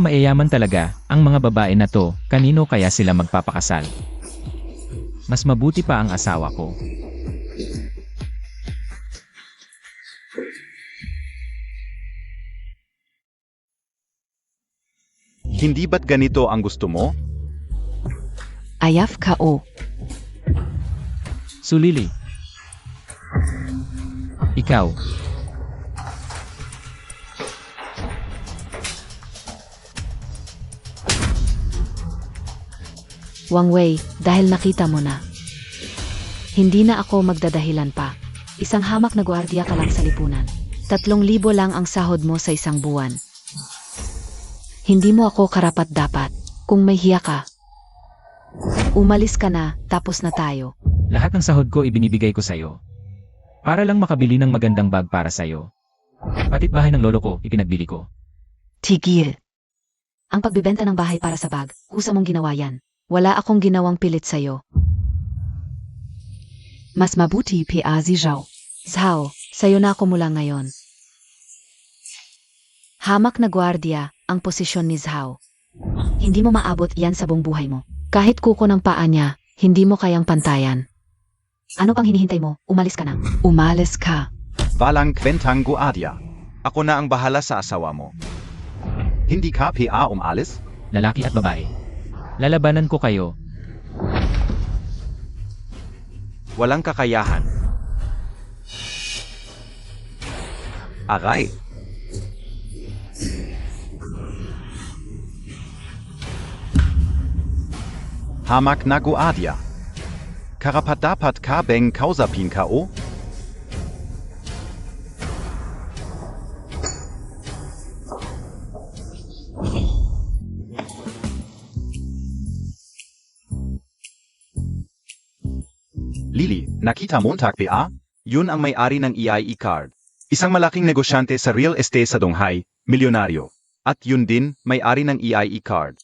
Mga mayayaman talaga, ang mga babae na to, kanino kaya sila magpapakasal? Mas mabuti pa ang asawa ko. Hindi ba't ganito ang gusto mo? Ayaf ka o. Sulili. Ikaw. Wang Wei, dahil nakita mo na. Hindi na ako magdadahilan pa. Isang hamak na gwardiya ka lang sa lipunan. 3,000 lang ang sahod mo sa isang buwan. Hindi mo ako karapat-dapat. Kung may hiya ka, umalis ka na, tapos na tayo. Lahat ng sahod ko ibinibigay ko sa'yo. Para lang makabili ng magandang bag para sa'yo. Pati't bahay ng lolo ko, ipinagbili ko. Tigil. Ang pagbibenta ng bahay para sa bag, kusa mong ginawa yan. Wala akong ginawang pilit sa'yo. Mas mabuti pa si Zhao. Zhao, sa'yo na ako mula ngayon. Hamak na gwardiya ang posisyon ni Zhao. Hindi mo maabot yan sa buong buhay mo. Kahit kuko ng paa niya, hindi mo kayang pantayan. Ano pang hinihintay mo? Umalis ka na. Umalis ka. Walang kwentang guardia. Ako na ang bahala sa asawa mo. Hindi ka pa umalis? Lalaki at babae. Lalabanan ko kayo. Walang kakayahan. Aray. Hamak na guardia. Karapat-dapat ka bang kausapin ka o? Lily, nakita Montag ba? Yun ang may-ari ng EIE card. Isang malaking negosyante sa real estate sa Donghai, milyonaryo. At yun din, may-ari ng EIE card.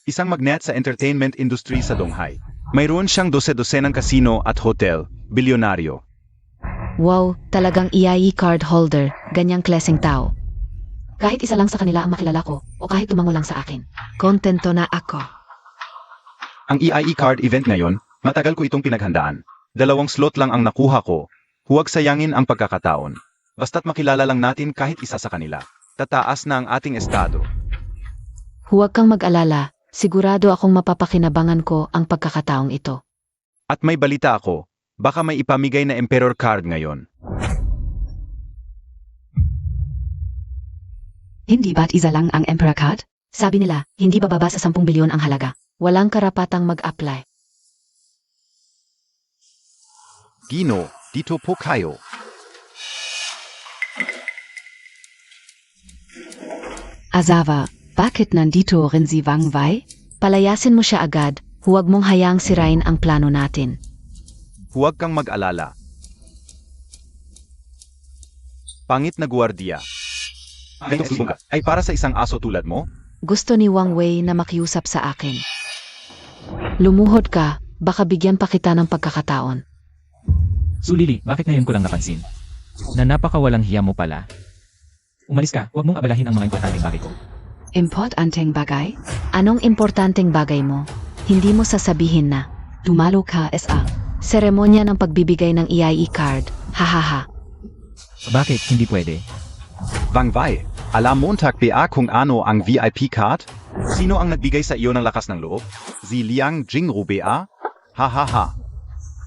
Isang magnet sa entertainment industry sa Donghai. Mayroon siyang 12 ng casino at hotel, bilyonaryo. Wow, talagang EIE card holder, ganyang klaseng tao. Kahit isa lang sa kanila ang makilala ko, o kahit tumango lang sa akin. Kontento na ako. Ang EIE card event ngayon, matagal ko itong pinaghandaan. 2 slot lang ang nakuha ko. Huwag sayangin ang pagkakataon. Basta't makilala lang natin kahit isa sa kanila. Tataas na ang ating estado. Huwag kang mag-alala, sigurado akong mapapakinabangan ko ang pagkakataong ito. At may balita ako, baka may ipamigay na Emperor card ngayon. Hindi ba't isa lang ang Emperor card? Sabi nila, hindi bababa sa 10 bilyon ang halaga. Walang karapatang mag-apply. Gino, dito po kayo. Azawa, bakit nandito rin si Wang Wei? Palayasin mo siya agad, huwag mong hayaang sirain ang plano natin. Huwag kang mag-alala. Pangit na guwardiya. Ay para sa isang aso tulad mo? Gusto ni Wang Wei na makiusap sa akin. Lumuhod ka, baka bigyan pa kita ng pagkakataon. Sulili, bakit ngayon ko lang napansin? Na napakawalang hiya mo pala. Umalis ka, huwag mong abalahin ang mga importanteng bagay ko. Importanteng bagay? Anong importanteng bagay mo? Hindi mo sasabihin na, dumalo ka SA. Seremonya ng pagbibigay ng EIE card, hahaha. Bakit hindi pwede? Wang Wei, alam Montag ba kung ano ang VIP card? Sino ang nagbigay sa iyo ng lakas ng loob? Si Liang Jingru ba? Hahaha.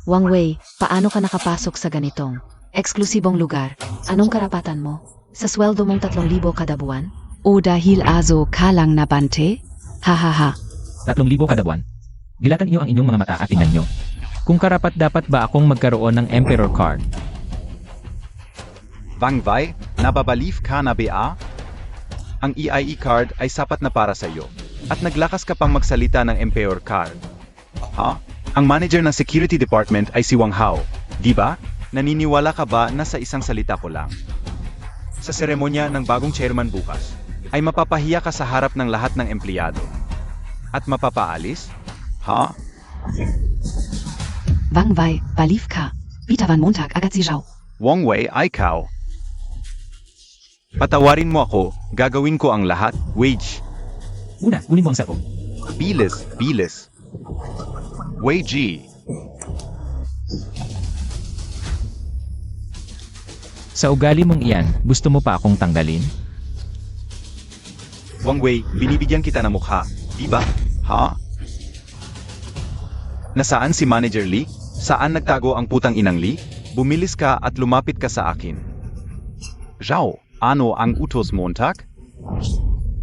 Wang Wei, paano ka nakapasok sa ganitong eksklusibong lugar? Anong karapatan mo? Sa sweldo mong 3,000 kada buwan? O dahil azo ka lang nabante? Hahaha. 3,000 kada buwan. Dilatan niyo ang inyong mga mata at tingnan niyo. Kung karapat dapat ba akong magkaroon ng Emperor card? Wang Wei, nababalief ka na ba? Ang EIE card ay sapat na para sa iyo. At naglakas ka pang magsalita ng Emperor card. Ha? Ang manager ng security department ay si Wang Hao. Di ba? Naniniwala ka ba na sa isang salita ko lang? Sa seremonya ng bagong chairman bukas, ay mapapahiya ka sa harap ng lahat ng empleyado. At mapapaalis? Ha? Wang Wei, balief ka. Bitawan Montag agad si Zhao. Wang Wei, ikaw. Patawarin mo ako, gagawin ko ang lahat, wage. Una, kunin mo ang cellphone. Bilis, bilis. Wei Ji. Sa ugali mong iyan, gusto mo pa akong tanggalin? Wang Wei, binibigyan kita ng mukha. Di ba? Ha? Nasaan si Manager Lee? Saan nagtago ang putang inang Lee? Bumilis ka at lumapit ka sa akin. Zhao, ano ang utos Montag?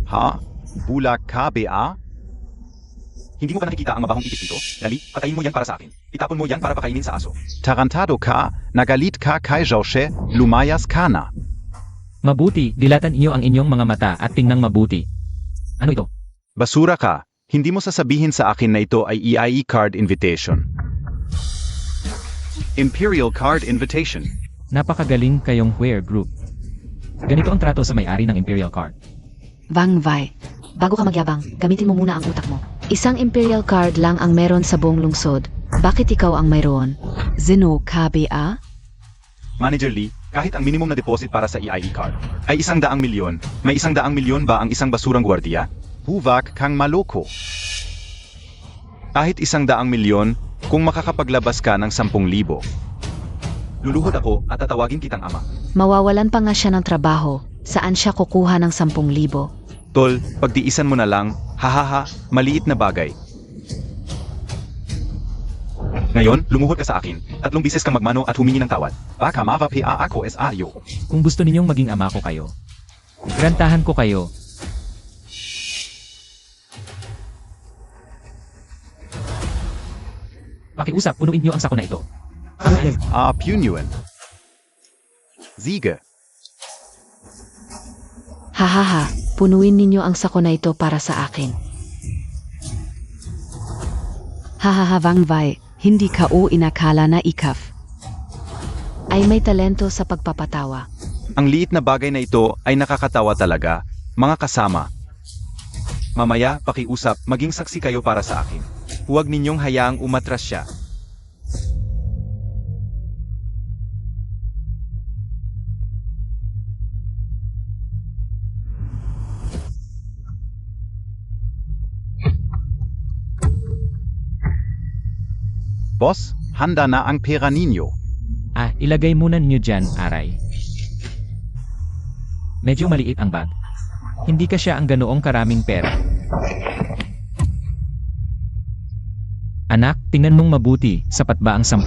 Ha? Bulak ka ba? Hindi mo ba nakikita ang mabahong ipis dito? Dali, patayin mo yan para sa akin. Itapon mo yan para pakainin sa aso. Tarantado ka, nagalit ka kay Zhao She, lumayas ka na. Mabuti, dilatan iyo ang inyong mga mata at tingnan mabuti. Ano ito? Basura ka, hindi mo sasabihin sa akin na ito ay EIE card invitation. Imperial card invitation. Napakagaling kayong Ware Group. Ganito ang trato sa may-ari ng Imperial Card. Wang Wei, bago ka magyabang, gamitin mo muna ang utak mo. Isang Imperial Card lang ang meron sa buong lungsod. Bakit ikaw ang mayroon? Zeno ka ba? Manager Lee, kahit ang minimum na deposit para sa EIE card ay 100 milyon, may 100 milyon ba ang isang basurang gwardiya? Huvak kang maloko. Kahit 100 milyon, kung makakapaglabas ka ng 10,000. Luluhod ako at tatawagin kitang ama. Mawawalan pa nga siya ng trabaho. Saan siya kukuha ng 10,000? Tol, pagtiisan mo na lang, hahaha, maliit na bagay. Ngayon, lumuhod ka sa akin. 3 bises kang magmano at humingi ng tawad. Baka mavapia ako SRyo. Kung gusto ninyong maging ama ko kayo, grantahan ko kayo. Pakiusap, punuin niyo ang sako na ito. Punyuan. Ziga. Hahaha, punuin ninyo ang sako na ito para sa akin. Hahaha Wang Wei, hindi ka o inakala na ikaf. Ay may talento sa pagpapatawa. Ang liit na bagay na ito ay nakakatawa talaga, mga kasama. Mamaya, pakiusap, maging saksi kayo para sa akin. Huwag ninyong hayaang umatras siya. Boss, handa na ang pera ninyo. Ilagay muna niyo dyan, Aray. Medyo maliit ang bag. Hindi ka siya ang ganoong karaming pera. Anak, tingnan mong mabuti, sapat ba ang 10,000?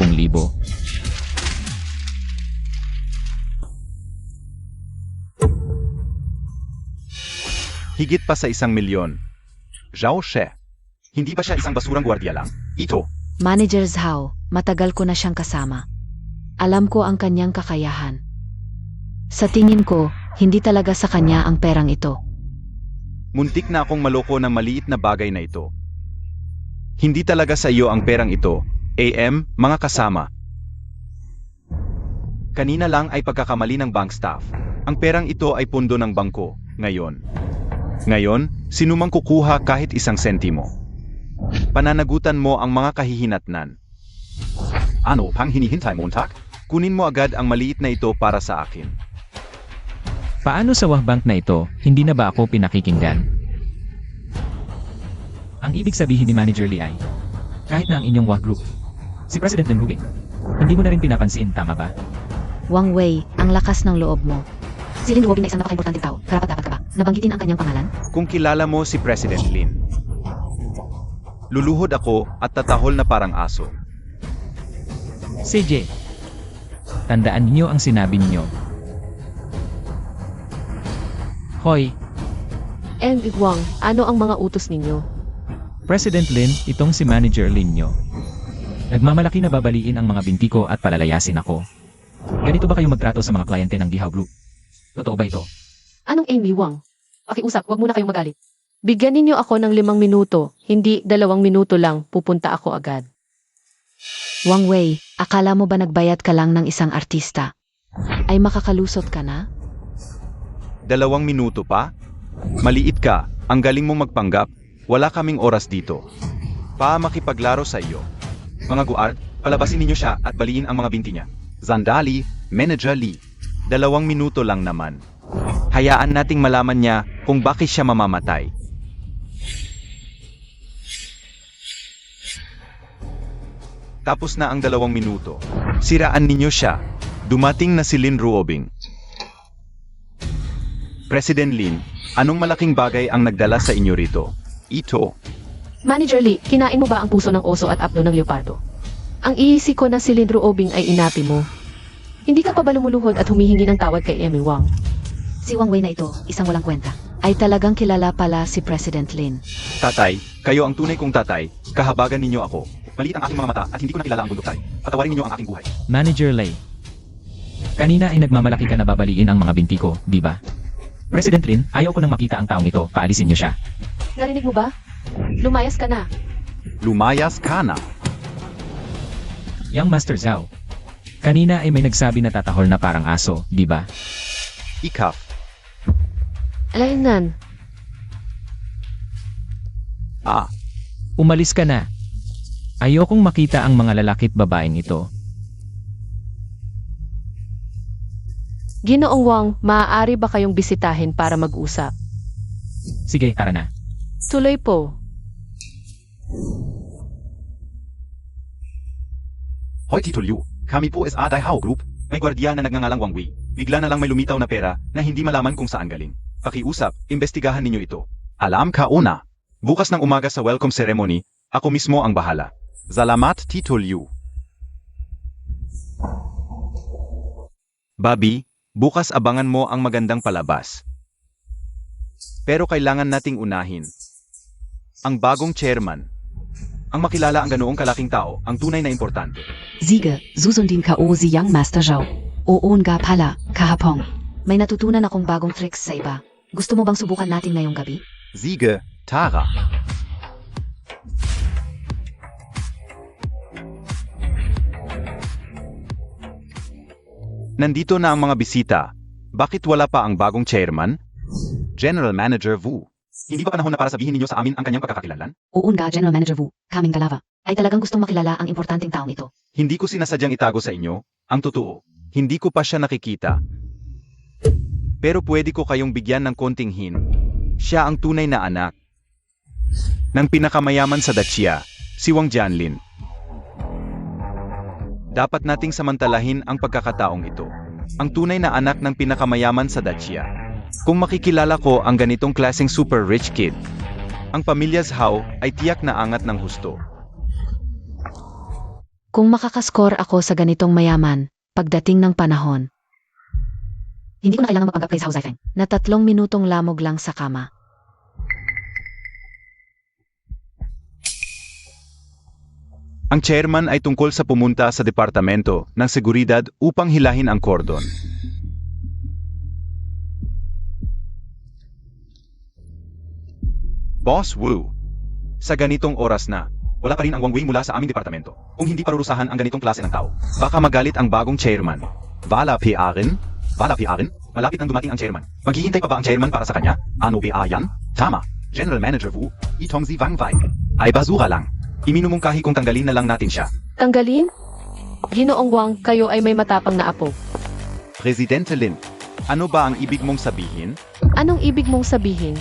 Higit pa sa 1 milyon. Zhao She. Hindi ba siya isang basurang gwardiya lang? Ito. Manager Zhao, matagal ko na siyang kasama. Alam ko ang kanyang kakayahan. Sa tingin ko, hindi talaga sa kanya ang perang ito. Muntik na akong maloko ng maliit na bagay na ito. Hindi talaga sa iyo ang perang ito, AM, mga kasama. Kanina lang ay pagkakamali ng bank staff. Ang perang ito ay pundo ng bangko, Ngayon, sinumang kukuha kahit 1 sentimo. Pananagutan mo ang mga kahihinatnan. Ano pang hinihintay, Montag? Kunin mo agad ang maliit na ito para sa akin. Paano sa wahbank na ito, hindi na ba ako pinakikinggan? Ang ibig sabihin ni Manager Lee ay, kahit na ang inyong wah group, si President Lin Rubin, hindi mo na rin pinapansin, tama ba? Wang Wei, ang lakas ng loob mo. Si Lin Rubin ay isang napaka-importante tao. Karapat-dapat ka ba? Nabanggitin ang kanyang pangalan? Kung kilala mo si President Lin, luluhod ako at tatahol na parang aso. CJ, tandaan niyo ang sinabi niyo. Hoy, And Wang, ano ang mga utos ninyo? President Lin, itong si Manager Lin nyo. Nagmamalaki na babaliin ang mga binti ko at palalayasin ako. Ganito ba kayo magtrato sa mga kliyente ng Dihao Group? Totoo ba ito? Anong Amy Wang? Pakiusap, wag muna kayong magalit. Bigyan ninyo ako ng 5 minuto, hindi 2 minuto lang, pupunta ako agad. Wang Wei, akala mo ba nagbayad ka lang ng isang artista? Ay makakalusot ka na? 2 minuto pa? Maliit ka, ang galing mong magpanggap, wala kaming oras dito. Makipaglaro sa iyo. Mga guard, palabasin ninyo siya at baliin ang mga binti niya. Zandali, Manager Lee. 2 minuto lang naman. Hayaan nating malaman niya kung bakit siya mamamatay. Tapos na ang 2 minuto. Siraan ninyo siya. Dumating na si Lin Ruobing. President Lin, anong malaking bagay ang nagdala sa inyo rito? Ito. Manager Lee, kinain mo ba ang puso ng oso at apdo ng leopardo? Ang iisip ko na si Lindro Obing ay inapi mo. Hindi ka pa ba lumuluhod at humihingi ng tawad kay Emmy Wang? Si Wang Wei na ito, isang walang kwenta. Ay talagang kilala pala si President Lin. Tatay, kayo ang tunay kong tatay. Kahabagan ninyo ako. Maliit ang aking mga mata at hindi ko nakilala ang bundok tay. Patawarin ninyo ang aking buhay. Manager Lay. Kanina ay nagmamalaki ka na babaliin ang mga binti ko, di ba? President Lin, ayaw ko nang makita ang taong ito, paalisin niyo siya. Narinig mo ba? Lumayas ka na. Lumayas ka na. Yang Master Zhao. Kanina ay may nagsabi na tatahol na parang aso, di ba? Ikaf. Alainan. Ah, Umalis ka na. Ayokong makita ang mga lalaki't babaeng ito. Ginoong Wang, maaari ba kayong bisitahin para mag-usap? Sige, tara na. Tuloy po. Hoy Tito Liu, kami po is Aday Hao Group. May gwardiya na nagngangalang Wang Wei. Bigla na lang may lumitaw na pera na hindi malaman kung saan galing. Pakiusap, imbestigahan ninyo ito. Alam ka una. Bukas ng umaga sa welcome ceremony, ako mismo ang bahala. Salamat Tito Liu. Bobby, bukas abangan mo ang magandang palabas. Pero kailangan nating unahin ang bagong chairman. Ang makilala ang ganoong kalaking tao, ang tunay na importante. Siege, susundin ka o si Young Master Zhao. Oon nga pala, kahapon. May natutunan akong bagong tricks sa iba. Gusto mo bang subukan natin ngayong gabi? Siege, Tara. Nandito na ang mga bisita. Bakit wala pa ang bagong chairman? General Manager Wu. Hindi ba panahon na para sabihin ninyo sa amin ang kanyang pagkakakilanlan? Oon nga General Manager Wu, kaming kalava. Ay talagang gustong makilala ang importanteng taong ito. Hindi ko sinasadyang itago sa inyo. Ang totoo, hindi ko pa siya nakikita. Pero pwede ko kayong bigyan ng konting hint. Siya ang tunay na anak ng pinakamayaman sa Dacia, si Wang Jianlin. Dapat nating samantalahin ang pagkakataong ito. Ang tunay na anak ng pinakamayaman sa Dacia. Kung makikilala ko ang ganitong klaseng super rich kid, ang pamilya Zhao ay tiyak na angat ng husto. Kung makakaskor ako sa ganitong mayaman, pagdating ng panahon. Hindi ko na kailangan mapanggap kay Zhao Zaifeng na 3 minutong lamog lang sa kama. Ang chairman ay tungkol sa pumunta sa departamento ng seguridad upang hilahin ang kordon. Boss Wu, sa ganitong oras na, wala pa rin ang Wang Wei mula sa aming departamento. Kung hindi parurusahan ang ganitong klase ng tao, baka magalit ang bagong chairman. Vala PRin? Vala PRin? Malapit nang dumating ang chairman. Maghihintay pa ba ang chairman para sa kanya? Ano ba yan? Tama. General Manager Wu, itong si Wang Wei. Ay basura lang. Iminumungkahi kung tanggalin na lang natin siya. Tanggalin? Ginoong Wang, kayo ay may matapang na apo. Presidente Lin, ano ba ang ibig mong sabihin? Anong ibig mong sabihin?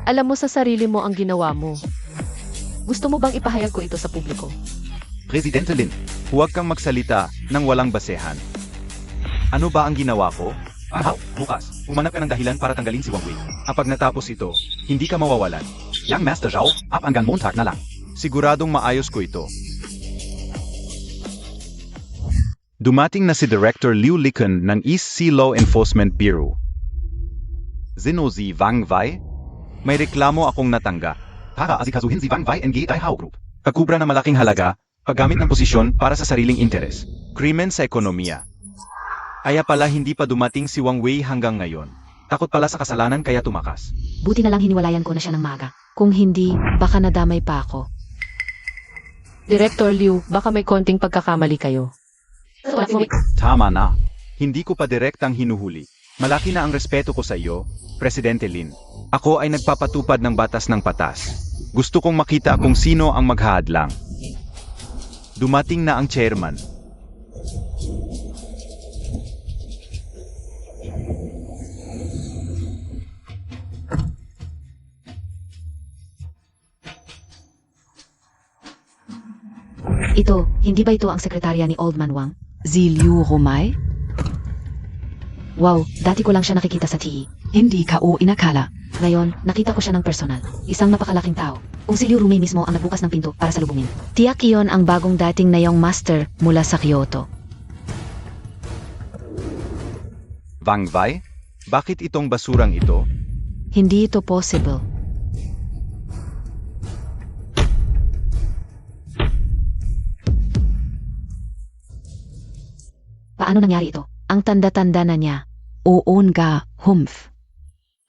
Alam mo sa sarili mo ang ginawa mo. Gusto mo bang ipahayag ko ito sa publiko? Presidente Lin, huwag kang magsalita ng walang basehan. Ano ba ang ginawa ko? Bukas, umanap ka ng dahilan para tanggalin si Wang Wei. Kapag natapos ito, hindi ka mawawalan. Young Master Zhao, up hanggang Montag na lang. Siguradong maayos ko ito. Dumating na si Director Liu Liken ng East Sea Law Enforcement Bureau. Sino si Wang Wei? May reklamo akong natanggap. Para asikasuhin si Wang Wei and Gate Hao Group. Kakubra na malaking halaga, paggamit ng posisyon para sa sariling interes. Krimen sa ekonomiya. Kaya pala hindi pa dumating si Wang Wei hanggang ngayon. Takot pala sa kasalanan kaya tumakas. Buti na lang hiniwalayan ko na siya ng maga. Kung hindi, baka nadamay pa ako. Director Liu, baka may konting pagkakamali kayo. Tama na. Hindi ko pa direktang hinuhuli. Malaki na ang respeto ko sa iyo, Presidente Lin. Ako ay nagpapatupad ng batas ng patas. Gusto kong makita kung sino ang maghahadlang. Dumating na ang chairman. Ito, hindi ba ito ang sekretarya ni Old Man Wang? Si Liu Romay? Wow, dati ko lang siya nakikita sa TV. Hindi ka o inakala. Ngayon, nakita ko siya ng personal. Isang napakalaking tao. Kung si Liu Rumei mismo ang nagbukas ng pinto para salubungin. Tiyak iyon ang bagong dating na yung master mula sa Kyoto. Wang Wei? Bakit itong basurang ito? Hindi ito possible. Paano nangyari ito? Ang tanda-tanda na niya. Oon ga Humph.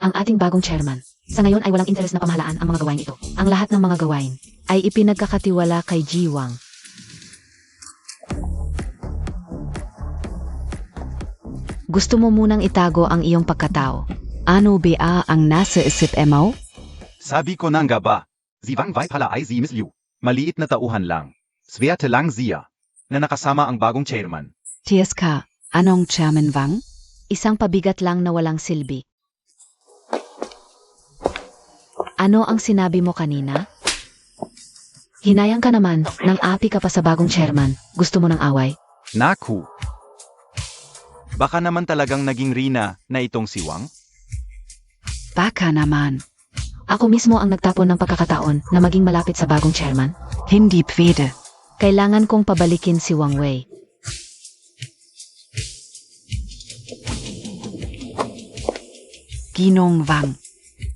Ang ating bagong chairman. Sa ngayon ay walang interes na pamahalaan ang mga gawain ito. Ang lahat ng mga gawain ay ipinagkakatiwala kay Ji Wang. Gusto mo munang itago ang iyong pagkatao. Ano ba ang nasa isip mo? Sabi ko na nga ba? Si Wang Wei pala ay si Miss Liu. Maliit na tauhan lang. Swerte lang siya. Na nakasama ang bagong chairman. TSK, anong Chairman Wang? Isang pabigat lang na walang silbi. Ano ang sinabi mo kanina? Hinayang ka naman, nang api ka pa sa bagong chairman. Gusto mo ng away? Naku! Baka naman talagang naging Rina na itong si Wang? Baka naman. Ako mismo ang nagtapon ng pagkakataon na maging malapit sa bagong chairman. Hindi pwede. Kailangan kong pabalikin si Wang Wei. Ginong Wang.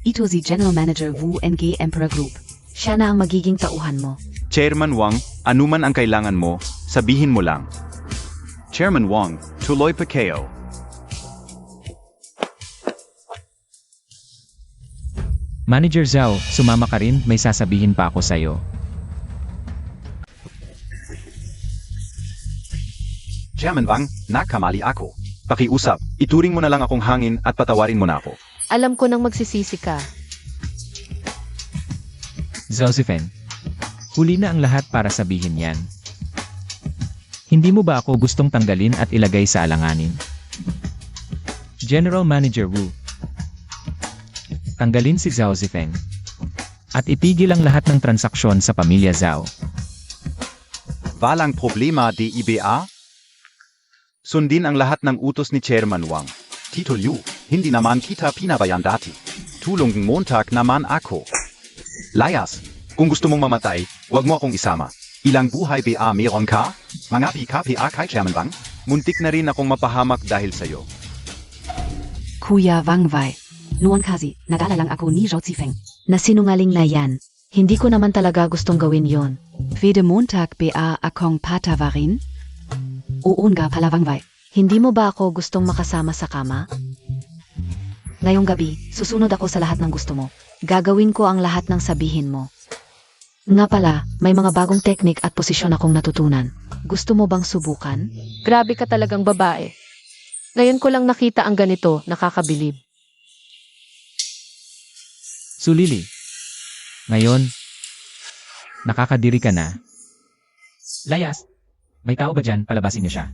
Ito si General Manager Wu NG Emperor Group. Siya na ang magiging tauhan mo. Chairman Wang, anuman ang kailangan mo, sabihin mo lang. Chairman Wang, tuloy pa kayo. Manager Zhao, sumama ka rin, may sasabihin pa ako sa'yo. Chairman Wang, nakamali ako. Pakiusap, ituring mo na lang akong hangin at patawarin mo na ako. Alam ko nang magsisisi ka. Josephine, huli na ang lahat para sabihin yan. Hindi mo ba ako gustong tanggalin at ilagay sa alanganin? General Manager Wu, tanggalin si Josephine. At itigil ang lahat ng transaksyon sa pamilya Zhao. Walang problema di IBA? Sundin ang lahat ng utos ni Chairman Wang. Tito Liu, hindi naman kita pinabayan dati. Tulong Montag naman ako. Layas, kung gusto mong mamatay, wag mo akong isama. Ilang buhay BA meron ka? Mga PKPA kay Chairman Wang? Muntik na rin akong mapahamak dahil sa'yo. Kuya Wang Wei. Noon kasi, nadala lang ako ni Zhao Zifeng. Nasinungaling na yan. Hindi ko naman talaga gustong gawin yon. Pwede Montag ba akong patawarin? Oon ga pala Wang Wei. Hindi mo ba ako gustong makasama sa kama? Ngayong gabi, susunod ako sa lahat ng gusto mo. Gagawin ko ang lahat ng sabihin mo. Nga pala, may mga bagong teknik at posisyon akong natutunan. Gusto mo bang subukan? Grabe ka talagang babae. Ngayon ko lang nakita ang ganito, nakakabilib. Sulili. Ngayon, nakakadiri ka na. Layas, may tao ba dyan? Palabasin niyo siya.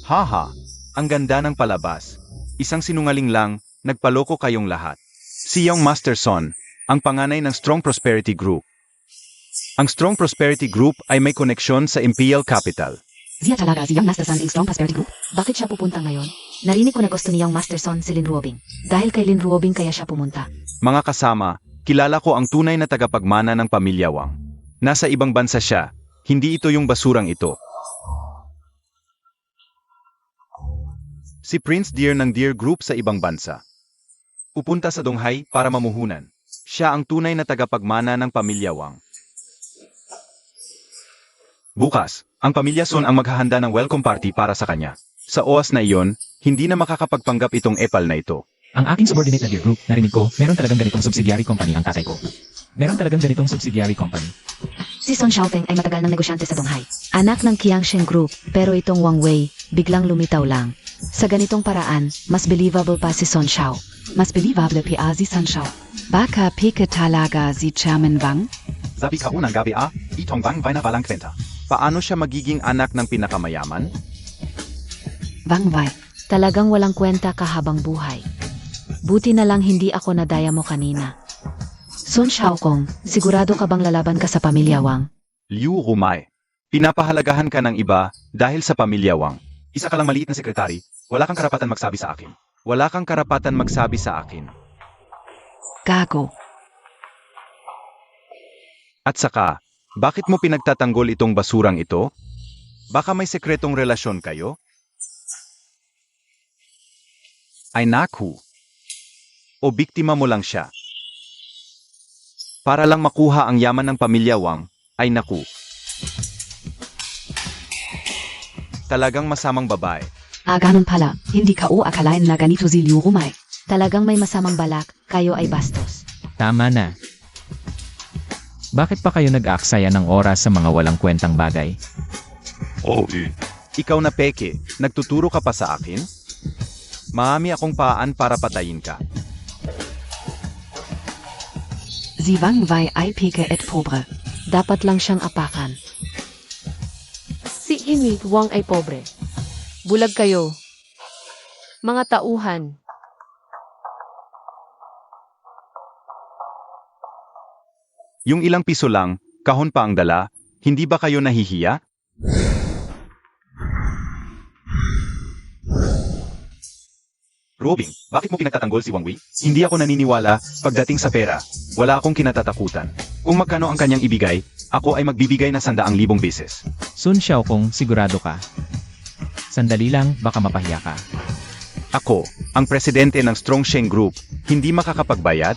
Haha, ang ganda ng palabas. Isang sinungaling lang, nagpaloko kayong lahat. Si Young Master Son, ang panganay ng Strong Prosperity Group. Ang Strong Prosperity Group ay may koneksyon sa Imperial Capital. Siya talaga si Young Master Son ng Strong Prosperity Group? Bakit siya pupunta ngayon? Narinig ko na gusto ni Young Master Son si Lin Ruobing. Dahil kay Lin Ruobing kaya siya pumunta. Mga kasama, kilala ko ang tunay na tagapagmana ng pamilya Wang. Nasa ibang bansa siya, hindi ito yung basurang ito. Si Prince Deer ng Deer Group sa ibang bansa. Pupunta sa Donghai para mamuhunan. Siya ang tunay na tagapagmana ng pamilya Wang. Bukas, ang pamilya Son ang maghahanda ng welcome party para sa kanya. Sa oras na iyon, hindi na makakapagpanggap itong epal na ito. Ang aking subordinate na Deer Group, narinig ko, meron talagang ganitong subsidiary company ang tatay ko. Meron talagang ganitong subsidiary company. Si Son Xiaofeng ay matagal ng negosyante sa Donghai. Anak ng Qiangsheng Group, pero itong Wang Wei, biglang lumitaw lang. Sa ganitong paraan, mas believable pa si Son Xiao. Mas believable pa si San Shao. Baka peke talaga si Chairman Wang? Sabi ka unang gabi itong Wang Wei na walang kwenta. Paano siya magiging anak ng pinakamayaman? Wang Wei. Talagang walang kwenta kahabang buhay. Buti na lang hindi ako nadaya mo kanina. Sun Xiaokong, sigurado ka bang lalaban ka sa pamilya Wang? Liu Rumai. Pinapahalagahan ka ng iba dahil sa pamilya Wang. Isa ka lang maliit na sekretary, wala kang karapatan magsabi sa akin. Wala kang karapatan magsabi sa akin. Gago. At saka, bakit mo pinagtatanggol itong basurang ito? Baka may sekretong relasyon kayo? Ay naku. O biktima mo lang siya. Para lang makuha ang yaman ng pamilya Wang, ay naku. Talagang masamang babae. Ganun pala, hindi ka o akalain na ganito si Liu Rumay. Talagang may masamang balak, kayo ay bastos. Tama na. Bakit pa kayo nag-aaksaya ng oras sa mga walang kwentang bagay? Ikaw na peke, nagtuturo ka pa sa akin? Maami akong paan para patayin ka. Si Wang Wei ay peke et pobre. Dapat lang siyang apakan. Si Amy Wang ay pobre. Bulag kayo. Mga tauhan. Yung ilang piso lang, kahon pa ang dala, hindi ba kayo nahihiya? Robing, bakit mo pinagtatanggol si Wang Wei? Hindi ako naniniwala pagdating sa pera. Wala akong kinatatakutan. Kung magkano ang kanyang ibigay, ako ay magbibigay na 100,000 beses. Sun Xiaokong, sigurado ka. Sandali lang, baka mapahiya ka. Ako, ang presidente ng Strong Sheng Group, hindi makakapagbayad?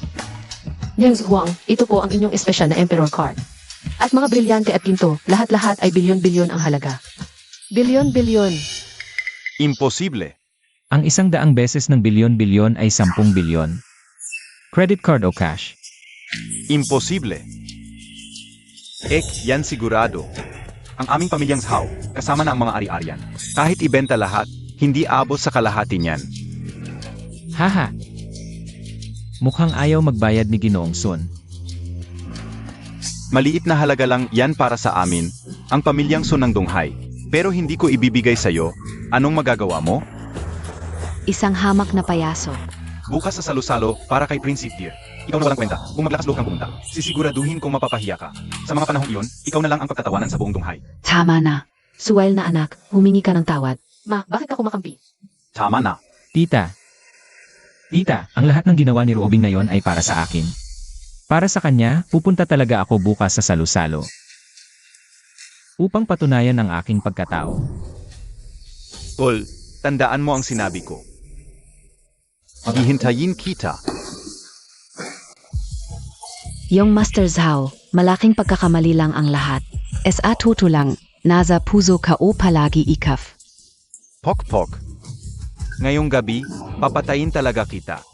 Yang Wang, ito po ang inyong espesyal na Emperor card. At mga brilyante at ginto, lahat-lahat ay bilyon-bilyon ang halaga. Bilyon-bilyon. Imposible. Ang 100 beses ng bilyon-bilyon ay 10 bilyon. Credit card o cash? Imposible. Yan sigurado. Ang aming pamilyang Zhao, kasama na ang mga ari-arian. Kahit ibenta lahat, hindi abot sa kalahati niyan. Haha. Mukhang ayaw magbayad ni Ginoong Sun. Maliit na halaga lang yan para sa amin, ang pamilyang Sun ng Donghae. Pero hindi ko ibibigay sa'yo, anong magagawa mo? Isang hamak na payaso. Bukas sa salo-salo para kay Prince Dear. Ikaw na walang kwenta, kung maglakas loob kang pumunta, sisiguraduhin kong mapapahiya ka. Sa mga panahong iyon, ikaw na lang ang pagtatawanan sa buong Donghae. Tama na. Suwail na anak, humingi ka ng tawad. Ma, bakit ako makampi? Tama na. Tita. Tita, ang lahat ng ginawa ni Robing na yon ay para sa akin. Para sa kanya, pupunta talaga ako bukas sa salo-salo. Upang patunayan ang aking pagkatao. Tol, tandaan mo ang sinabi ko. Hihintayin kita. Yung Master Zhao, malaking pagkakamali lang ang lahat. Sa totoo lang, nasa puso ka o palagi ikaf. Pok-pok. Ngayong gabi, papatayin talaga kita.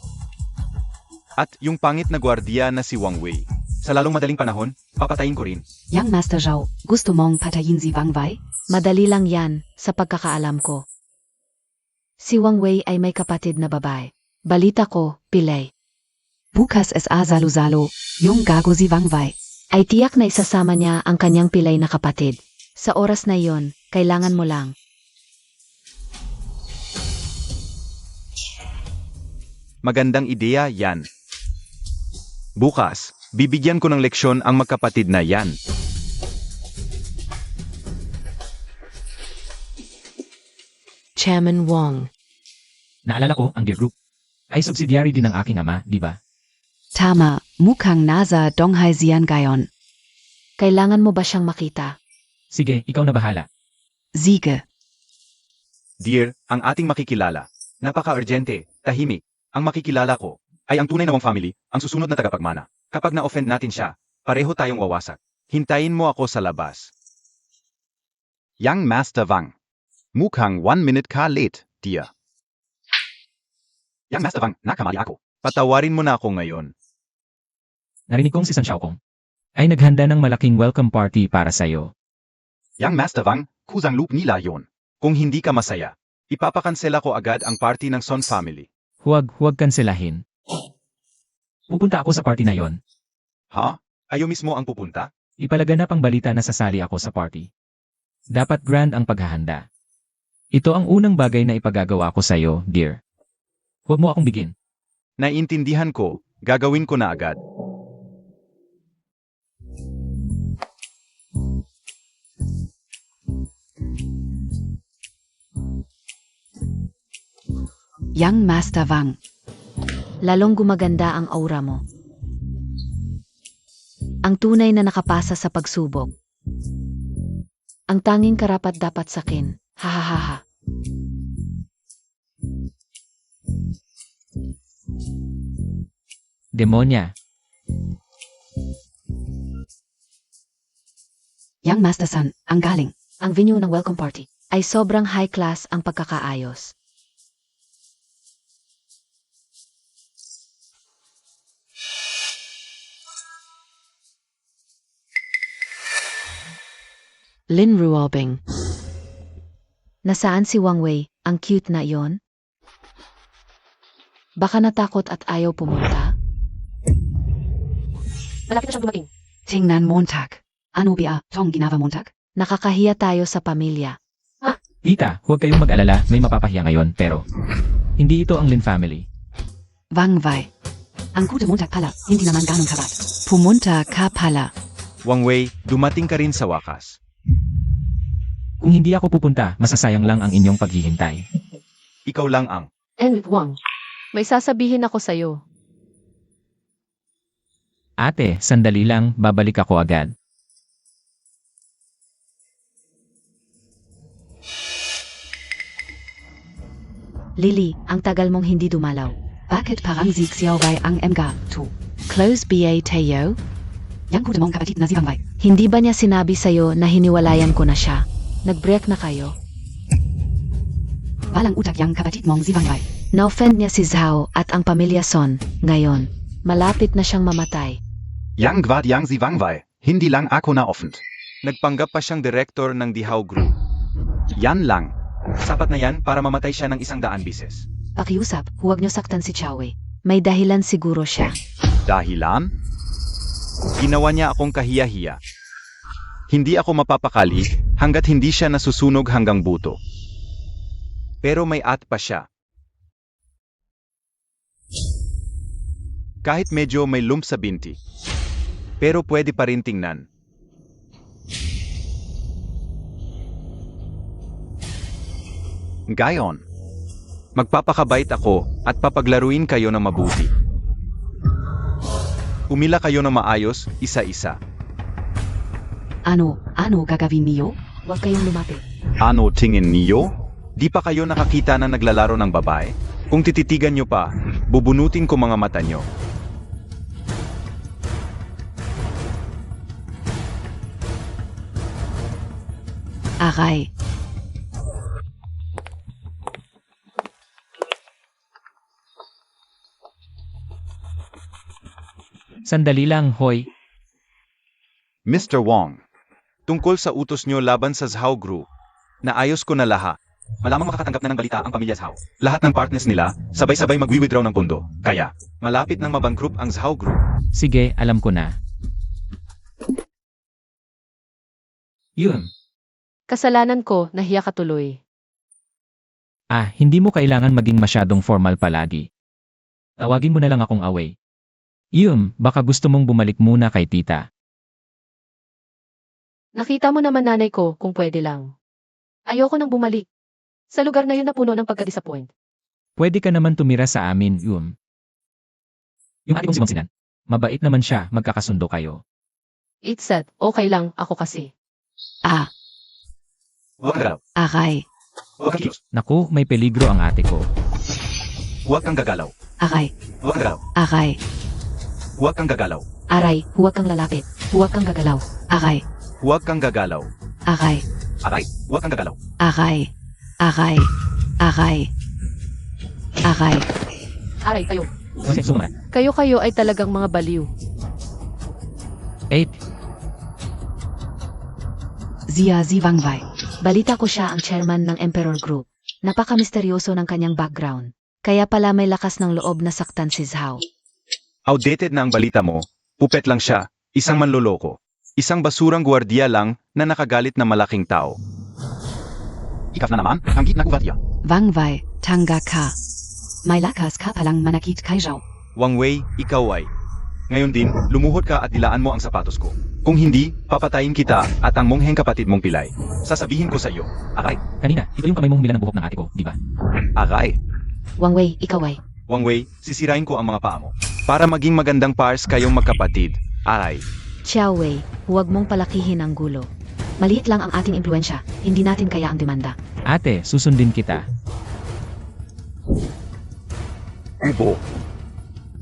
At yung pangit na gwardiya na si Wang Wei. Sa lalong madaling panahon, papatayin ko rin. Young Master Zhao, gusto mong patayin si Wang Wei? Madali lang yan, sa pagkakaalam ko. Si Wang Wei ay may kapatid na babae. Balita ko, Pilay. Bukas sa salo-salo, yung gago si Wang Wei. Ay tiyak na isasama niya ang kanyang Pilay na kapatid. Sa oras na yon, kailangan mo lang. Magandang ideya yan. Bukas, bibigyan ko ng leksyon ang magkapatid na yan. Chairman Wang. Naalala ko, ang Dear Group ay subsidiary din ng aking ama, di ba? Tama, mukhang nasa Donghae Xian gayon. Kailangan mo ba siyang makita? Sige, ikaw na bahala. Siege. Dear, ang ating makikilala. Napaka-urgente, tahimik. Ang makikilala ko ay ang tunay na Wang family, ang susunod na tagapagmana. Kapag na-offend natin siya, pareho tayong wawasak. Hintayin mo ako sa labas. Young Master Wang. Mukhang 1 minute ka late, dear. Young Master Wang, nakamali ako. Patawarin mo na ako ngayon. Narinig kong si Sun Xiaokong ay naghanda ng malaking welcome party para sa'yo. Young Master Wang, kusang loop nila yon. Kung hindi ka masaya, ipapakansela ko agad ang party ng Son family. Huwag kanselahin. Pupunta ako sa party na yon. Ha? Ayaw mismo ang pupunta? Ipalaganap ang balita na sasali ako sa party. Dapat grand ang paghahanda. Ito ang unang bagay na ipagagawa ko sa'yo, dear. Huwag mo akong bigin. Naiintindihan ko, gagawin ko na agad. Young Master Wang. Lalong gumaganda ang aura mo. Ang tunay na nakapasa sa pagsubok. Ang tanging karapat-dapat sakin. Ha ha ha ha. Demonya. Young Master Sun, ang galing. Ang venue ng welcome party ay sobrang high class ang pagkakaayos. Lin Ruobing. Nasaan si Wang Wei, ang cute na iyon? Baka natakot at ayaw pumunta? Malapit na siyang dumating. Tingnan Montag. Ano ba tong ginawa Montag? Nakakahiya tayo sa pamilya. Tita, huwag kayong mag-alala, may mapapahiya ngayon, pero hindi ito ang Lin family. Wang Wei. Ang gute Montag pala, hindi naman ganun kabat. Pumunta ka pala. Wang Wei, dumating ka rin sa wakas. Kung hindi ako pupunta, masasayang lang ang inyong paghihintay. Ikaw lang ang... And Wang, may sasabihin ako sa'yo. Ate, sandali lang, babalik ako agad. Lily, ang tagal mong hindi dumalaw. Bakit parang si Xiao Wei ang mga to? Close BA Teo? Yang gute mong kapatid na si Wang Wei. Hindi ba niya sinabi sa'yo na hiniwalayan ko na siya? Nag-break na kayo? Walang utak yang kapatid mong si Wang Wei. Na-offend niya si Zhao at ang pamilya Son. Ngayon, malapit na siyang mamatay. Yang gwad yang si Wang Wei, hindi lang ako na-offend. Nagpanggap pa siyang director ng Dihao Group. Yan lang. Sapat na yan para mamatay siya ng 100 bises. Pakiusap, huwag niyo saktan si Chao Wei. May dahilan siguro siya. Dahilan? Ginawa niya akong kahiya-hiya. Hindi ako mapapakali hanggat hindi siya nasusunog hanggang buto. Pero may at pa siya. Kahit medyo may lump sa binti. Pero pwede pa rin tingnan. Gayon, magpapakabait ako at papaglaruin kayo ng mabuti. Umila kayo ng maayos, isa-isa. Ano gagawin niyo? Huwag kayong lumapit. Ano tingin niyo? Di pa kayo nakakita na naglalaro ng babae? Kung tititigan nyo pa, bubunutin ko mga mata nyo. Aray. Sandali lang, hoy. Mr. Wong, tungkol sa utos nyo laban sa Zhao Group, naayos ko na lahat. Malamang makakatanggap na ng balita ang pamilya Zhao. Lahat ng partners nila, sabay-sabay magwi-withdraw ng pondo. Kaya, malapit nang mabangkrupt ang Zhao Group. Sige, alam ko na. Yun. Kasalanan ko, nahiya ka tuloy. Hindi mo kailangan maging masyadong formal palagi. Tawagin mo na lang akong away. Baka gusto mong bumalik muna kay tita. Nakita mo naman nanay ko kung pwede lang. Ayoko nang bumalik. Sa lugar na yun na puno ng pagka-disappoint. Pwede ka naman tumira sa amin, Yung ate kong si Bangsinan. Mabait naman siya, magkakasundo kayo. It's sad, okay lang ako kasi. Huwag kang Aray. Huwag kang kilos. Naku, may peligro ang ate ko. Huwag kang gagalaw. Aray. Huwag kang gagalaw. Aray. Huwag kang gagalaw. Aray, huwag kang lalapit. Huwag kang gagalaw. Aray. Huwag kang gagalaw. Aray. Aray, huwag kang gagalaw. Aray. Aray. Aray. Aray. Aray, kayo. Kasi suma. Kayo ay talagang mga baliw. 8. Zia si Wang Wei. Balita ko siya ang chairman ng Emperor Group. Napaka-misteryoso ng kanyang background. Kaya pala may lakas ng loob na saktan si Zhao. Outdated na ang balita mo. Pupet lang siya. Isang manloloko. Isang basurang gwardiya lang na nakagalit na malaking tao. Ikaf na naman, ang gitna gwardiya. Wang Wei, tangga ka. May lakas ka palang manakit kay Zhao. Wang Wei, ikaw ay. Ngayon din, lumuhod ka at dilaan mo ang sapatos ko. Kung hindi, papatayin kita at ang mongheng kapatid mong pilay. Sasabihin ko sa iyo, Aray, Kanina, ito yung kamay mong humila ng buhok ng ate ko, di ba? Aray. Wang Wei, ikaw ay. Wang Wei, sisirain ko ang mga paa mo. Para maging magandang pars kayong magkapatid. Aray. Xiao Wei, huwag mong palakihin ang gulo. Maliit lang ang ating impluensya, hindi natin kaya ang demanda. Ate, susundin kita. Ubo.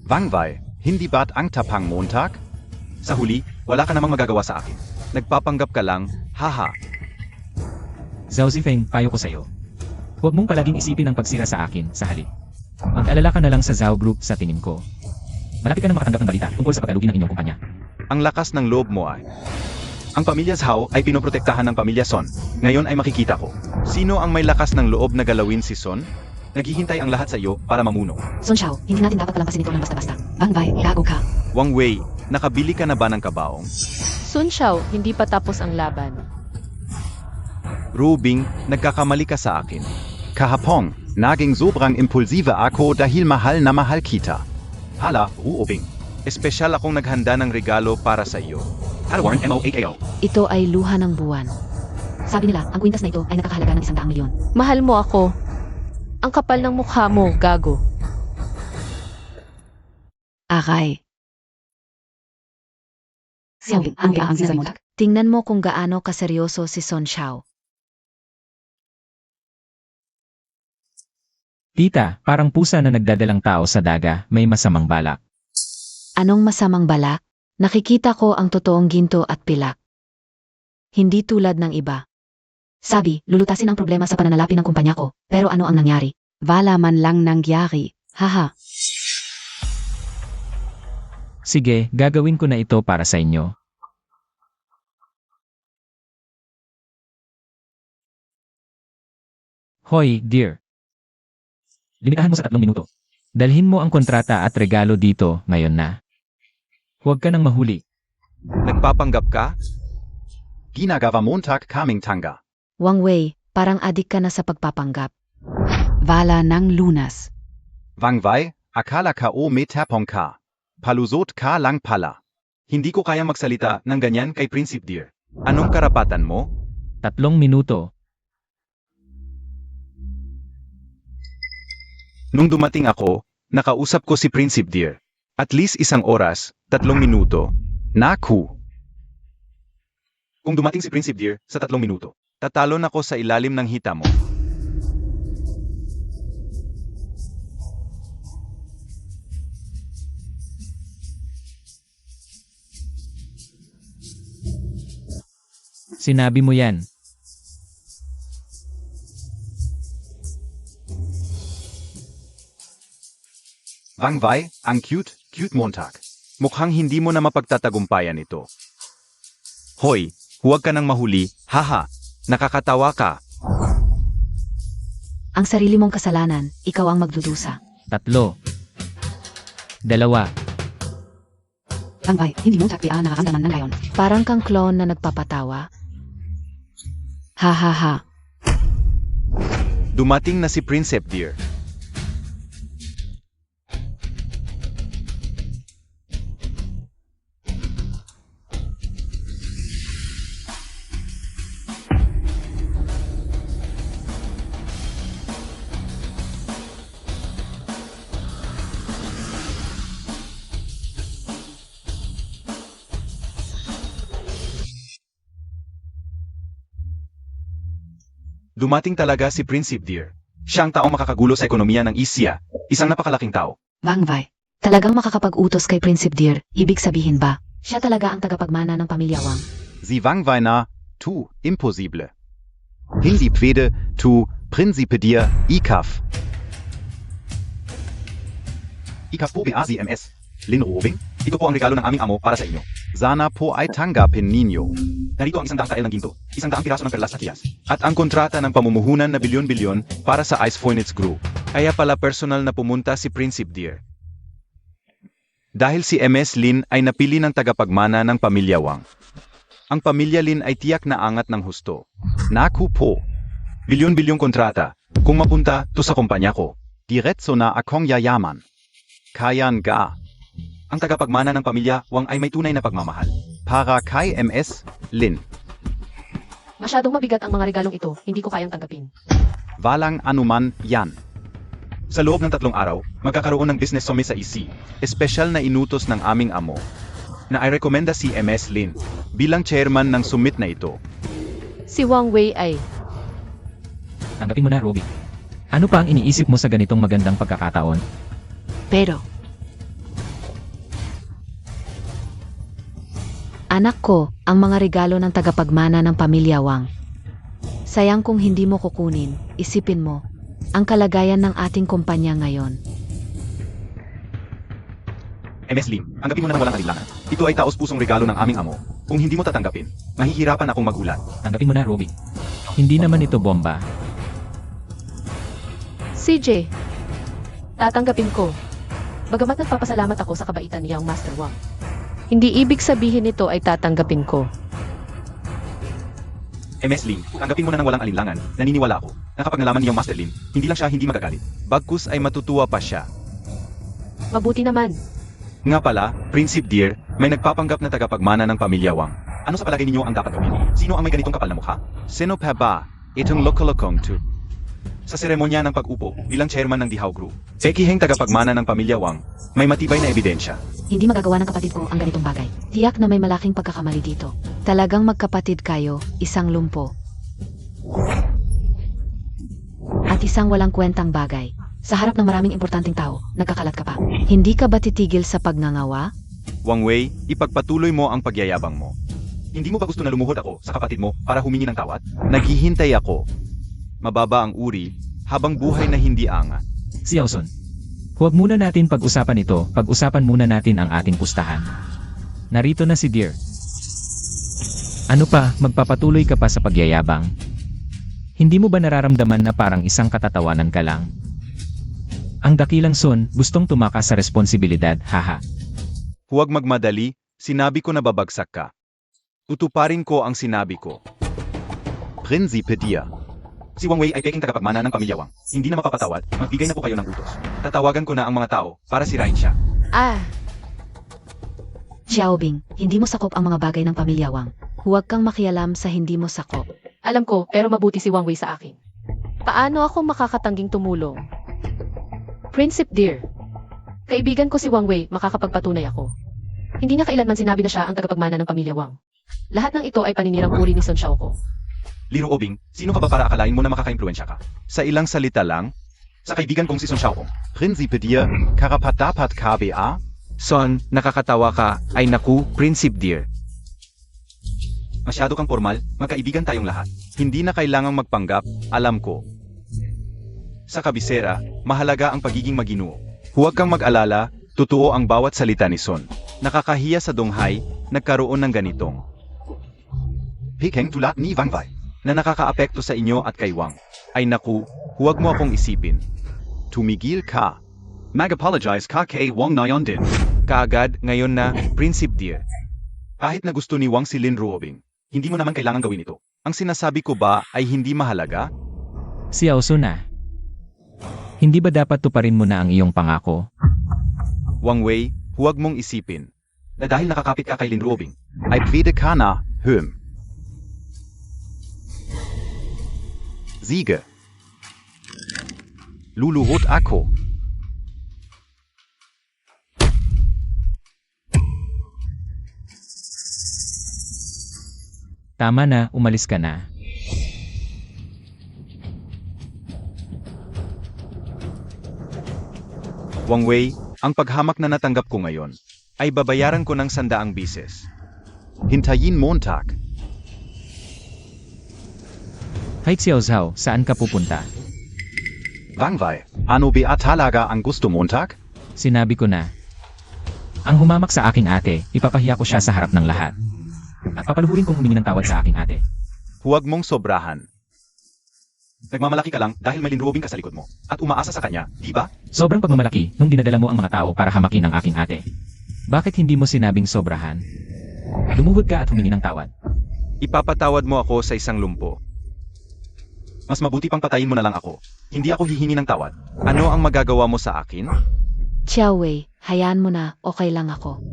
Wang Wei, hindi ba't ang tapang Montag? Sa huli, wala ka namang magagawa sa akin. Nagpapanggap ka lang, haha. Zhao Zifeng, payo ko sa'yo. Huwag mong palaging isipin ang pagsira sa akin, sa halip. Mag-alala ka na lang sa Zhao Group sa tingin ko. Malapit ka na makatanggap ng balita tungkol sa pagkalugin ng inyong kumpanya. Ang lakas ng loob mo ay. Ang pamilya Zhao ay pinoprotektahan ng pamilya Son. Ngayon ay makikita ko. Sino ang may lakas ng loob na galawin si Son? Naghihintay ang lahat sa iyo para mamuno. Sun Xiao, hindi natin dapat palampasin ito ng basta-basta. Wang Wei, gago ka. Wang Wei, nakabili ka na ba ng kabaong? Sun Xiao, hindi pa tapos ang laban. Rubing, nagkakamali ka sa akin. Kahapon, naging sobrang impulsive ako dahil mahal na mahal kita. Hala, Rubing. Espesyal akong naghanda ng regalo para sa iyo. Halawarn MOAKO. Ito ay luha ng buwan. Sabi nila, ang kwintas na ito ay nakakahalaga ng 100 milyon. Mahal mo ako. Ang kapal ng mukha mo, gago. Aray. Xiao Wei, ang ang sa Montag. Tingnan mo kung gaano kaseryoso si Sun Xiao. Tita, parang pusa na nagdadalang tao sa daga, may masamang balak. Anong masamang balak? Nakikita ko ang totoong ginto at pilak. Hindi tulad ng iba. Sabi, lulutasin ang problema sa pananalapi ng kumpanya ko. Pero ano ang nangyari? Wala man lang nangyari. Haha. Sige, gagawin ko na ito para sa inyo. Hoy, dear. Limitahan mo sa 3 minuto. Dalhin mo ang kontrata at regalo dito ngayon na. Huwag ka nang mahuli. Nagpapanggap ka? Ginagawa Montag kaming tanga. Wang Wei, parang adik ka na sa pagpapanggap. Wala ng lunas. Wang Wei, akala ka o may tapong ka. Palusot ka lang pala. Hindi ko kayang magsalita ng ganyan kay Principe Dear. Anong karapatan mo? 3 minuto. Nung dumating ako, nakausap ko si Principe Dear. At least 1 oras, 3 minuto. Naku! Kung dumating si Principe Dear sa 3 minuto, tatalon ako sa ilalim ng hita mo. Sinabi mo yan. Wang Wei, ang cute Montag. Mukhang hindi mo na mapagtatagumpayan ito. Hoy, huwag ka nang mahuli, haha, nakakatawa ka. Ang sarili mong kasalanan, ikaw ang magdudusa. 3, 2. Wang Wei, hindi Montag PA nakakamdaman ng ngayon. Parang kang clone na nagpapatawa. Hahaha. Dumating na si Principe Dear. Dumating talaga si Principe Dear. Siya ang taong makakagulo sa ekonomiya ng Asia, isang napakalaking tao. Wang Wei. Talagang makakapag-utos kay Principe Dear, ibig sabihin ba? Siya talaga ang tagapagmana ng pamilya Wang. Sie Wang Wei na, tu, impossible. Hindi pwede, tu, Principe Dear, ikaf. Ikaf po BACMS. Lin Rubing, ito po ang regalo ng aming amo para sa inyo. Sana po ay tanggapin ninyo. Narito ang 100 kail ng ginto, 100 piraso ng perlas at hiyas, at ang kontrata ng pamumuhunan na bilyon-bilyon para sa Ice Phoenix Group. Kaya pala personal na pumunta si Principe Dear. Dahil si MS Lin ay napili ng tagapagmana ng pamilya Wang. Ang pamilya Lin ay tiyak na angat ng husto. Naku po. Bilyon-bilyong kontrata. Kung mapunta to sa kumpanya ko, diretso na akong yayaman. Kayan ga. Ang tagapagmana ng pamilya Wang ay may tunay na pagmamahal. Para kay MS Lin. Masyadong mabigat ang mga regalong ito, hindi ko kayang tanggapin. Walang anuman yan. Sa loob ng 3 araw, magkakaroon ng business summit sa EC. Espesyal na inutos ng aming amo na ay rekomenda si MS Lin bilang chairman ng summit na ito. Si Wang Wei ay... Tanggapin mo na, Robin. Ano pa ang iniisip mo sa ganitong magandang pagkakataon? Pero, anak ko, ang mga regalo ng tagapagmana ng pamilya Wang. Sayang kung hindi mo kukunin, isipin mo, ang kalagayan ng ating kumpanya ngayon. MS Lin, tanggapin mo na ng walang alinlangan. Ito ay taos-pusong regalo ng aming amo. Kung hindi mo tatanggapin, mahihirapan akong magulat. Tanggapin mo na, Robin. Hindi naman ito bomba. CJ, tatanggapin ko. Bagamat nagpapasalamat ako sa kabaitan niya ang Master Wang. Hindi ibig sabihin nito ay tatanggapin ko. MS Lin, tanggapin mo na ng walang alinlangan. Naniniwala ako na kapag nalaman niyang Master Lin, hindi lang siya hindi magagalit. Bagkus ay matutuwa pa siya. Mabuti naman. Nga pala, Principe Dear, may nagpapanggap na tagapagmana ng pamilya Wang. Ano sa palagay ninyo ang dapat gawin? Sino ang may ganitong kapal na mukha? Sino pa ba? Itong Lokolokong to. Sa seremonya ng pag-upo bilang chairman ng Dihao Group, pekiheng tagapagmana ng pamilya Wang, may matibay na ebidensya. Hindi magagawa ng kapatid ko ang ganitong bagay. Tiyak na may malaking pagkakamali dito. Talagang magkapatid kayo, isang lumpo. At isang walang kwentang bagay. Sa harap ng maraming importanteng tao, nagkakalat ka pa. Hindi ka ba titigil sa pagngangawa? Wang Wei, ipagpatuloy mo ang pagyayabang mo. Hindi mo ba gusto na lumuhod ako sa kapatid mo para humingi ng tawad? Naghihintay ako. Mababa ang uri, habang buhay na hindi angat. Si Auson. Huwag muna natin pag-usapan ito, pag-usapan muna natin ang ating pustahan. Narito na si Dear. Ano pa, magpapatuloy ka pa sa pagyayabang? Hindi mo ba nararamdaman na parang isang katatawanan ka lang? Ang dakilang Sun, gustong tumakas sa responsibilidad, haha. Huwag magmadali, sinabi ko na babagsak ka. Tutuparin ko ang sinabi ko. Principe Dia. Si Wang Wei ay peking tagapagmana ng pamilya Wang. Hindi na mapapatawad, magbigay na po kayo ng utos. Tatawagan ko na ang mga tao para sirain siya. Xiaobing, hindi mo sakop ang mga bagay ng pamilya Wang. Huwag kang makialam sa hindi mo sakop. Alam ko, pero mabuti si Wang Wei sa akin. Paano ako makakatangging tumulong? Principe Dear, kaibigan ko si Wang Wei, makakapagpatunay ako. Hindi niya kailanman sinabi na siya ang tagapagmana ng pamilya Wang. Lahat ng ito ay paninirang uri ni Sun Xiaoko. Liro Obing, sino ka ba para akalain mo na makaka-impluensya ka? Sa ilang salita lang, sa kaibigan kong si Sun Xiaokong. Principe Dia, karapat-dapat KBA? Son, nakakatawa ka, ay naku, Principe Dear. Masyado kang formal, magkaibigan tayong lahat. Hindi na kailangang magpanggap, alam ko. Sa kabisera, mahalaga ang pagiging maginoo. Huwag kang mag-alala, totoo ang bawat salita ni Son. Nakakahiya sa Donghae, nagkaroon ng ganitong Hikeng tulad ni Wang Wei na nakakaapekto sa inyo at kay Wang. Ay naku, huwag mo akong isipin. Tumigil ka. Mag-apologize ka kay Wang ngayon din. Kaagad, ngayon na, Principe Dear. Kahit na gusto ni Wang si Lin Ruobing, hindi mo naman kailangan gawin ito. Ang sinasabi ko ba ay hindi mahalaga? Si Auson na. Hindi ba dapat tuparin mo na ang iyong pangako? Wang Wei, huwag mong isipin na dahil nakakapit ka kay Lin Ruobing, ay pwede ka na, Siege. Luluhod ako. Tama na, umalis ka na. Wang Wei, ang paghamak na natanggap ko ngayon, ay babayaran ko ng 100 bises. Hintayin Montag. Hi Xiao Zhao, saan ka pupunta? Wang Wei, ano ba talaga ang gusto Montag? Sinabi ko na. Ang humamak sa aking ate, ipapahiya ko siya sa harap ng lahat. At papaluhurin kong humingi ng tawad sa aking ate. Huwag mong sobrahan. Nagmamalaki ka lang dahil may linrobing ka sa likod mo at umaasa sa kanya, di ba? Sobrang pagmamalaki nung dinadala mo ang mga tao para hamakin ang aking ate. Bakit hindi mo sinabing sobrahan? Lumuhod ka at humingi ng tawad. Ipapatawad mo ako sa isang lumpo. Mas mabuti pang patayin mo na lang ako. Hindi ako hihingi ng tawad. Ano ang magagawa mo sa akin? Xiao Wei, hayaan mo na, okay lang ako.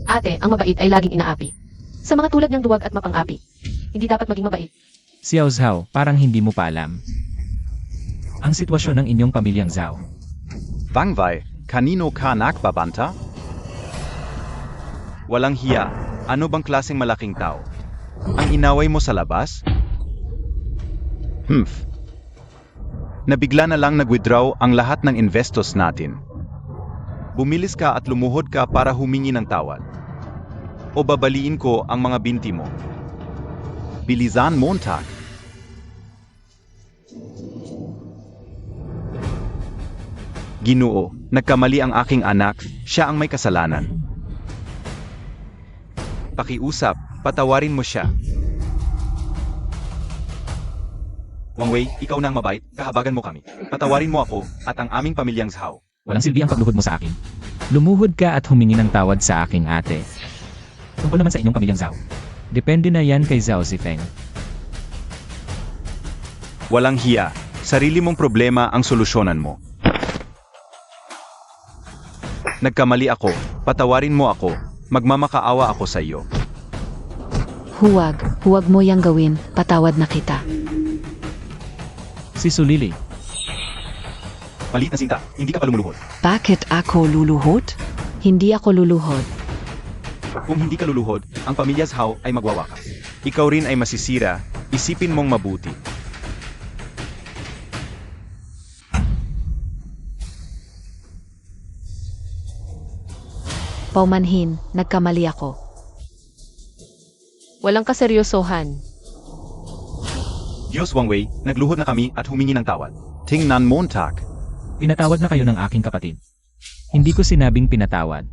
Ate, ang mabait ay laging inaapi. Sa mga tulad niyang duwag at mapang-api, hindi dapat maging mabait. Xiao Zhao, parang hindi mo pa alam. Ang sitwasyon ng inyong pamilyang Zhao. Wang Wei, kanino ka nakbabanta? Walang hiya. Ano bang klaseng malaking tao? Ang inaway mo sa labas? Nabigla na lang nag-withdraw ang lahat ng investors natin. Bumilis ka at lumuhod ka para humingi ng tawad. O babaliin ko ang mga binti mo. Bilisan Montag. Ginoo, nagkamali ang aking anak, siya ang may kasalanan. Pakiusap, patawarin mo siya. Wang Wei, ikaw na ang mabait, kahabagan mo kami. Patawarin mo ako at ang aming pamilyang Zhao. Walang silbi ang pagluhod mo sa akin. Lumuhod ka at humingi ng tawad sa aking ate. Tungkol naman sa inyong pamilyang Zhao. Depende na yan kay Zhao Zifeng. Walang hiya, sarili mong problema ang solusyonan mo. Nagkamali ako, patawarin mo ako, magmamakaawa ako sa iyo. Huwag mo yang gawin, patawad na kita. Si Sulili. Malit na sinta, hindi ka pa lumuluhod. Bakit ako luluhod? Hindi ako luluhod. Kung hindi ka luluhod, ang pamilya Zhao ay magwawakas. Ikaw rin ay masisira, isipin mong mabuti. Paumanhin, nagkamali ako. Walang kaseryosohan. Diyos Wang Wei, nagluhod na kami at humingi ng tawad. Tingnan Montag. Pinatawad na kayo ng aking kapatid. Hindi ko sinabing pinatawad.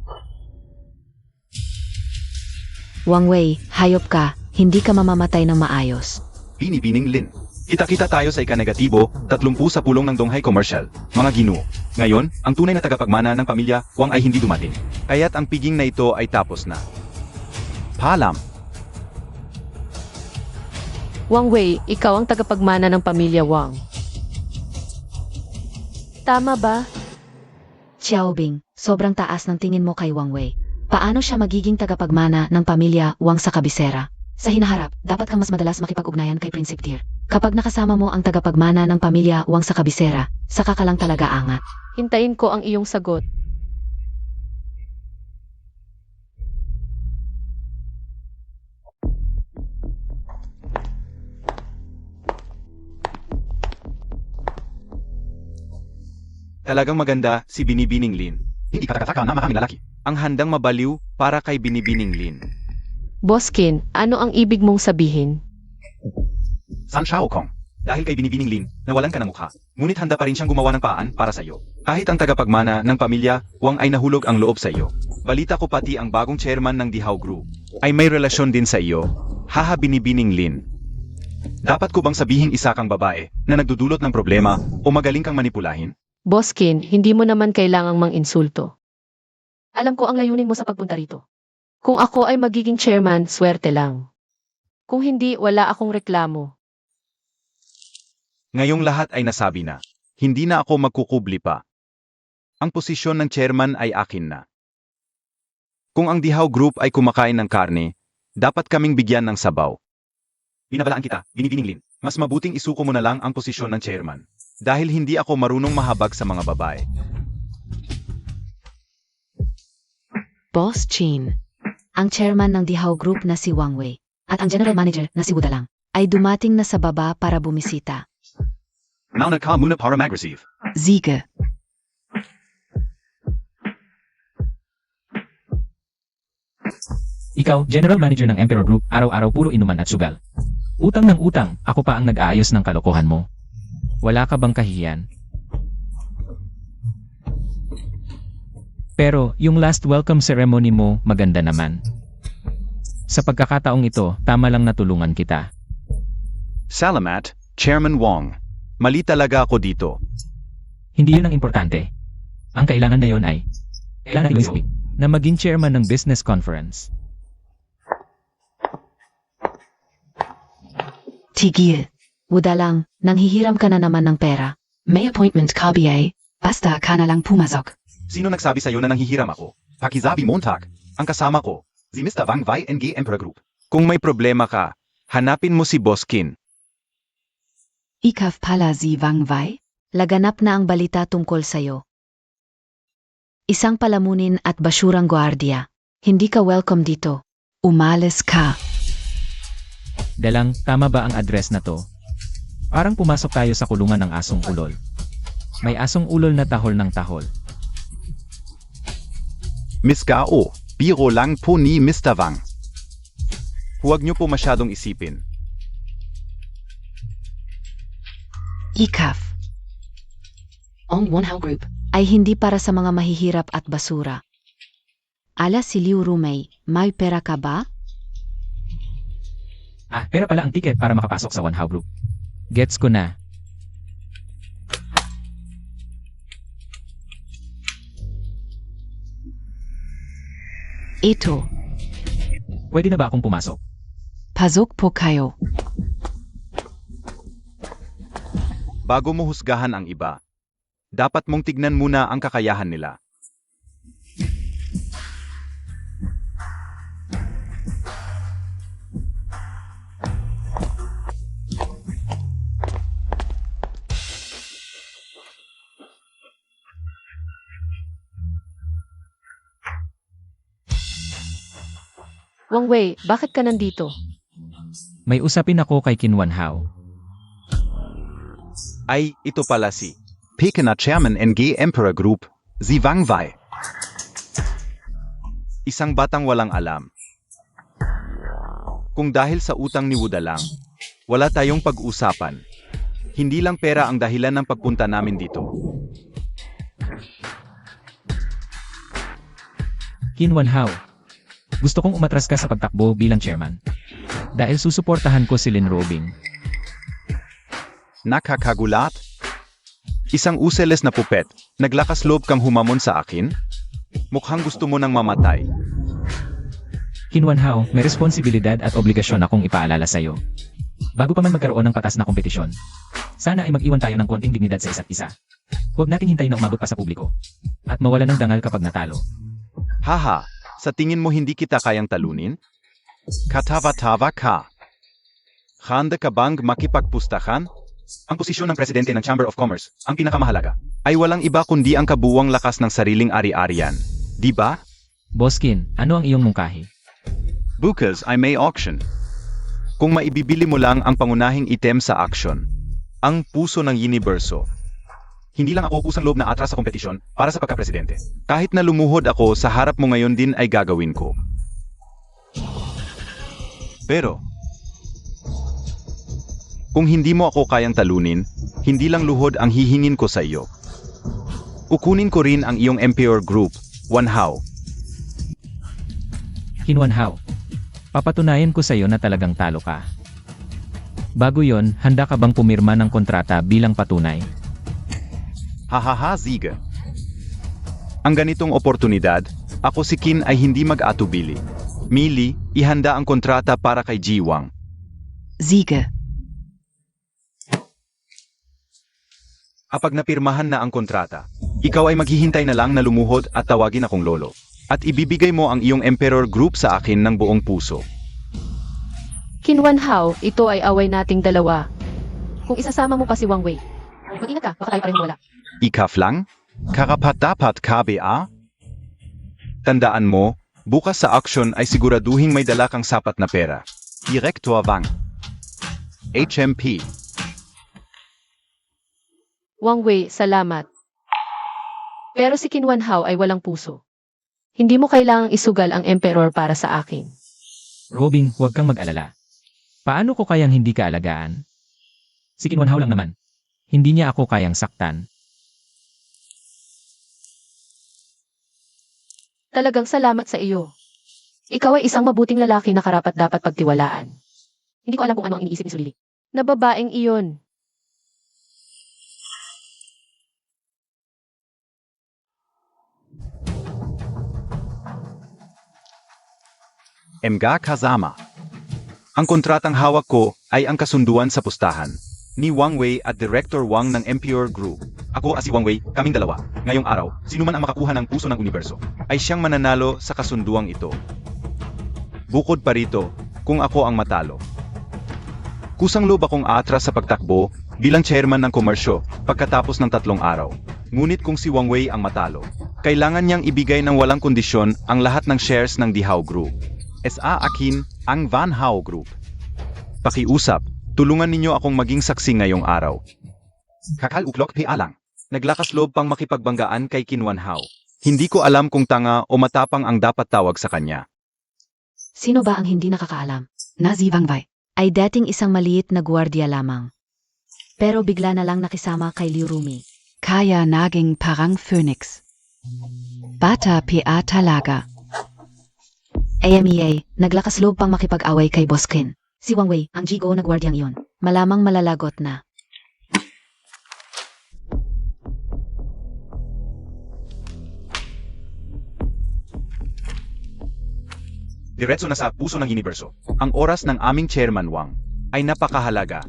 Wang Wei, hayop ka, hindi ka mamamatay ng maayos. Binibining Lin. Kita-kita tayo sa ika-negatibo, 30 sa pulong ng Donghai Commercial. Mga ginoo. Ngayon, ang tunay na tagapagmana ng pamilya Wang ay hindi dumating. Kaya't ang piging na ito ay tapos na. Paalam. Wang Wei, ikaw ang tagapagmana ng pamilya Wang. Tama ba? Xiaobing, sobrang taas ng tingin mo kay Wang Wei. Paano siya magiging tagapagmana ng pamilya Wang sa kabisera? Sa hinaharap, dapat kang mas madalas makipag-ugnayan kay Prinsipe Deer. Kapag nakasama mo ang tagapagmana ng pamilya Wang sa kabisera, saka ka lang talaga angat. Hintayin ko ang iyong sagot. Talagang maganda si Binibining Lin. Hindi ka takataka na maraming lalaki. Ang handang mabaliw para kay Binibining Lin. Boskin, ano ang ibig mong sabihin? San Shao Kong. Dahil kay Binibining Lin, nawalan ka ng mukha. Ngunit handa pa rin siyang gumawa ng paraan para sa iyo. Kahit ang tagapagmana ng pamilya, Wang ay nahulog ang loob sa iyo. Balita ko pati ang bagong chairman ng Dihao Group ay may relasyon din sa iyo. Haha Binibining Lin. Dapat ko bang sabihin isa kang babae na nagdudulot ng problema o magaling kang manipulahin? Boskin, hindi mo naman kailangang mang-insulto. Alam ko ang layunin mo sa pagpunta rito. Kung ako ay magiging chairman, swerte lang. Kung hindi, wala akong reklamo. Ngayong lahat ay nasabi na. Hindi na ako magkukubli pa. Ang posisyon ng chairman ay akin na. Kung ang Dihao Group ay kumakain ng karne, dapat kaming bigyan ng sabaw. Binabalaan kita, Binibining Lin. Mas mabuting isuko mo na lang ang posisyon ng chairman. Dahil hindi ako marunong mahabag sa mga babae. Boss Chin. Ang chairman ng Dihao Group na si Wang Wei at ang general manager na si Wudalang ay dumating na sa baba para bumisita. Nauna ka muna para mag-receive. Siege. Ikaw, general manager ng Emperor Group, araw-araw puro inuman at sugal. Utang ng utang, ako pa ang nag-aayos ng kalokohan mo. Wala ka bang kahiyan? Pero, yung last welcome ceremony mo, maganda naman. Sa pagkakataong ito, tama lang natulungan kita. Salamat, Chairman Wong. Mali talaga ako dito. Hindi yun ang importante. Ang kailangan na yun ay, kailangan na maging chairman ng business conference. Tigil. Wudalang, nanghihiram ka na naman ng pera. May appointment ka ba? Basta ka na lang pumasok. Sino nagsabi sa'yo na nanghihiram ako? Pakizabi Montag. Ang kasama ko, si Mr. Wang Wei NG Emperor Group. Kung may problema ka, hanapin mo si Boskin. Ikaw pala si Wang Wei? Laganap na ang balita tungkol sa'yo. Isang palamunin at basurang gwardiya. Hindi ka welcome dito. Umalis ka. Dalang, tama ba ang address na to? Parang pumasok tayo sa kulungan ng asong ulol. May asong ulol na tahol ng tahol. Miss Gao, biro lang po ni Mr. Wang. Huwag niyo po masyadong isipin. Ikaf. Ong Wonhao Group. Ay hindi para sa mga mahihirap at basura. Ala si Liu Rumei, may pera ka ba? Ah, pera pala ang ticket para makapasok sa One How Group. Gets ko na. Ito. Pwede na ba akong pumasok? Pasok po kayo. Bago mo husgahan ang iba, dapat mong tignan muna ang kakayahan nila. Wang Wei, bakit ka nandito? May usapin ako kay Qin Wanhao. Ay, ito pala si Peking na Chairman NG Emperor Group, si Wang Wei. Isang batang walang alam. Kung dahil sa utang ni Wuda lang, wala tayong pag-usapan. Hindi lang pera ang dahilan ng pagpunta namin dito. Qin Wanhao, gusto kong umatras ka sa pagtakbo bilang chairman. Dahil susuportahan ko si Lin Robing. Nakakagulat? Isang useles na pupet, naglakas loob kang humamon sa akin? Mukhang gusto mo nang mamatay. Qin Wanhao, may responsibilidad at obligasyon akong ipaalala sa'yo. Bago pa man magkaroon ng patas na kompetisyon, sana ay mag-iwan tayo ng konting dignidad sa isa't isa. Huwag nating hintayin na umabot pa sa publiko. At mawala ng dangal kapag natalo. Haha, sa tingin mo hindi kita kayang talunin? Katawa-tawa ka. Handa ka bang makipagpustahan? Ang posisyon ng presidente ng Chamber of Commerce, ang pinakamahalaga, ay walang iba kundi ang kabuwang lakas ng sariling ari-arian. Di ba? Boss Qin, ano ang iyong mungkahi? Bukas ay may auction. Kung maibibili mo lang ang pangunahing item sa auction, ang puso ng universo. Hindi lang ako kusang loob na atras sa kompetisyon para sa pagka-presidente. Kahit na lumuhod ako sa harap mo ngayon din ay gagawin ko. Pero, kung hindi mo ako kayang talunin, hindi lang luhod ang hihingin ko sa iyo. Ukunin ko rin ang iyong Emperor Group, Wanhao. Qin Wanhao, papatunayan ko sa'yo na talagang talo ka. Bago yon, handa ka bang pumirma ng kontrata bilang patunay? Hahaha, Ziga. Ang ganitong oportunidad, ako si Qin ay hindi mag-atubili. Mili, ihanda ang kontrata para kay Jiwang. Siege. Kapag napirmahan na ang kontrata, ikaw ay maghihintay na lang na lumuhod at tawagin akong lolo. At ibibigay mo ang iyong Emperor Group sa akin ng buong puso. Qin Wanhao, ito ay away nating dalawa. Kung isasama mo pa si Wang Wei, mag-ingat ka, baka tayo parehong wala. Ikaf lang? Karapat-dapat KBA? Tandaan mo, bukas sa auction ay siguraduhing may dala kang sapat na pera. Direktor Wang. HMP. Wang Wei, salamat. Pero si Qin Wanhao ay walang puso. Hindi mo kailangang isugal ang Emperor para sa akin. Robing, huwag kang mag-alala. Paano ko kayang hindi ka alagaan? Si Qin Wanhao lang naman. Hindi niya ako kayang saktan. Talagang salamat sa iyo. Ikaw ay isang mabuting lalaki na karapat-dapat pagtiwalaan. Hindi ko alam kung ano ang iniisip ni Sulili. Na babaeng iyon. Mga kasama. Ang kontratang hawak ko ay ang kasunduan sa pustahan ni Wang Wei at Director Wang ng Emperor Group. Ako at si Wang Wei, kaming dalawa. Ngayong araw, sino man ang makakuha ng puso ng universo ay siyang mananalo sa kasunduang ito. Bukod pa rito, kung ako ang matalo. Kusang loob akong aatras sa pagtakbo bilang chairman ng komersyo pagkatapos ng 3 araw. Ngunit kung si Wang Wei ang matalo, Kailangan niyang ibigay ng walang kondisyon ang lahat ng shares ng Di Hao Group. Sa akin, ang Van Hao Group. Pakiusap, tulungan ninyo akong maging saksi ngayong araw. Kakaluklok pa lang. Naglakas loob pang makipagbanggaan kay Kinwan Hao. Hindi ko alam kung tanga o matapang ang dapat tawag sa kanya. Sino ba ang hindi nakakaalam? Na si Wang Wei. Ay dating isang maliit na gwardiya lamang. Pero bigla na lang nakisama kay Liu Rumi. Kaya naging parang phoenix. Bata pa talaga. AMEA, naglakas loob pang makipag-away kay Boss Kin. Si Wang Wei, ang GO na gwardyang iyon. Malamang malalagot na. Diretso na sa puso ng universo. Ang oras ng aming chairman Wang ay napakahalaga.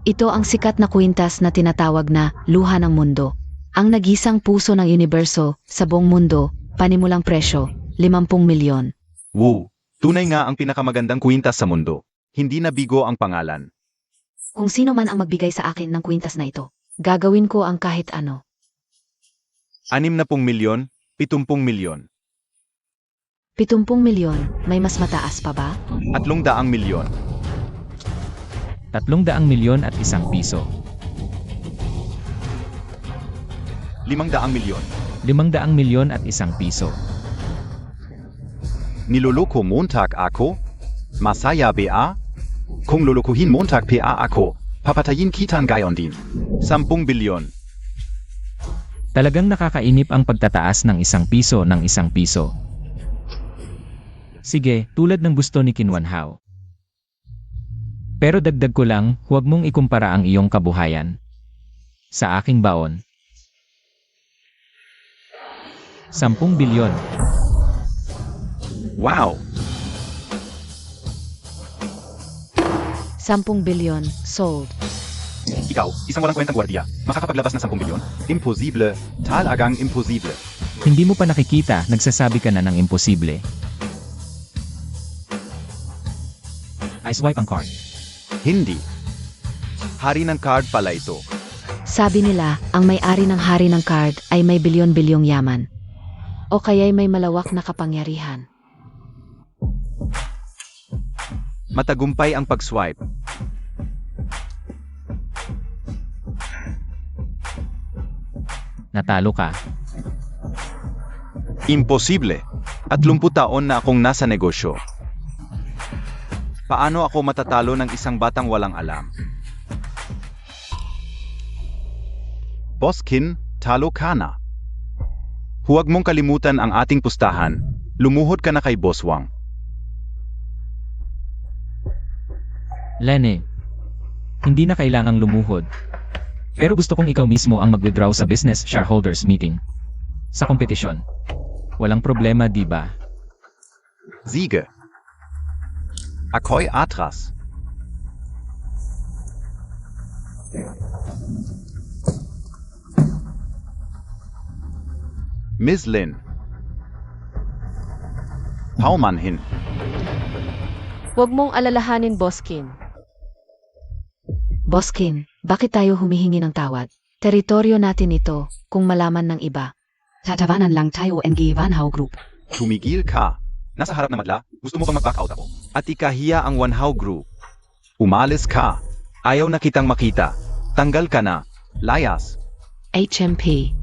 Ito ang sikat na kwintas na tinatawag na luha ng mundo. Ang nagisang puso ng universo sa buong mundo, panimulang presyo, 50 milyon. Woo! Tunay nga ang pinakamagandang kwintas sa mundo. Hindi na bigo ang pangalan. Kung sino man ang magbigay sa akin ng kwintas na ito, gagawin ko ang kahit ano. 60 milyon, 70 milyon, 70 milyon, may mas mataas pa ba? 300 milyon, 300 milyon at 1 piso. 500 milyon. 500 milyon at 1 piso. Niloloko Montag ako? Masaya ba? Kung lolokohin Montag pa ako, papatayin kitan gayon din. 10 bilyon. Talagang nakakainip ang pagtataas ng 1 piso ng 1 piso. Sige, tulad ng gusto ni Kinwan Hao. Pero dagdag ko lang, huwag mong ikumpara ang iyong kabuhayan sa aking baon. 10 bilyon. Wow! 10 bilyon, sold. Ikaw, isang walang kwentang gwardiya, makakapaglabas ng 10 bilyon? Imposible, talagang imposible. Hindi mo pa nakikita, nagsasabi ka na ng imposible. I swipe ang card. Hindi. Hari ng card pala ito. Sabi nila, ang may-ari ng hari ng card ay may bilyon-bilyong yaman. O kaya'y may malawak na kapangyarihan. Matagumpay ang pag-swipe. Natalo ka. Imposible. 30 taon na akong nasa negosyo. Paano ako matatalo ng isang batang walang alam? Boss Kin, talo ka na. Huwag mong kalimutan ang ating pustahan. Lumuhod ka na kay Boss Wang. Lene, hindi na kailangang lumuhod. Pero gusto kong ikaw mismo ang mag-withdraw sa business shareholders meeting. Sa kompetisyon. Walang problema, di ba? Siege. Ako'y atras. Ms. Lin. Pauman hin. Huwag mong alalahanin, Boss Kin. Boss Kin, bakit tayo humihingi ng tawad? Teritoryo natin ito, kung malaman ng iba. Tatawanan lang tayo NG Van Hao Group. Tumigil ka. Nasa harap na madla, gusto mo bang mag-back out ako? At ikahiya ang One Hao Group. Umalis ka. Ayaw na kitang makita. Tanggal ka na. Layas. HMP.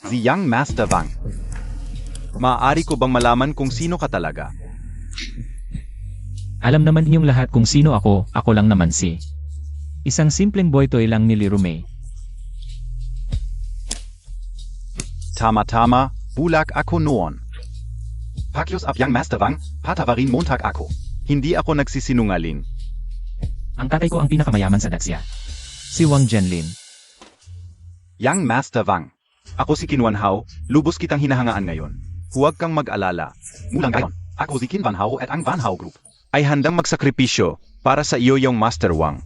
Si Young Master Wang. Maaari ko bang malaman kung sino ka talaga? Alam naman ninyong lahat kung sino ako lang naman si. Isang simpleng boy toy lang ni Lirume. Tama-tama, bulak ako noon. Pakius ab Young Master Wang, patawarin Montag ako. Hindi ako nagsisinungaling. Ang tatay ko ang pinakamayaman sa Daxia. Si Wang Jianlin. Young Master Wang. Ako si Kinwan Hao, lubos kitang hinahangaan ngayon. Huwag kang mag-alala. Mulang ngayon, ako si Kinwan Hao at ang Van Hao Group ay handang magsakripisyo para sa iyo yung Master Wang.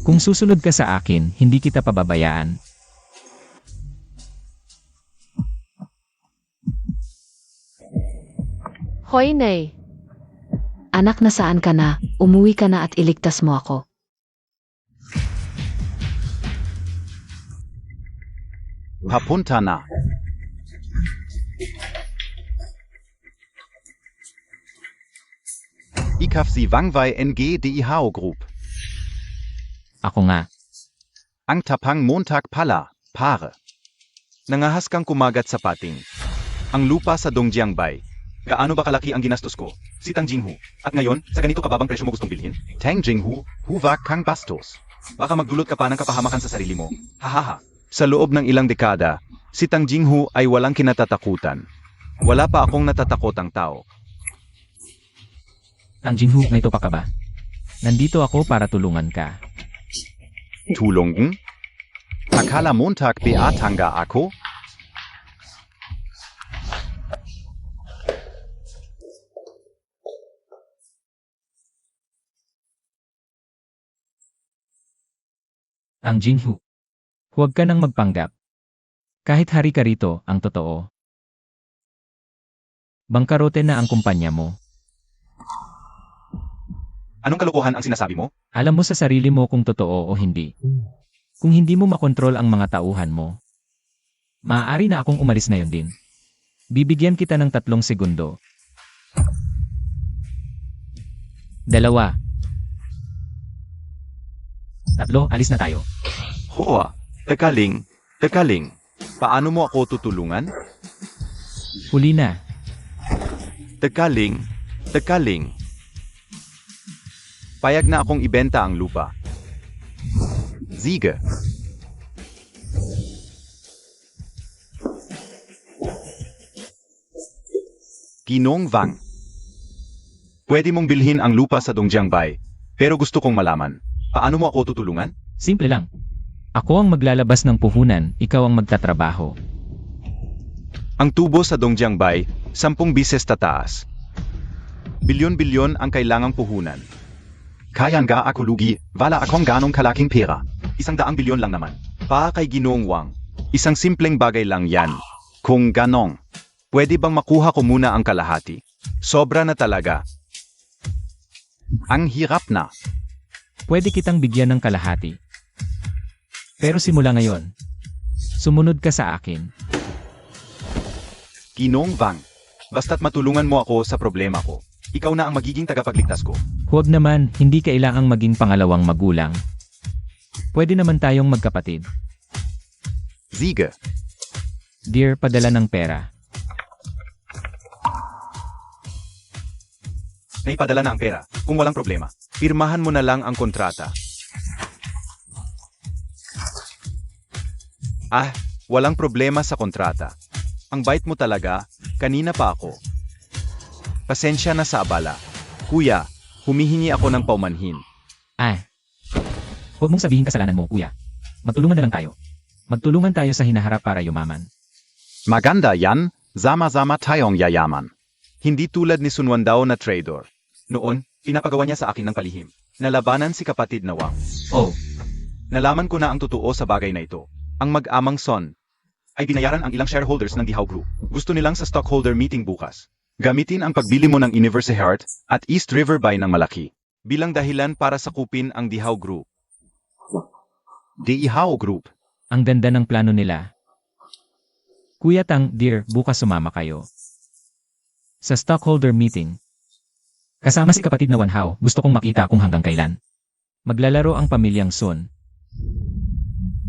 Kung susunod ka sa akin, hindi kita pababayaan. Hoy, Nay. Anak, nasaan ka na? Umuwi ka na at iligtas mo ako. Papunta na. Ikaf si Wangwei NG DIHO Group. Ako nga. Ang tapang Montag pala, pare. Nangahas kang kumagat sa pating. Ang lupa sa Dongjiangbay. Gaano ba kalaki ang ginastos ko? Si Tang Jinghu. At ngayon, sa ganito kababang presyo mo gustong bilhin? Tang Jinghu, huwag kang bastos. Baka magdulot ka pa ng kapahamakan sa sarili mo. Hahaha. Sa loob ng ilang dekada, si Tang Jinghu ay walang kinatatakutan. Wala pa akong natatakotang tao. Ang Jinhu, may pa ka ba? Nandito ako para tulungan ka. Tulong? Akala Montag beatanga ako? Ang Jinhu. Huwag ka nang magpanggap. Kahit hari ka rito, ang totoo. Bangkarote na ang kumpanya mo. Anong kalokohan ang sinasabi mo? Alam mo sa sarili mo kung totoo o hindi. Kung hindi mo makontrol ang mga tauhan mo, maaari na akong umalis ngayon din. Bibigyan kita ng 3 segundo. 2. 3, alis na tayo. Hoa, tekaling. Paano mo ako tutulungan? Huli na. Tekaling. Payag na akong ibenta ang lupa. Sige. Ginong Wang. Pwede mong bilhin ang lupa sa Dongjiangbay, pero gusto kong malaman, paano mo ako tutulungan? Simple lang. Ako ang maglalabas ng puhunan, ikaw ang magtatrabaho. Ang tubo sa Dongjiangbay, 10 bises tataas. Bilyon-bilyon ang kailangang puhunan. Kaya nga ako lugi, wala akong ganong kalaking pera. 100 bilyon lang naman. Pa kay Ginoong Wang. Isang simpleng bagay lang yan. Kung ganong, pwede bang makuha ko muna ang kalahati? Sobra na talaga. Ang hirap na. Pwede kitang bigyan ng kalahati. Pero simula ngayon, sumunod ka sa akin. Ginoong Wang, basta't matulungan mo ako sa problema ko. Ikaw na ang magiging tagapagligtas ko. Huwag naman, hindi kailangang maging pangalawang magulang. Pwede naman tayong magkapatid. Sige. Dear, padala ng pera. Naipadala na ang pera, kung walang problema. Pirmahan mo na lang ang kontrata. Walang problema sa kontrata. Ang bait mo talaga, kanina pa ako. Pasensya na sa abala. Kuya, humihingi ako ng paumanhin. Huwag mong sabihin kasalanan mo, kuya. Magtulungan na lang tayo. Magtulungan tayo sa hinaharap para yumaman. Maganda yan, sama-sama tayong yayaman. Hindi tulad ni Sun Wandao na trader. Noon, pinapagawa niya sa akin ng palihim. Nalabanan si kapatid na Wang. Oh, Nalaman ko na ang totoo sa bagay na ito. Ang mag-amang Son ay binayaran ang ilang shareholders ng DIHO Group. Gusto nilang sa stockholder meeting bukas. Gamitin ang pagbili mo ng University Heart at East River Bay ng malaki bilang dahilan para sakupin ang DIHO Group. DIHO Group. ang ganda ng plano nila. Kuya Tang, dear, bukas sumama kayo. Sa stockholder meeting. Kasama si kapatid na Wanhao, gusto kong makita kung hanggang kailan. Maglalaro ang pamilyang Sun.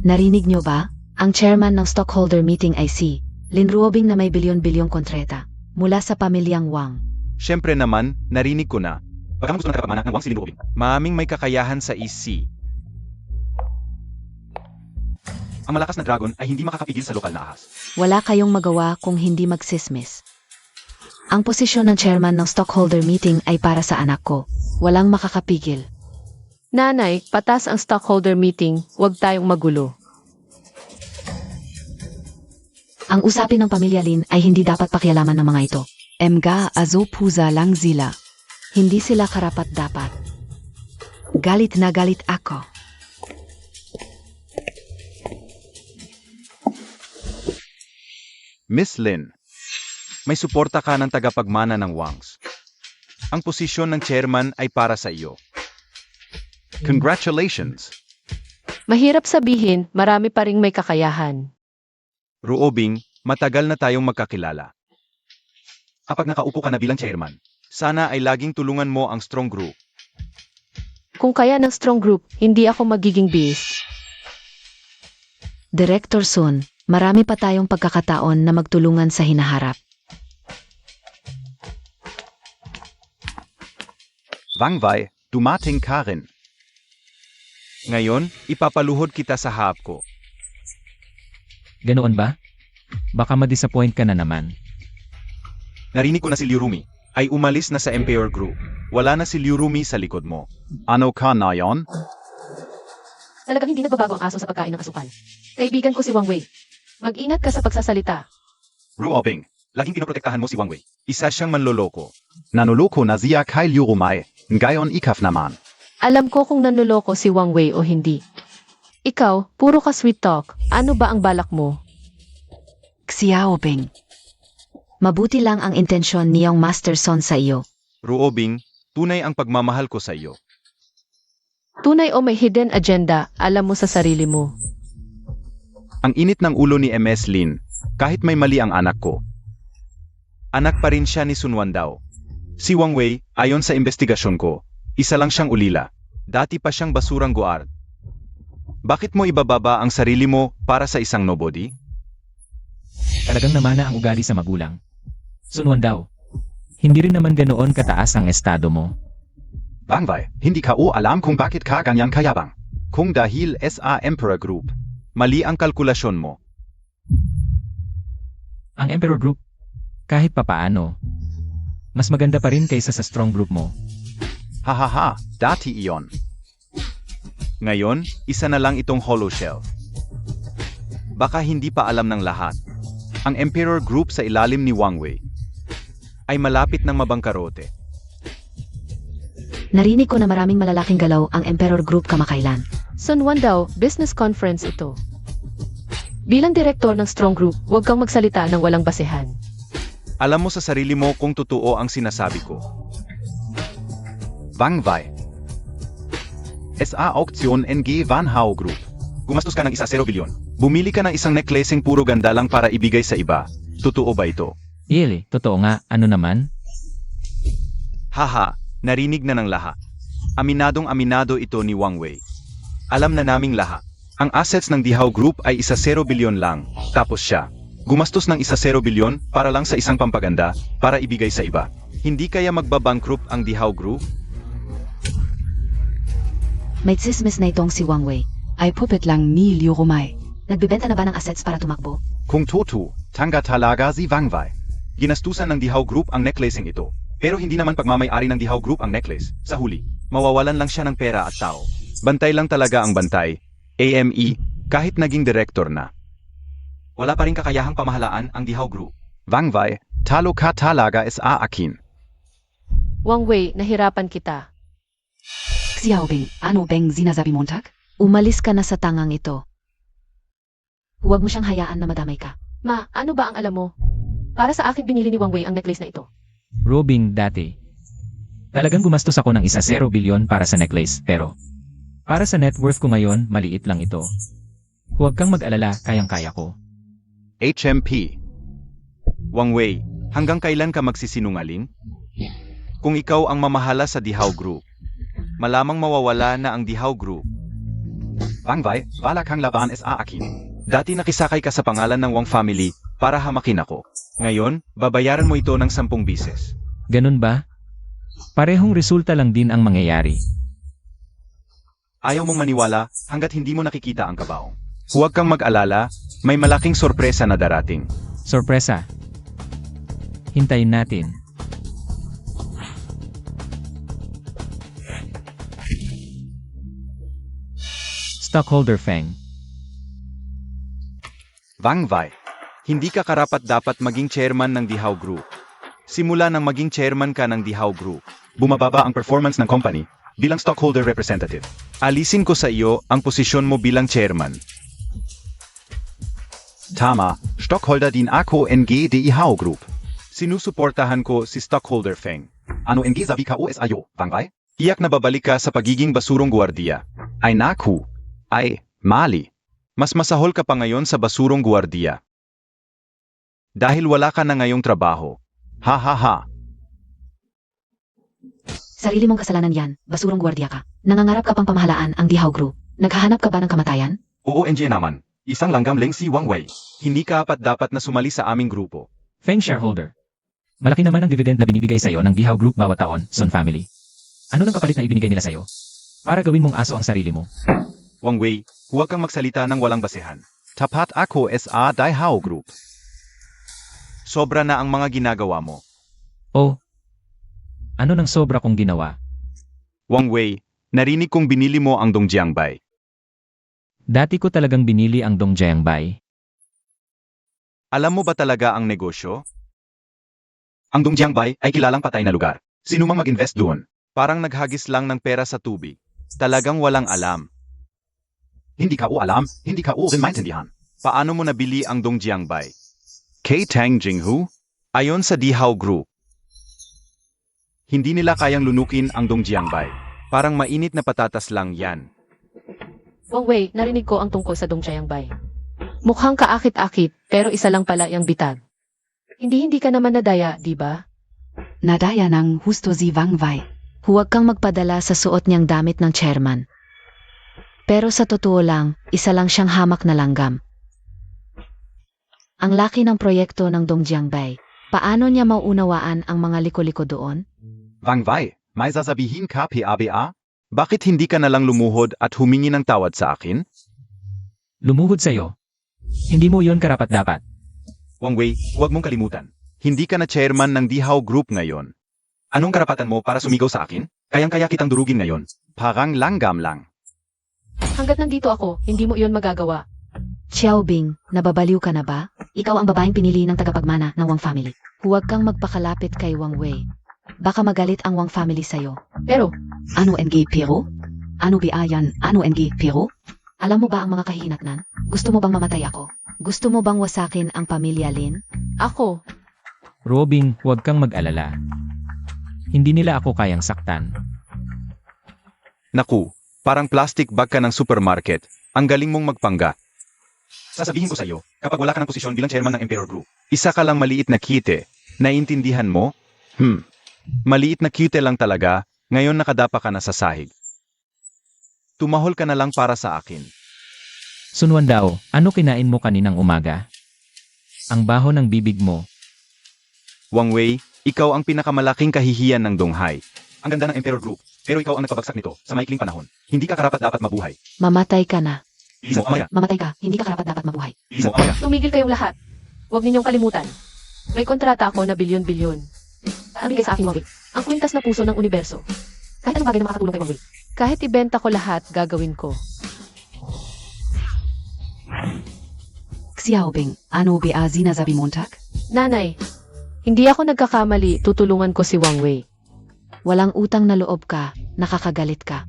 Narinig nyo ba? Ang chairman ng stockholder meeting ay si Lin Ruobing na may bilyon-bilyong kontrata mula sa pamilyang Wang. Siyempre naman, narinig ko na. Baka gusto na tagapamanak ng Wang Silin Ruobing. Maaming may kakayahan sa EC. Ang malakas na dragon ay hindi makakapigil sa lokal na ahas. Wala kayong magawa kung hindi magsismis. Ang posisyon ng chairman ng stockholder meeting ay para sa anak ko. Walang makakapigil. Nanay, patas ang stockholder meeting, huwag tayong magulo. Ang usapin ng pamilya Lin ay hindi dapat pakialaman ng mga ito. Mga azo pusa lang sila. Hindi sila karapat-dapat. Galit na galit ako. Miss Lin, may suporta ka ng tagapagmana ng Wangs. Ang posisyon ng chairman ay para sa iyo. Congratulations! Mahirap sabihin, marami pa ring may kakayahan. Ruobing, matagal na tayong magkakilala. Kapag nakaupo ka na bilang chairman, sana ay laging tulungan mo ang strong group. Kung kaya ng strong group, hindi ako magiging beast. Director Sun, marami pa tayong pagkakataon na magtulungan sa hinaharap. Wangwei, dumating ka rin. Ngayon, ipapaluhod kita sa hap ko. Ganoon ba? Baka ma-disappoint ka na naman. Narinig ko na si Liu Rumi ay umalis na sa Emperor Group. Wala na si Liu Rumi sa likod mo. Ano ka na yon? Talagang hindi nagbabago ang aso sa pagkain ng asukal. Kaibigan ko si Wang Wei. Mag-ingat ka sa pagsasalita. Ruobing, laging pinoprotektahan mo si Wang Wei. Isa siyang manloloko. Nanuloko na siya kay Liu Rumi. Ngayon ikaf naman. Alam ko kung nanloloko si Wang Wei o hindi. Ikaw, puro ka sweet talk. Ano ba ang balak mo? Xiaobing. Mabuti lang ang intensyon niyang Master Son sa iyo. Ruobing, tunay ang pagmamahal ko sa iyo. Tunay o may hidden agenda, alam mo sa sarili mo. Ang init ng ulo ni MS Lin, kahit may mali ang anak ko. Anak pa rin siya ni Sun Wandao. Si Wang Wei, ayon sa investigasyon ko, isa lang siyang ulila. Dati pa siyang basurang guard. Bakit mo ibababa ang sarili mo para sa isang nobody? Talagang namana ang ugali sa magulang. Sunwan daw. Hindi rin naman ganoon kataas ang estado mo. Wangwei, hindi ka alam kung bakit ka ganyang kayabang. Kung dahil SA Emperor Group, mali ang kalkulasyon mo. Ang Emperor Group, kahit papaano, mas maganda pa rin kaysa sa strong group mo. Hahaha, dati iyon. Ngayon, isa na lang itong hollow shell. Baka hindi pa alam ng lahat. Ang Emperor Group sa ilalim ni Wang Wei ay malapit ng mabangkarote. Narinig ko na maraming malalaking galaw ang Emperor Group kamakailan. Sun Wandao, business conference ito. Bilang direktor ng strong group, huwag kang magsalita ng walang basehan. Alam mo sa sarili mo kung totoo ang sinasabi ko. Wangwei. SA Auktion NG Van Hao Group. Gumastos ka ng 1 bilyon. Bumili ka ng isang necklacing puro ganda lang para ibigay sa iba. Totoo ba ito? Ili, totoo nga, ano naman? Haha, narinig na ng lahat. Aminadong aminado ito ni Wang Wei. Alam na naming lahat. Ang assets ng Dihao Group ay 1 bilyon lang. Tapos siya, gumastos ng 1 bilyon para lang sa isang pampaganda para ibigay sa iba. Hindi kaya magbabankrupt ang Dihao Group? May tsismis na itong si Wang Wei. Ay puppet lang ni Liu Rumi. Nagbibenta na ba ng assets para tumakbo? Kung totoo, tanga talaga si Wang Wei. Ginastusan ng Dihao Group ang necklacing ito. Pero hindi naman pagmamay-ari ng Dihao Group ang necklace. Sa huli, mawawalan lang siya ng pera at tao. Bantay lang talaga ang bantay. AME, kahit naging direktor na. Wala pa rin kakayahang pamahalaan ang Dihao Group. Wang Wei, talo ka talaga sa akin. Wang Wei, nahirapan kita. Xiaobing, ano bang sinasabi Montag? Umalis ka na sa tangang ito. Huwag mo siyang hayaan na madamay ka. Ma, ano ba ang alam mo? Para sa akin binili ni Wang Wei ang necklace na ito. Robing dati. Talagang gumastos ako ng 1 bilyon para sa necklace, pero para sa net worth ko ngayon, maliit lang ito. Huwag kang mag-alala, kayang-kaya ko. HMP. Wang Wei, hanggang kailan ka magsisinungaling? Kung ikaw ang mamahala sa Dihao Group, malamang mawawala na ang Dihao Group. Wang Wei, bala kang laban sa akin. Dati nakisakay ka sa pangalan ng Wang family para hamakin ako. Ngayon, babayaran mo ito ng 10 bises. Ganun ba? Parehong resulta lang din ang mangyayari. Ayaw mong maniwala hanggat hindi mo nakikita ang kabaong. Huwag kang mag-alala, may malaking sorpresa na darating. Sorpresa. Hintayin natin. Stockholder Feng. Wang Wei, hindi ka karapat-dapat maging chairman ng Dihao Group. Simula nang maging chairman ka ng Dihao Group, bumababa ang performance ng company bilang stockholder representative. Alisin ko sa iyo ang posisyon mo bilang chairman. Tama, stockholder din ako ng Dihao Group. Sinusuportahan ko si stockholder Feng. Ano ang gizabi ka ayo, Wangwei? Iyak na babalik ka sa pagiging basurong gwardiya. Ay naku. Ay, mali. Mas masahol ka pa ngayon sa basurong gwardiya. Dahil wala ka na ngayong trabaho. Ha ha ha. Sarili mong kasalanan yan, basurong gwardiya ka. Nangangarap ka pang pamahalaan ang Dihao Group. Naghahanap ka ba ng kamatayan? Oo, NG naman. Isang langgam lang si Wang Wei. Hindi ka dapat na sumali sa aming grupo. Feng shareholder. Malaki naman ang dividend na binibigay sa'yo ng Dihao Group bawat taon, Sun Family. Ano nang kapalit na ibinigay nila sa'yo? Para gawin mong aso ang sarili mo. Wang Wei, huwag kang magsalita ng walang basehan. Tapat ako sa Dihao Group. Sobra na ang mga ginagawa mo. Oh. Ano nang sobra kong ginawa? Wang Wei, narinig kong binili mo ang Dongjiangbei. Dati ko talagang binili ang Dongjiangbei. Alam mo ba talaga ang negosyo? Ang Dongjiangbei ay kilalang patay na lugar. Sino mang mag-invest doon? Parang naghagis lang ng pera sa tubig. Talagang walang alam. Hindi ka alam, hindi ka rin maintindihan. Paano mo nabili ang Dongjiangbei? Kay Tang Jinghu? Ayon sa Dihao Group. Hindi nila kayang lunukin ang Dongjiangbei. Parang mainit na patatas lang yan. Wang Wei, narinig ko ang tungkol sa Dongjiangbei. Mukhang kaakit-akit, pero isa lang pala yung bitag. Hindi ka naman nadaya, di ba? Nadaya ng husto si Wang Wei. Huwag kang magpadala sa suot niyang damit ng chairman. Pero sa totoo lang, isa lang siyang hamak na langgam. Ang laki ng proyekto ng Dongjiangbei. Paano niya mauunawaan ang mga liko-liko doon? Wang Wei, may sasabihin ka PABA? Bakit hindi ka nalang lumuhod at humingi ng tawad sa akin? Lumuhod sa'yo. Hindi mo yon karapat-dapat. Wang Wei, huwag mong kalimutan. Hindi ka na chairman ng Dihao Group ngayon. Anong karapatan mo para sumigaw sa akin? Kayang-kaya kitang durugin ngayon. Parang langgam lang. Hanggat nandito ako, hindi mo iyon magagawa. Xiaobing, nababaliw ka na ba? Ikaw ang babaeng pinili ng tagapagmana ng Wang family. Huwag kang magpakalapit kay Wang Wei. Baka magalit ang Wang family sa'yo. Pero, Ano NG Pero? Ano biayan? Ano NG Pero? Alam mo ba ang mga kahinatnan? Gusto mo bang mamatay ako? Gusto mo bang wasakin ang pamilya Lin? ako, Robing, huwag kang mag-alala. Hindi nila ako kayang saktan. Naku, parang plastic bag ka ng supermarket. Ang galing mong magpangga. Sasabihin ko sa iyo, kapag wala ka ng posisyon bilang chairman ng Emperor Group, isa ka lang maliit na kite. Naiintindihan mo? Maliit na kite lang talaga, ngayon nakadapa ka na sa sahig. Tumahol ka na lang para sa akin. Sunwan daw, ano kinain mo kaninang umaga? Ang baho ng bibig mo. Wang Wei, ikaw ang pinakamalaking kahihiyan ng Donghai. Ang ganda ng Emperor Group, pero ikaw ang nagpabagsak nito sa maikling panahon. Hindi ka karapat-dapat mabuhay. Mamatay ka na. Bilis mo, Amaya. Mamatay ka, hindi ka karapat-dapat mabuhay. Bilis mo, Amaya. tumigil kayong lahat. Huwag ninyong kalimutan. May kontrata ako na bilyon-bilyon. Ang bigay sa akin, Wang Wei. Ang kwintas na puso ng universo. Kahit anong bagay na makakatulong kay Wang Wei. Kahit ibenta ko lahat, gagawin ko. Xiaobing, ano ba sinasabi Montag? Nanay, hindi ako nagkakamali, tutulungan ko si Wang Wei. Walang utang na loob ka, nakakagalit ka.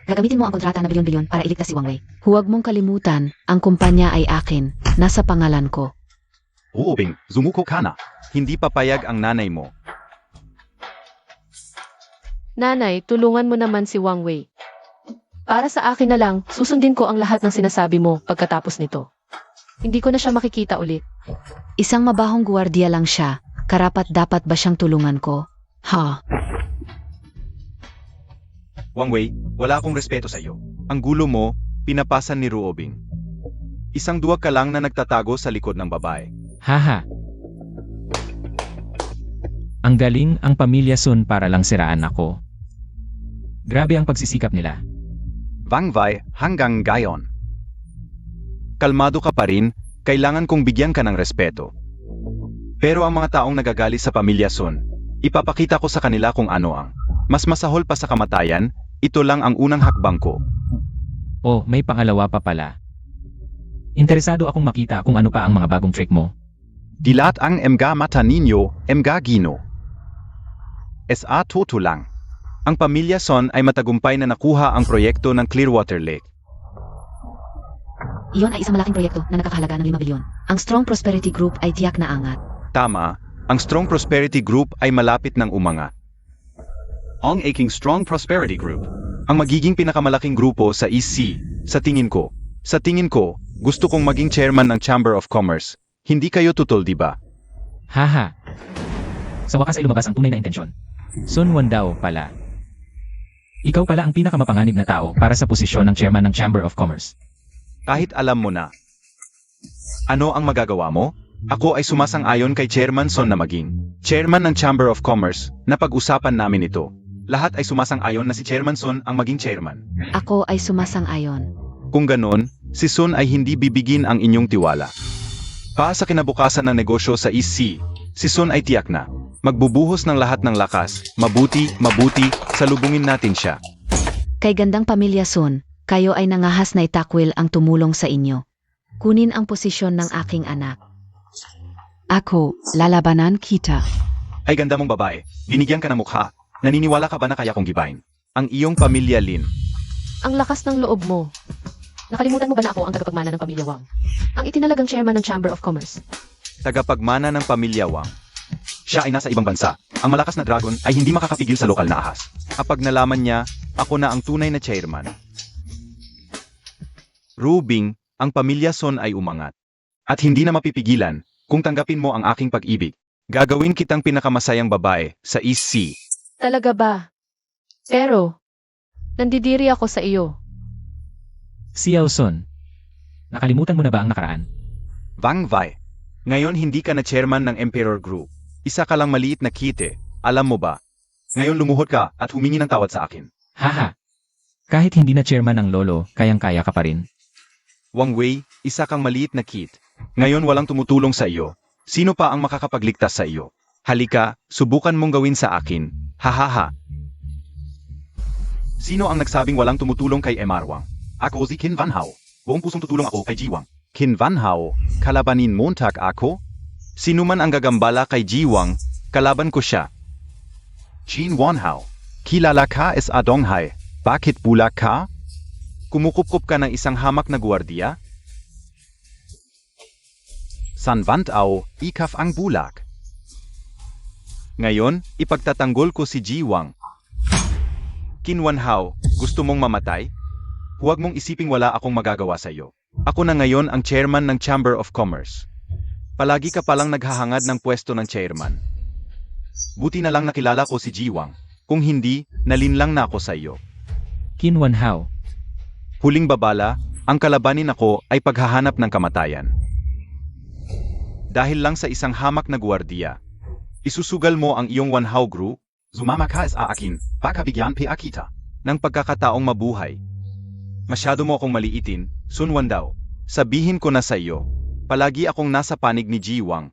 Gagamitin mo ang kontrata na bilyon-bilyon para iligtas si Wang Wei. Huwag mong kalimutan, ang kumpanya ay akin, nasa pangalan ko. Oo, Bing, zumuko ka na. Hindi papayag ang nanay mo. Nanay, tulungan mo naman si Wang Wei. Para sa akin na lang, susundin ko ang lahat ng sinasabi mo pagkatapos nito. Hindi ko na siya makikita ulit. Isang mabahong guwardiya lang siya, karapat-dapat ba siyang tulungan ko? Ha? Wang Wei, wala akong respeto sa iyo. Ang gulo mo, pinapasan ni Ruobing. Isang duwag ka lang na nagtatago sa likod ng babae. Haha. Ang galing ang pamilya Sun para lang siraan ako. Grabe ang pagsisikap nila. Wang Wei, hanggang gayon. Kalmado ka pa rin, kailangan kong bigyan ka ng respeto. Pero ang mga taong nagagali sa pamilya Sun, ipapakita ko sa kanila kung ano ang mas masahol pa sa kamatayan, ito lang ang unang hakbang ko. Oh, may pangalawa pa pala. Interesado akong makita kung ano pa ang mga bagong trick mo. Dilat ang mga mata ninyo, mga gino. Sa totoo lang. Ang pamilya Sun ay matagumpay na nakuha ang proyekto ng Clearwater Lake. Iyon ay isang malaking proyekto na nakakahalaga ng 5 bilyon. Ang Strong Prosperity Group ay tiyak na angat. Tama, ang Strong Prosperity Group ay malapit ng umangat. Ang aking Strong Prosperity Group, ang magiging pinakamalaking grupo sa EC, sa tingin ko. Sa tingin ko, gusto kong maging chairman ng Chamber of Commerce. Hindi kayo tutol, di ba? Haha. Sa wakas ay lumabas ang tunay na intensyon. Sun Wandao pala. Ikaw pala ang pinakamapanganib na tao para sa posisyon ng chairman ng Chamber of Commerce. Kahit alam mo na. Ano ang magagawa mo? Ako ay sumasang-ayon kay Chairman Son na maging chairman ng Chamber of Commerce na pag-usapan namin ito. Lahat ay sumasang-ayon na si Chairman Son ang maging chairman. Ako ay sumasang-ayon. Kung ganon, si Son ay hindi bibigin ang inyong tiwala. Pa sa kinabukasan ng negosyo sa EC, si Son ay tiyak na magbubuhos ng lahat ng lakas, mabuti, salubungin natin siya. Kay gandang pamilya Sun, kayo ay nangahas na itakwil ang tumulong sa inyo. Kunin ang posisyon ng aking anak. Ako, lalabanan kita. Ay ganda mong babae, binigyan ka ng mukha. Naniniwala ka ba na kaya kong gibain ang iyong pamilya, Lin? Ang lakas ng loob mo. Nakalimutan mo ba na ako ang tagapagmana ng pamilya Wang? Ang itinalagang chairman ng Chamber of Commerce. Tagapagmana ng pamilya Wang. Siya ay nasa ibang bansa. Ang malakas na dragon ay hindi makakapigil sa lokal na ahas. Kapag nalaman niya, ako na ang tunay na chairman. Rubing, ang pamilya Son ay umangat. At hindi na mapipigilan kung tanggapin mo ang aking pag-ibig. Gagawin kitang pinakamasayang babae sa EC. Talaga ba? Pero, nandidiri ako sa iyo. Xiao Sun. Nakalimutan mo na ba ang nakaraan? Wang Wei, ngayon hindi ka na chairman ng Emperor Group. Isa ka lang maliit na kite, alam mo ba? Ngayon lumuhod ka at humingi ng tawad sa akin. Haha. Kahit hindi na chairman ng lolo, kayang-kaya ka pa rin. Wang Wei, isa kang maliit na kit. Ngayon walang tumutulong sa iyo. Sino pa ang makakapagligtas sa iyo? Halika, subukan mong gawin sa akin. Hahaha. Sino ang nagsabing walang tumutulong kay MR Wang? Ako si Qin Wanhao. Buong pusong tutulong ako kay Ji Wang. Qin Wanhao, kalabanin Montag ako? Sino man ang gagambala kay Ji Wang, kalaban ko siya. Qin Wanhao, kilala ka sa Donghai. Bakit bulak ka? Kumukupkup ka ng isang hamak na gwardiya? San Wandao, ikaf ang bulak. Ngayon, ipagtatanggol ko si Ji Wang. Qin Wanhao, gusto mong mamatay? Huwag mong isiping wala akong magagawa sa iyo. Ako na ngayon ang chairman ng Chamber of Commerce. Palagi ka palang naghahangad ng pwesto ng chairman. Buti na lang nakilala ko si Ji Wang. Kung hindi, nalinlang na ako sa iyo. Qin Wanhao. Huling babala, ang kalabanin ako ay paghahanap ng kamatayan. Dahil lang sa isang hamak na gwardiya. Isusugal mo ang iyong Wanhao Group, sumama ka sa akin, pakabigyan pa kita ng pagkakataong mabuhay. Masyado mo akong maliitin, Sun Wandao. Sabihin ko na sa iyo, palagi akong nasa panig ni Ji Wang.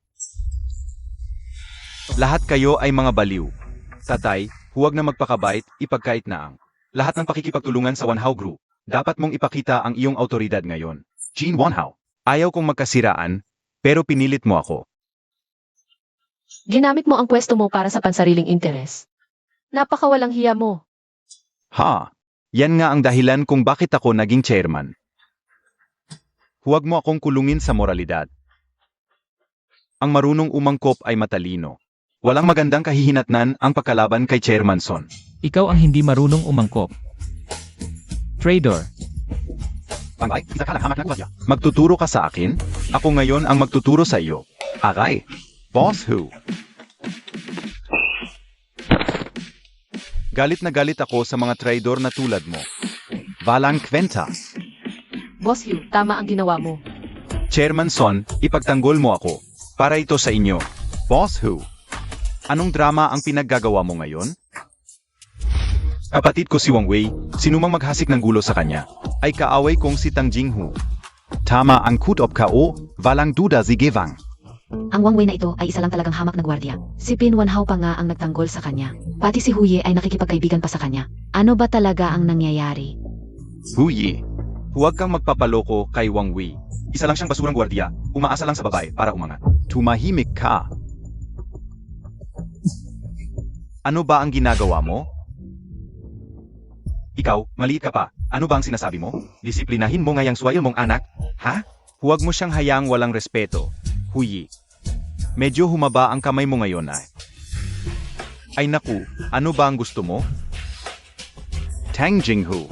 Lahat kayo ay mga baliw. Tatay, huwag na magpakabait, ipagkait na ang lahat ng pakikipagtulungan sa Wanhao Group. Dapat mong ipakita ang iyong autoridad ngayon. Qin Wanhao, ayaw kong magkasiraan, pero pinilit mo ako. Ginamit mo ang pwesto mo para sa pansariling interes. Napakawalang hiya mo. Ha? Yan nga ang dahilan kung bakit ako naging chairman. Huwag mo akong kulungin sa moralidad. Ang marunong umangkop ay matalino. Walang magandang kahihinatnan ang pagkalaban kay Chairman Son. Ikaw ang hindi marunong umangkop. Trader. Pangay, isa ka lang hamak na gwardiya. Magtuturo ka sa akin? Ako ngayon ang magtuturo sa iyo. Aray, Boss Hu. Galit na galit ako sa mga traidor na tulad mo. Walang kwenta. Boss Hugh, tama ang ginawa mo. Chairman Son, ipagtanggol mo ako. Para ito sa inyo. Boss Hu. Anong drama ang pinaggagawa mo ngayon? Kapatid ko si Wang Wei, sinumang maghasik ng gulo sa kanya, ay kaaway kong si Tang Jinghu. Tama ang kutop kao, walang duda si Gewang. Ang Wang Wei na ito ay isa lang talagang hamak na gwardiya. Si Qin Wanhao pa nga ang nagtanggol sa kanya. Pati si Huye ay nakikipagkaibigan pa sa kanya. Ano ba talaga ang nangyayari? Huye, huwag kang magpapaloko kay Wang Wei. Isa lang siyang basurang gwardiya, umaasa lang sa babae para umangat. Tumahimik ka. Ano ba ang ginagawa mo? Ikaw, maliit ka pa. Ano ba ang sinasabi mo? Disiplinahin mo ngayang swayal mong anak, ha? Huwag mo siyang hayaang walang respeto. Huyi. Medyo humaba ang kamay mo ngayon ay. Ay naku, ano ba ang gusto mo? Tang Jinghu.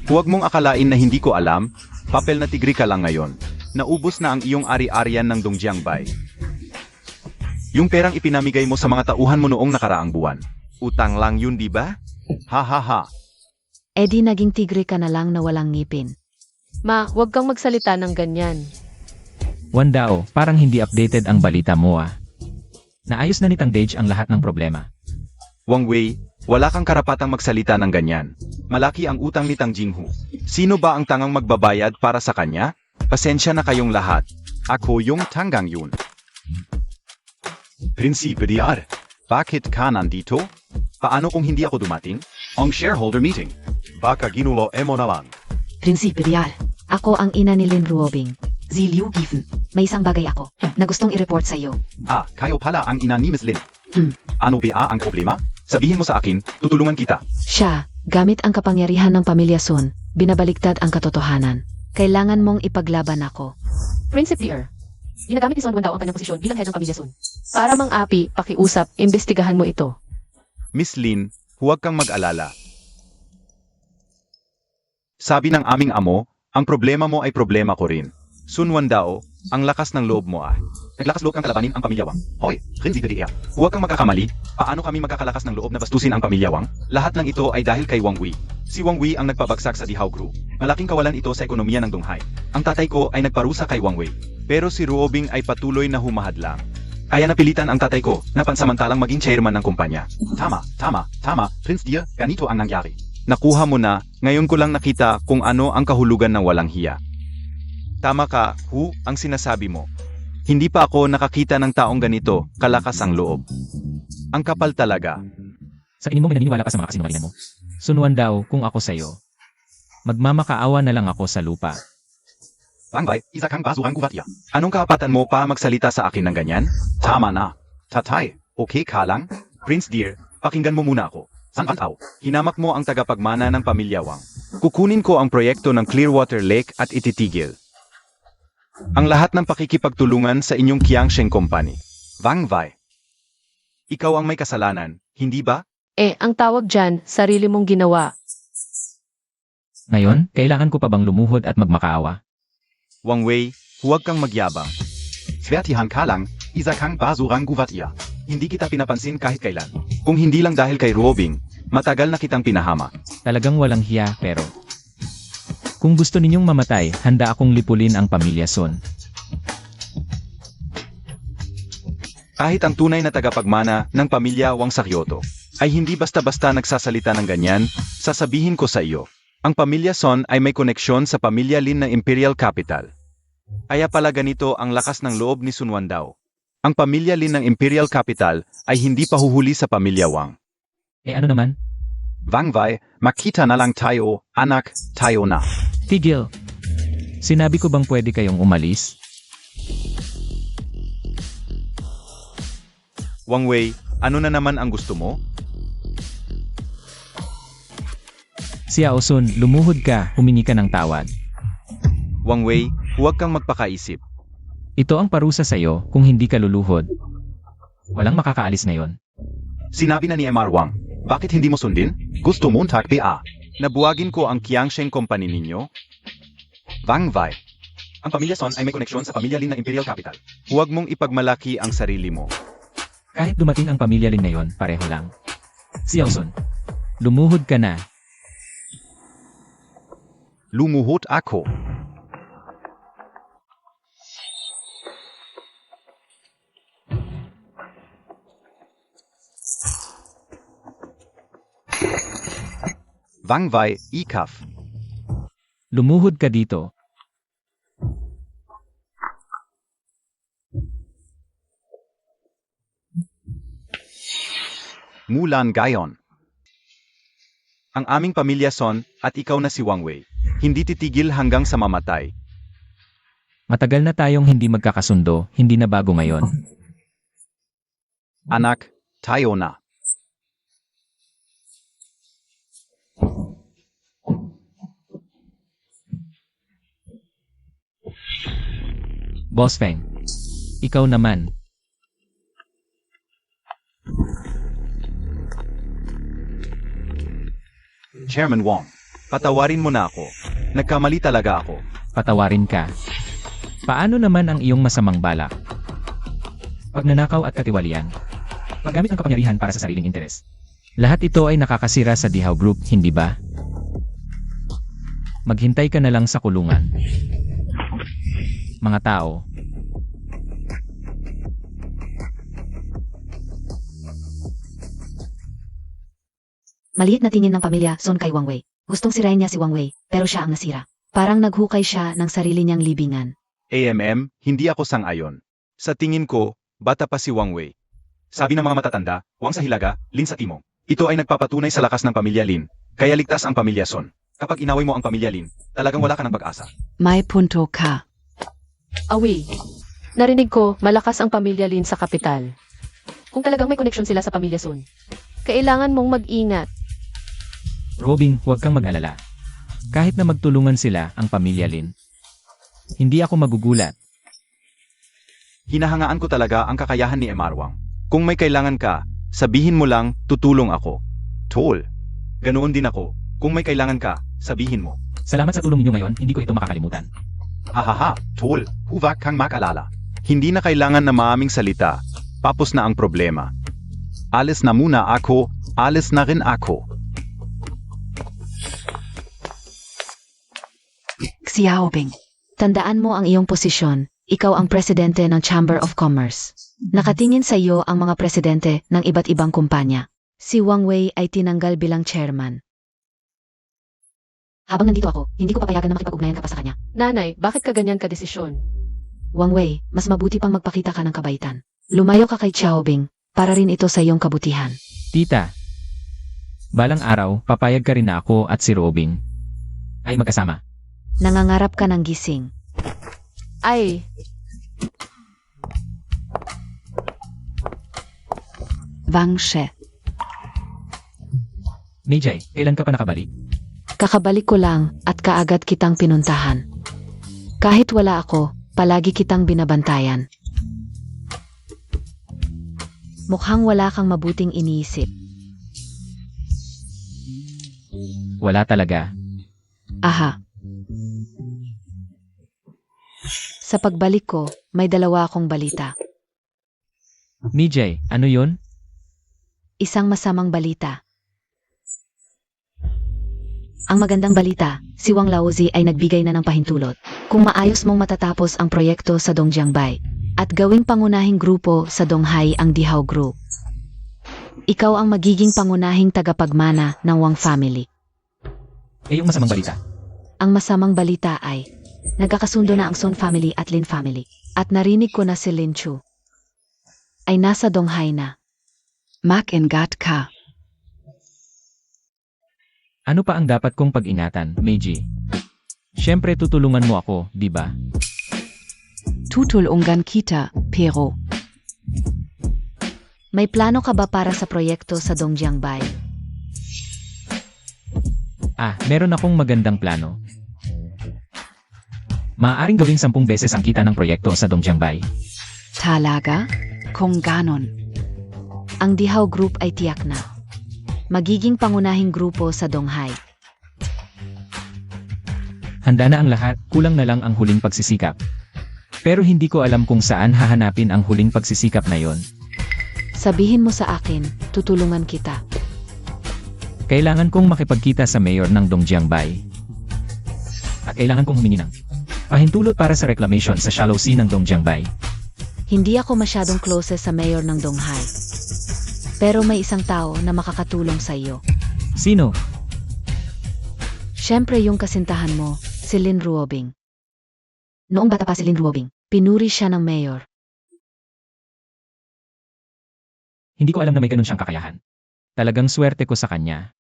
Huwag mong akalain na hindi ko alam, papel na tigri ka lang ngayon. Naubos na ang iyong ari-arian ng Dongjiangbay. Yung perang ipinamigay mo sa mga tauhan mo noong nakaraang buwan. Utang lang yun, di ba? Ha ha ha. Eh di naging tigre ka na lang na walang ngipin. Ma, huwag kang magsalita ng ganyan. Wandao, parang hindi updated ang balita mo ah. Naayos na ni Tang Dage ang lahat ng problema. Wang Wei, wala kang karapatang magsalita ng ganyan. Malaki ang utang ni Tang Jinghu. Sino ba ang tangang magbabayad para sa kanya? Pasensya na kayong lahat. Ako yung Tanggang yun. Prinsipe Diar, bakit ka nandito? Paano kung hindi ako dumating? Ang shareholder meeting. Baka ginulo mo na lang. Prinsipe Real. Ako ang ina ni Lin Ruobing. Si Liu Giffen. May isang bagay ako na gustong i-report sa iyo. Ah, kayo pala ang ina ni Miss Lin. Hmm. Ano ba ang problema? Sabihin mo sa akin, tutulungan kita. Siya, gamit ang kapangyarihan ng pamilya Sun, binabaliktad ang katotohanan. Kailangan mong ipaglaban ako. Prinsipe Dear, ginagamit ni Son Wandao ang kanyang posisyon bilang head ng pamilya Sun. Para mang-api, pakiusap, imbestigahan mo ito. Miss Lin, huwag kang mag-alala. Sabi ng aming amo, ang problema mo ay problema ko rin. Sun Wandao, ang lakas ng loob mo ah. Naglakas loob kang kalabanin ang pamilya Wang. Hoy, Prinsipe Diar, huwag kang magkakamali. Paano kami magkakalakas ng loob na bastusin ang pamilya Wang? Lahat ng ito ay dahil kay Wang Wei. Si Wang Wei ang nagpabagsak sa Dihao Group. Malaking kawalan ito sa ekonomiya ng Donghai. Ang tatay ko ay nagparusa kay Wang Wei. Pero si Ruobing ay patuloy na humahadlang. Kaya napilitan ang tatay ko na pansamantalang maging chairman ng kumpanya. Tama, Prince Dear, ganito ang nangyari. Nakuha mo na, ngayon ko lang nakita kung ano ang kahulugan ng walang hiya. Tama ka, Hu, ang sinasabi mo. Hindi pa ako nakakita ng taong ganito, kalakas ang loob. Ang kapal talaga. Sa inin mo may naniniwala ka sa mga kasinungalingan mo. Sun Wandao, kung ako sa'yo, magmamakaawa na lang ako sa lupa. Bangbay, isa kang basurang guvatya. Anong kapatan mo pa magsalita sa akin ng ganyan? Tama na. Tatay, okay ka lang? Prince Dear, pakinggan mo muna ako. San Wandao, hinamak mo ang tagapagmana ng pamilya Wang. Kukunin ko ang proyekto ng Clearwater Lake at ititigil ang lahat ng pakikipagtulungan sa inyong Qiangsheng Company. Wang Wei, ikaw ang may kasalanan, hindi ba? Ang tawag dyan, sarili mong ginawa. Ngayon, kailangan ko pa bang lumuhod at magmakaawa? Wang Wei, huwag kang magyabang. Swertihan ka lang, isa kang basurang guvatya. Hindi kita pinapansin kahit kailan. Kung hindi lang dahil kay Ruobing, matagal na kitang pinahama. Talagang walang hiya pero... Kung gusto ninyong mamatay, handa akong lipulin ang pamilya Sun. Kahit ang tunay na tagapagmana ng pamilya Wang sa Kyoto ay hindi basta-basta nagsasalita ng ganyan, sasabihin ko sa iyo. Ang pamilya Son ay may koneksyon sa pamilya Lin ng Imperial Capital. Kaya pala ganito ang lakas ng loob ni Sun Wandao. Ang pamilya Lin ng Imperial Capital ay hindi pahuhuli sa pamilya Wang. Ano naman? Wang Wei, makita na lang tayo, anak, tayo na. Tigil! Sinabi ko bang pwede kayong umalis? Wang Wei, ano na naman ang gusto mo? Xiao Sun, lumuhod ka, humingi ka ng tawad. Wang Wei, huwag kang magpakaisip. Ito ang parusa sa'yo kung hindi ka luluhod. Walang makakaalis ngayon. Sinabi na ni MR Wang, bakit hindi mo sundin? Gusto mo takpa. Nabuwagin ko ang Qiangsheng Company ninyo? Wang Wei, ang pamilya Son ay may koneksyon sa pamilya Lin ng Imperial Capital. Huwag mong ipagmalaki ang sarili mo. Kahit dumating ang pamilya Lin ngayon, pareho lang. Xiao Sun, lumuhod ka na. Lumuhod ako. Wang Wei, ikaf. Lumuhod ka dito. Mulan gayon. Ang aming pamilya Son at ikaw na si Wang Wei, hindi titigil hanggang sa mamatay. Matagal na tayong hindi magkakasundo, hindi na bago ngayon. Anak, tayo na. Boss Feng, ikaw naman. Chairman Wong, patawarin mo na ako. Nagkamali talaga ako. Patawarin ka. Paano naman ang iyong masamang balak? Pagnanakaw at katiwalian. Paggamit ng kapangyarihan para sa sariling interes. Lahat ito ay nakakasira sa Dihaw Group, hindi ba? Maghintay ka na lang sa kulungan. Mga tao. Maliit na tingin ng pamilya Sun kay Wang Wei. Gustong sirain niya si Wang Wei, pero siya ang nasira. Parang naghukay siya ng sarili niyang libingan. AMM, hindi ako sang-ayon. Sa tingin ko, bata pa si Wang Wei. Sabi ng mga matatanda, Wang sa hilaga, Lin sa timog. Ito ay nagpapatunay sa lakas ng pamilya Lin, kaya ligtas ang pamilya Sun. Kapag inaway mo ang pamilya Lin, talagang wala ka ng pag-asa. Mai punto ka. Awi, narinig ko malakas ang pamilya Lin sa kapital. Kung talagang may koneksyon sila sa pamilya Sun, kailangan mong mag-ingat. Robing, huwag kang mag-alala. Kahit na magtulungan sila ang pamilya Lin, hindi ako magugulat. Hinahangaan ko talaga ang kakayahan ni MR Wang. Kung may kailangan ka, sabihin mo lang, tutulong ako. Tol, ganoon din ako. Kung may kailangan ka, sabihin mo. Salamat sa tulong niyo ngayon, hindi ko ito makakalimutan. Hahaha, tol, huwag kang makalala. Hindi na kailangan na maaming salita. Tapos na ang problema. Alis na muna ako, alis na rin ako. Xiaobing. Tandaan mo ang iyong posisyon. Ikaw ang presidente ng Chamber of Commerce. Nakatingin sa iyo ang mga presidente ng iba't ibang kumpanya. Si Wang Wei ay tinanggal bilang chairman. Habang nandito ako, hindi ko papayagan na makipag-ugnayan ka pa sa kanya. Nanay, bakit ka ganyan ka-desisyon? Wang Wei, mas mabuti pang magpakita ka ng kabaitan. Lumayo ka kay Xiaobing, para rin ito sa iyong kabutihan. Tita, balang araw, papayag ka rin na ako at si Robing ay magkasama. Nangangarap ka ng gising. Ay, Wang She. Meijay, kailan ka pa nakabalik? Kakabalik ko lang at kaagad kitang pinuntahan. Kahit wala ako, palagi kitang binabantayan. Mukhang wala kang mabuting iniisip. Wala talaga. Aha. Sa pagbalik ko, may dalawa akong balita. Meijay, ano yun? Isang masamang balita. Ang magandang balita, si Wang Laozi ay nagbigay na ng pahintulot. Kung maayos mong matatapos ang proyekto sa Dongjiangbay at gawing pangunahing grupo sa Donghai ang Dihaw Group. Ikaw ang magiging pangunahing tagapagmana ng Wang family. Eh yung masamang balita. Ang masamang balita ay nagkakasundo na ang Sun family at Lin family. At narinig ko na si Lin Chu ay nasa Donghai na. Mak Ngat ka. Ano pa ang dapat kong pag-ingatan, Meiji? Siyempre tutulungan mo ako, di ba? Tutulungan kita, pero. May plano ka ba para sa proyekto sa Dongjiangbay? Meron akong magandang plano. Maaaring gawing 10 beses ang kita ng proyekto sa Dongjiangbay. Talaga? Kung ganon. Ang Dihaw Group ay tiyak na. Magiging pangunahing grupo sa Donghai. Handa na ang lahat, kulang na lang ang huling pagsisikap. Pero hindi ko alam kung saan hahanapin ang huling pagsisikap na yon. Sabihin mo sa akin, tutulungan kita. Kailangan kong makipagkita sa mayor ng Dongjiangbay. At kailangan kong humingi ng pahintulot para sa reclamation sa shallow sea ng Dongjiangbay. Hindi ako masyadong close sa mayor ng Donghai. Pero may isang tao na makakatulong sa iyo. Sino? Siyempre yung kasintahan mo, si Lin Ruobing. Noong bata pa si Lin Ruobing, pinuri siya ng mayor. Hindi ko alam na may ganun siyang kakayahan. Talagang swerte ko sa kanya.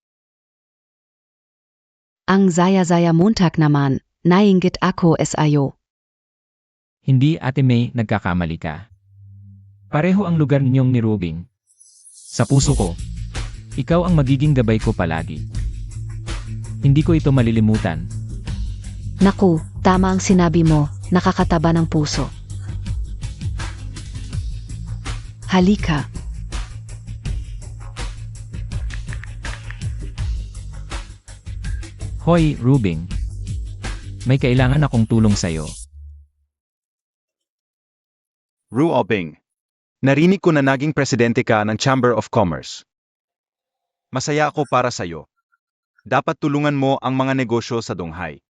Ang saya-saya Montag naman, nainggit ako SIO. Hindi, Ate May, nagkakamali ka. Pareho ang lugar ninyong ni Ruobing. Sa puso ko, ikaw ang magiging gabay ko palagi. Hindi ko ito malilimutan. Naku, tama ang sinabi mo, nakakataba ng puso. Halika. Hoy, Rubing. May kailangan akong tulong sa'yo. Ru Obing. Narinig ko na naging presidente ka ng Chamber of Commerce. Masaya ako para sa'yo. Dapat tulungan mo ang mga negosyo sa Donghae.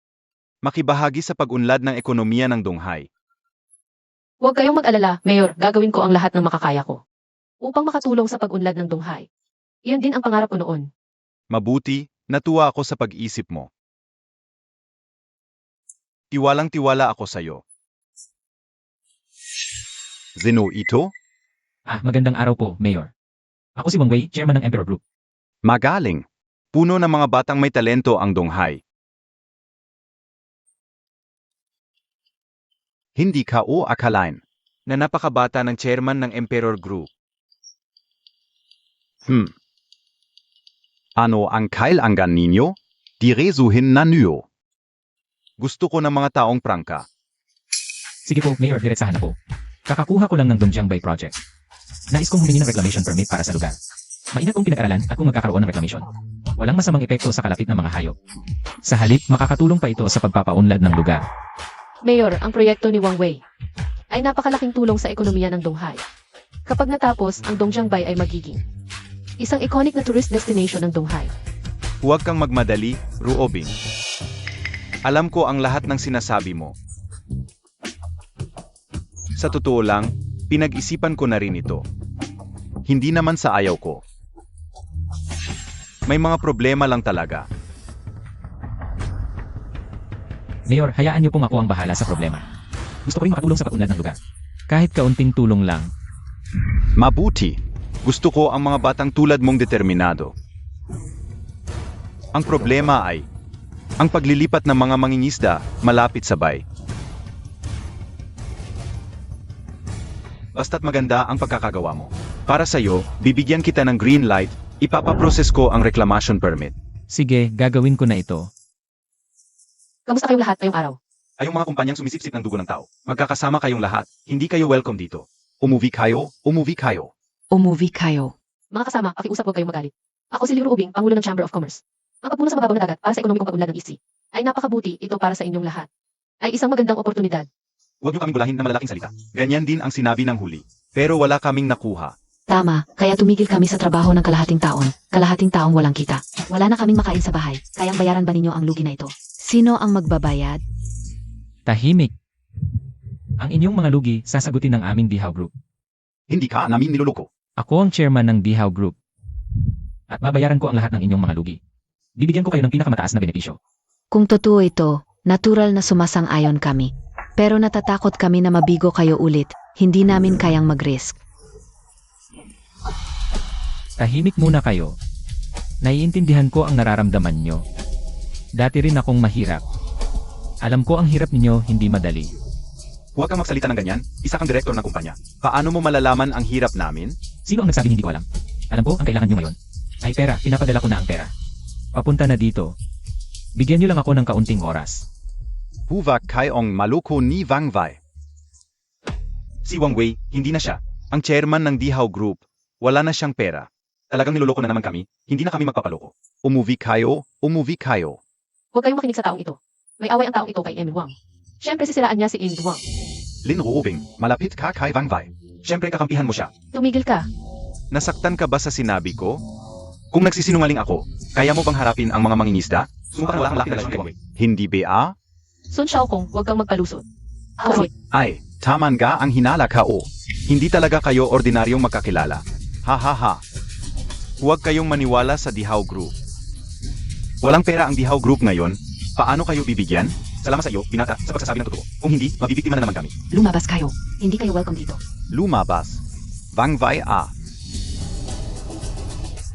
Makibahagi sa pag-unlad ng ekonomiya ng Donghae. Huwag kayong mag-alala, Mayor, gagawin ko ang lahat ng makakaya ko. Upang makatulong sa pag-unlad ng Donghae. Iyon din ang pangarap ko noon. Mabuti, natuwa ako sa pag-isip mo. Tiwalang-tiwala ako sa'yo. Zeno ito? Magandang araw po, Mayor. Ako si Wang Wei, chairman ng Emperor Group. Magaling. Puno ng mga batang may talento ang Donghae. Hindi ka o akalain na napakabata ng chairman ng Emperor Group. Ano ang kailangan ninyo? Diresuhin na niyo. Gusto ko ng mga taong prangka. Sige po, Mayor, diretsahan na po. Kakakuha ko lang ng Dongjiang Bay Project. Nais kong humingi ng reclamation permit para sa lugar. Maingat kong pinag-aralan at kung magkakaroon ng reclamation. Walang masamang epekto sa kalapit ng mga hayop. Sa halip, makakatulong pa ito sa pagpapaunlad ng lugar. Mayor, ang proyekto ni Wang Wei ay napakalaking tulong sa ekonomiya ng Donghae. Kapag natapos, ang Dongjiang Bay ay magiging isang iconic na tourist destination ng Donghae. Huwag kang magmadali, Ruobing. Alam ko ang lahat ng sinasabi mo. Sa totoo lang, pinag-isipan ko na rin ito. Hindi naman sa ayaw ko. May mga problema lang talaga. Mayor, hayaan niyo pong ako ang bahala sa problema. Gusto ko rin makatulong sa pag-unlad ng lugar. Kahit kaunting tulong lang. Mabuti. Gusto ko ang mga batang tulad mong determinado. Ang problema ay, ang paglilipat ng mga mangingisda malapit sa bay. Basta't maganda ang pagkakagawa mo. Para sa'yo, bibigyan kita ng green light, ipapaprocess ko ang reclamation permit. Sige, gagawin ko na ito. Kamusta kayong lahat ngayong araw? Ay yung mga kumpanyang sumisipsip ng dugo ng tao. Magkakasama kayong lahat. Hindi kayo welcome dito. Umuwi kayo, umuwi kayo. Umuwi kayo. Mga kasama, pakiusap huwag kayong magalit. Ako si Liu Ubing, Pangulo ng Chamber of Commerce. Ang pagpuno sa mababaw na dagat para sa ekonomikong pag-unlad ng EC ay napakabuti ito para sa inyong lahat. Ay isang magandang oportunidad. Huwag niyo kaming bulahin ng malalaking salita. Ganyan din ang sinabi ng huli. Pero wala kaming nakuha. Tama, kaya tumigil kami sa trabaho ng kalahating taong walang kita. Wala na kaming makain sa bahay. Kayang bayaran ba ninyo ang lugi na ito? Sino ang magbabayad? Tahimik. Ang inyong mga lugi, sasagutin ng aming Dihaw Group. Hindi ka namin niloloko. Ako ang chairman ng Dihaw Group. At babayaran ko ang lahat ng inyong mga lugi. Bibigyan ko kayo ng pinakamataas na benepisyo. Kung totoo ito, natural na sumasang-ayon kami. Pero natatakot kami na mabigo kayo ulit. Hindi namin kayang mag-risk. Tahimik muna kayo. Naiintindihan ko ang nararamdaman nyo. Dati rin akong mahirap. Alam ko ang hirap ninyo hindi madali. Huwag kang magsalita ng ganyan. Isa kang direktor ng kumpanya. Paano mo malalaman ang hirap namin? Sino ang nagsabing hindi ko alam? Alam ko ang kailangan nyo ngayon. Ay pera, pinapadala ko na ang pera. Papunta na dito. Bigyan nyo lang ako ng kaunting oras. Huwag kayong maloko ni Wang Wei. Si Wang Wei, hindi na siya. Ang chairman ng Dihaw Group. Wala na siyang pera. Talagang niloloko na naman kami. Hindi na kami magpapaloko. Umuwi kayo, umuwi kayo. Huwag kayong makinig sa taong ito. May away ang taong ito kay Emin Wang. Siyempre sisiraan niya si Amy Wang. Lin Ruobing, malapit ka kay Wang Wei. Siyempre kakampihan mo siya. Tumigil ka. Nasaktan ka ba sa sinabi ko? Kung nagsisinungaling ako, kaya mo bang harapin ang mga mangingisda? Sumukang wala kang laki na relasyon kay Wang Wei. Hindi ba? Sun Xiaokong, huwag kang magpalusot. Away. Ay, taman ka ang hinala ka o. Hindi talaga kayo ordinaryong magkakilala. Ha ha ha. Huwag kayong maniwala sa Dihaw Group. Walang pera ang Dihaw Group ngayon. Paano kayo bibigyan? Salamat sa iyo, binata, sa pagsasabi ng totoo. Kung hindi, mabibiktima na naman kami. Lumabas kayo. Hindi kayo welcome dito. Lumabas. Wang Wei a.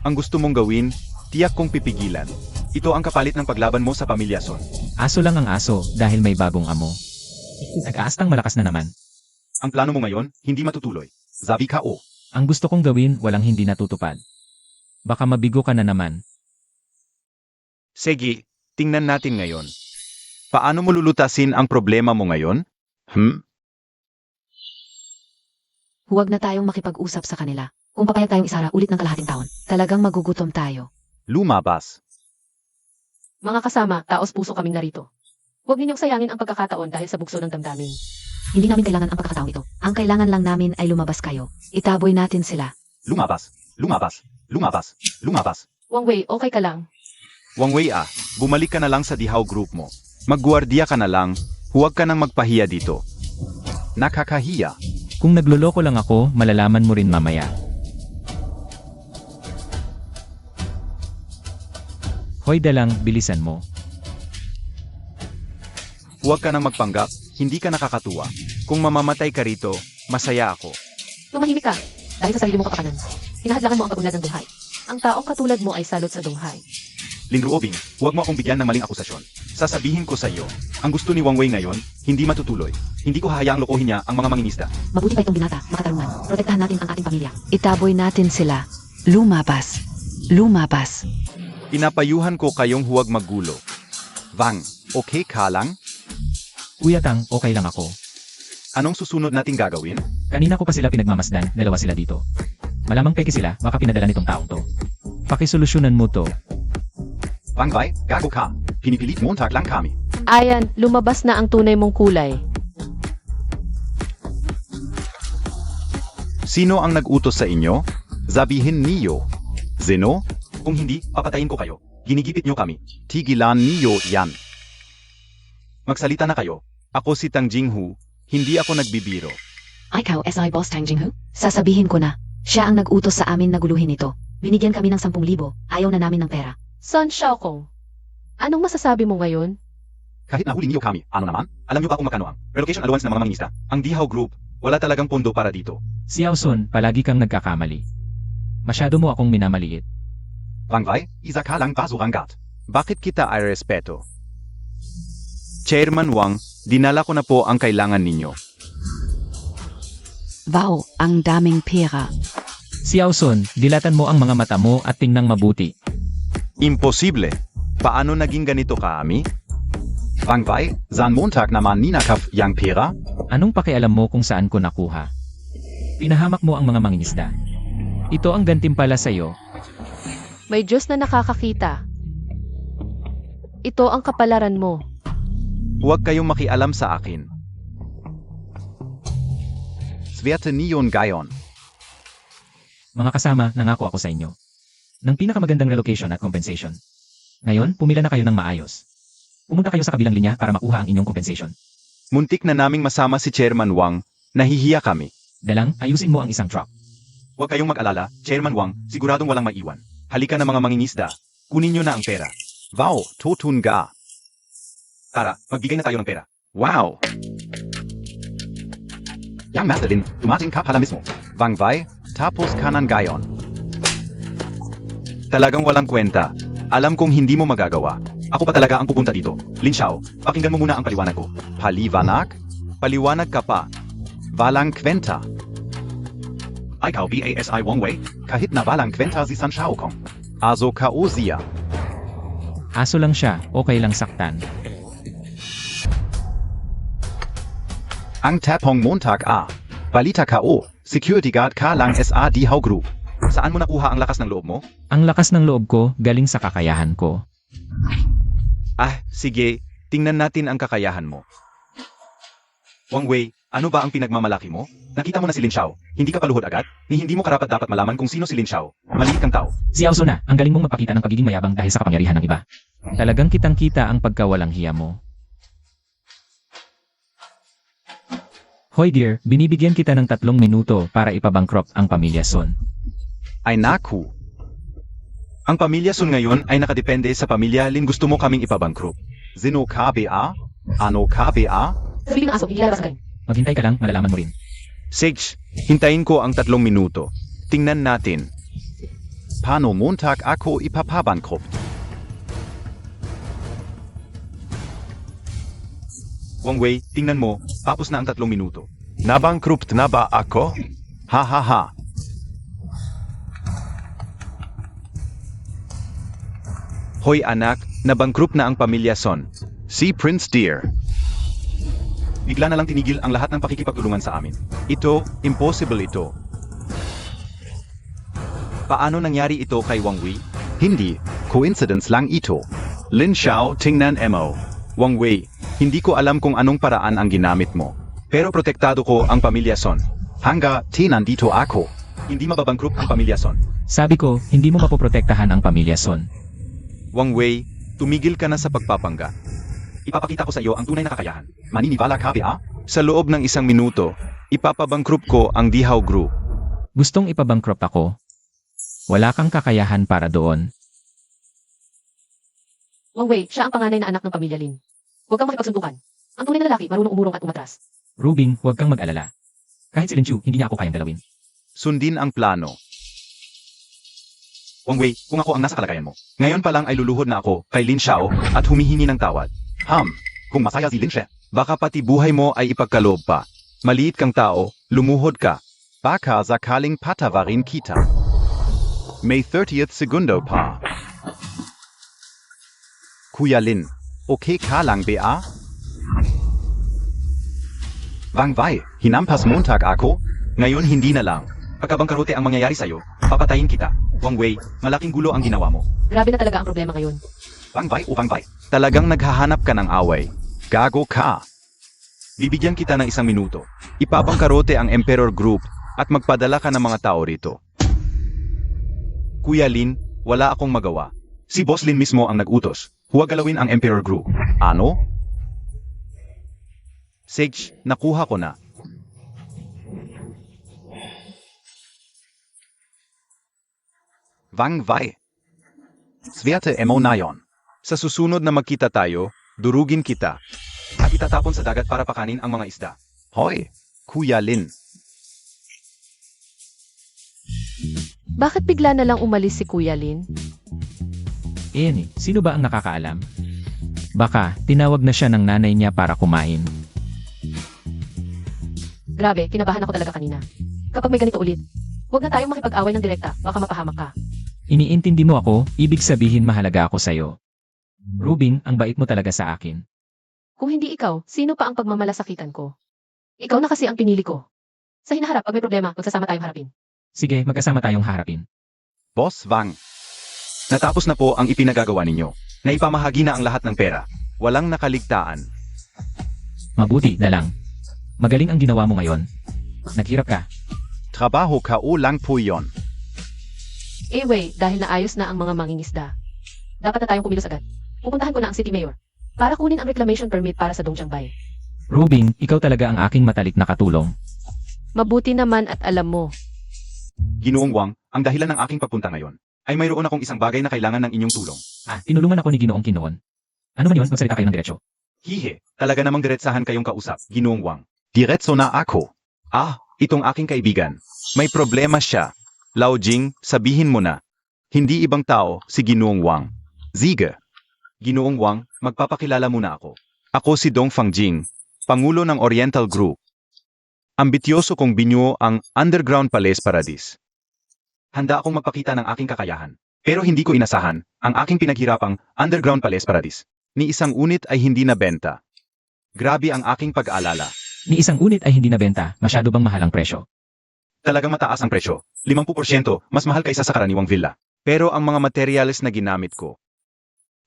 Ang gusto mong gawin, tiyak kong pipigilan. Ito ang kapalit ng paglaban mo sa pamilya Son. Aso lang ang aso dahil may bagong amo. Nag-aastang malakas na naman. Ang plano mo ngayon, hindi matutuloy. Zabi ka o. Ang gusto kong gawin walang hindi natutupad. Baka mabigo ka na naman. Sige, tingnan natin ngayon. Paano mo lulutasin ang problema mo ngayon? Huwag na tayong makipag-usap sa kanila. Kung papayag tayong isara ulit ng kalahating taon, talagang magugutom tayo. Lumabas. Mga kasama, taos puso kaming narito. Huwag ninyong sayangin ang pagkakataon dahil sa bugso ng damdamin. Hindi namin kailangan ang pagkakataong ito. Ang kailangan lang namin ay lumabas kayo. Itaboy natin sila. Lumabas, lumabas, lumabas, lumabas. Wang Wei, okay ka lang? Wang Wei bumalik ka na lang sa Dihaw Group mo. Magguardiya ka na lang, huwag ka nang magpahiya dito. Nakakahiya. Kung nagloloko lang ako, malalaman mo rin mamaya. Hoy dalang, bilisan mo. Huwag ka nang magpanggap, hindi ka nakakatuwa. Kung mamamatay ka rito, masaya ako. Tumahimik ka, dahil sa sarili mong kapakanan. Hinahadlangan mo ang pagunlad ng dunghay. Ang taong katulad mo ay salot sa dunghay. Linruobing, huwag mo akong bigyan ng maling akusasyon. Sasabihin ko sa iyo, ang gusto ni Wang Wei ngayon, hindi matutuloy. Hindi ko hahayaang lokohin niya ang mga mangingisda. Mabuti pa itong binata, makatarungan. Protektahan natin ang ating pamilya. Itaboy natin sila. Lumabas. Lumabas. Pinapayuhan ko kayong huwag maggulo. Wang, okay ka lang? Kuya Tang, okay lang ako. Anong susunod nating gagawin? Kanina ko pa sila pinagmamasdan, dalawa sila dito. Malamang peke sila, baka pinadala nitong taong to. Pakisolusyonan mo to. Wang Wei, gago ka. Pinipilit Montag lang kami. Ayan, lumabas na ang tunay mong kulay. Sino ang nag-utos sa inyo? Sabihin niyo. Zeno? Kung hindi, papatayin ko kayo. Ginigipit niyo kami. Tigilan niyo yan. Magsalita na kayo. Ako si Tang Jinghu. Hindi ako nagbibiro. Ikaw, SI Boss Tang Jinghu? Sasabihin ko na. Siya ang nag-utos sa amin na guluhin ito. Binigyan kami ng 10,000. Ayaw na namin ng pera. Son Xiaokong, anong masasabi mo ngayon? Kahit nahuli niyo kami, ano naman? Alam niyo ba kung magkano ang relocation allowance ng mga mangingisda? Ang Dihaw Group, wala talagang pondo para dito. Xiao Sun, palagi kang nagkakamali. Masyado mo akong minamaliit. Wang Wei, isa ka lang basurangat. Bakit kita ay respeto? Chairman Wang, dinala ko na po ang kailangan ninyo. Wow, ang daming pera. Xiao Sun, dilatan mo ang mga mata mo at tingnang mabuti. Imposible. Paano naging ganito kami? Wang Wei, saan Montag naman ninakaf yang pera? Anong pakialam mo kung saan ko nakuha? Pinahamak mo ang mga mangingisda. Ito ang gantimpala sa iyo. May Diyos na nakakakita. Ito ang kapalaran mo. Huwag kayong makialam sa akin. Sverte Neon Gayon. Mga kasama, nangako ako sa inyo. Ng pinakamagandang relocation at compensation. Ngayon, pumila na kayo ng maayos. Pumunta kayo sa kabilang linya para makuha ang inyong compensation. Muntik na naming masama si Chairman Wang, nahihiya kami. Dalang, ayusin mo ang isang truck. Huwag kayong mag-alala, Chairman Wang, siguradong walang maiwan. Halika na mga mangingisda, kunin nyo na ang pera. Wow, totun ga. Tara, magbigay na tayo ng pera. Wow! Yang Madeline, dumating ka pala mismo. Wang Wei, tapos kanan gayon. Talagang walang kwenta. Alam kong hindi mo magagawa. Ako pa talaga ang pupunta dito. Lin Xiao, pakinggan mo muna ang paliwanag ko. Paliwanag? Paliwanag ka pa. Walang kwenta. Ikaw BASI Wang Wei, kahit na walang kwenta si San Xiaokong. Azo ka o siya. Aso lang siya, okay lang saktan. Ang tapong Montag balita ka o, security guard ka lang SA Dihaw Group. Saan mo nakuha ang lakas ng loob mo? Ang lakas ng loob ko, galing sa kakayahan ko. Sige, tingnan natin ang kakayahan mo. Wang Wei, ano ba ang pinagmamalaki mo? Nakita mo na si Lin Xiao, hindi ka paluhod agad? Ni hindi mo karapat dapat malaman kung sino si Lin Xiao. Maliit kang tao. Xiao Sun na, ang galing mong magpakita ng pagiging mayabang dahil sa kapangyarihan ng iba. Talagang kitang-kita ang pagkawalang hiya mo. Hoy dear, binibigyan kita ng 3 minuto para ipabankrupt ang pamilya Sun. Ay naku. Ang pamilya Sun ngayon ay nakadepende sa pamilya Lin, gusto mo kaming ipabangkrut. Zeno ka ba? Ano ka ba? Sabihin ng aso, ilalabas kayo. Maghintay ka lang, malalaman mo rin. Sage, hintayin ko ang 3 minuto. Tingnan natin. Paano Montag ako ipapabangkrut? Wang Wei, tingnan mo, tapos na ang 3 minuto. Nabangkrupt na ba ako? Ha ha ha. Hoy anak, nabangkrupt na ang pamilya Son. Si Prince Deer. Bigla na lang tinigil ang lahat ng pakikipagtulungan sa amin. Ito, impossible ito. Paano nangyari ito kay Wang Wei? Hindi, coincidence lang ito. Lin Xiao, tingnan mo. Wang Wei, hindi ko alam kung anong paraan ang ginamit mo. Pero protektado ko ang pamilya Son. Hangga, nandito ako. Hindi mababangkrut ang pamilya Son. Sabi ko, hindi mo mapoprotektahan ang pamilya Son. Wang Wei, tumigil ka na sa pagpapangga. Ipapakita ko sa iyo ang tunay na kakayahan. Maniniwala ka, ba? Sa loob ng 1 minuto, ipapabangkrut ko ang Dihao Group. Gustong ipabangkrop ako? Wala kang kakayahan para doon. Wang Wei, siya ang panganay na anak ng pamilya Lin. Huwag kang makipagsundukan. Ang tunay na lalaki, marunong umurong at umatras. Rubing, huwag kang mag-alala. Kahit si Lin Chu, hindi niya ako kayang dalawin. Sundin ang plano. Wang Wei, kung ako ang nasa kalagayan mo, ngayon pa lang ay luluhod na ako kay Lin Xiao at humihingi ng tawad. Kung masaya si Lin Xiao, baka pati buhay mo ay ipagkaloob pa. Maliit kang tao, lumuhod ka. Baka sakaling patawarin kita. May 30th segundo pa. Kuya Lin, okay ka lang ba? Wang Wei, hinampas Montag ako? Ngayon hindi na lang. Pagkabangkarote ang mangyayari sa'yo, papatayin kita. Wang Wei, malaking gulo ang ginawa mo. Grabe na talaga ang problema ngayon. Wang Wei, talagang naghahanap ka ng away. Gago ka. Bibigyan kita ng 1 minuto. Ipapangkarote ang Emperor Group at magpadala ka ng mga tao rito. Kuya Lin, wala akong magawa. Si Boss Lin mismo ang nag-utos. Huwag galawin ang Emperor Group. Ano? Sage, nakuha ko na. Wang Wei. Swerte mo na yon. Sa susunod na magkita tayo, durugin kita. At itatapon sa dagat para pakanin ang mga isda. Hoy, Kuya Lin. Bakit bigla na lang umalis si Kuya Lin? Sino ba ang nakakaalam? Baka, tinawag na siya ng nanay niya para kumain. Grabe, kinabahan ako talaga kanina. Kapag may ganito ulit, huwag na tayong makipag-away ng direkta, baka mapahamak ka. Iniintindi mo ako, ibig sabihin mahalaga ako sa'yo. Rubing, ang bait mo talaga sa akin. Kung hindi ikaw, sino pa ang pagmamalasakitan ko? Ikaw na kasi ang pinili ko. Sa hinaharap, pag may problema, magsasama tayong harapin. Sige, magkasama tayong harapin. Boss Wang. Natapos na po ang ipinagagawa ninyo. Naipamahagi na ang lahat ng pera. Walang nakaligtaan. Mabuti na lang. Magaling ang ginawa mo ngayon. Naghirap ka. Trabaho ka o lang po yon. Wei, dahil naayos na ang mga mangingisda. Dapat na tayong kumilos agad. Pupuntahan ko na ang City Mayor para kunin ang reclamation permit para sa Dongjiang Bay. Rubing, ikaw talaga ang aking matalik na katulong. Mabuti naman at alam mo. Ginoong Wang, ang dahilan ng aking pagpunta ngayon ay mayroon akong isang bagay na kailangan ng inyong tulong. Tinulungan ako ni Ginoong Kinoon. Ano man yun, magsalita kayo ng diretsyo. Hihe, talaga namang diretsahan kayong kausap, Ginoong Wang. Diretso na ako. Itong aking kaibigan. May problema siya. Lao Jing, sabihin mo na. Hindi ibang tao, si Ginoong Wang. Ziga. Ginoong Wang, magpapakilala muna ako. Ako si Dong Fangjing, Pangulo ng Oriental Group. Ambityoso kong binuo ang Underground Palace Paradise. Handa akong magpakita ng aking kakayahan. Pero hindi ko inasahan ang aking pinaghirapang Underground Palace Paradise. Ni isang unit ay hindi nabenta. Grabe ang aking pag-aalala. Ni isang unit ay hindi nabenta, masyado bang mahal ang presyo? Talagang mataas ang presyo. 50% mas mahal kaysa sa karaniwang villa. Pero ang mga materyales na ginamit ko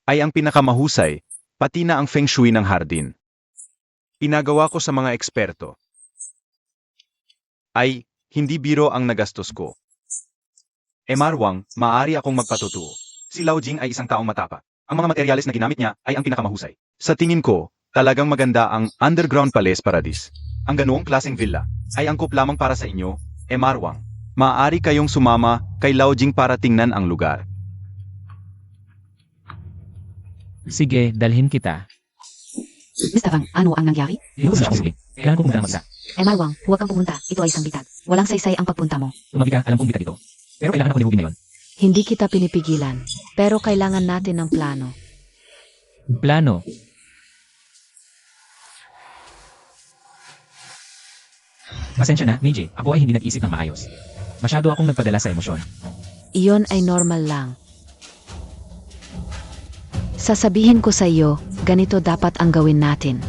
ay ang pinakamahusay, pati na ang feng shui ng hardin. Pinagawa ko sa mga eksperto. Ay, hindi biro ang nagastos ko. Marwang, maaari akong magpatutuo. Si Lao Jing ay isang taong matapa. Ang mga materyales na ginamit niya ay ang pinakamahusay. Sa tingin ko, talagang maganda ang Underground Palace Paradise. Ang ganoong klaseng villa ay angkop lamang para sa inyo, Marwang. Maaari kayong sumama kay Lao Jing para tingnan ang lugar. Sige, dalhin kita. Mr. Wang, ano ang nangyari? Sige, kailangan ko muna mag-isa. Marwang, huwag kang pumunta. Ito ay isang bitag. Walang saysay ang pagpunta mo. Tumabi ka, alam kong bitag ito. Pero kailangan ako ni Rubing ngayon. Hindi kita pinipigilan. Pero kailangan natin ng plano. Plano. Pasensya na, Meiji. Ako ay hindi nag-isip ng maayos. Masyado akong nagpadala sa emosyon. Iyon ay normal lang. Sasabihin ko sa iyo, ganito dapat ang gawin natin.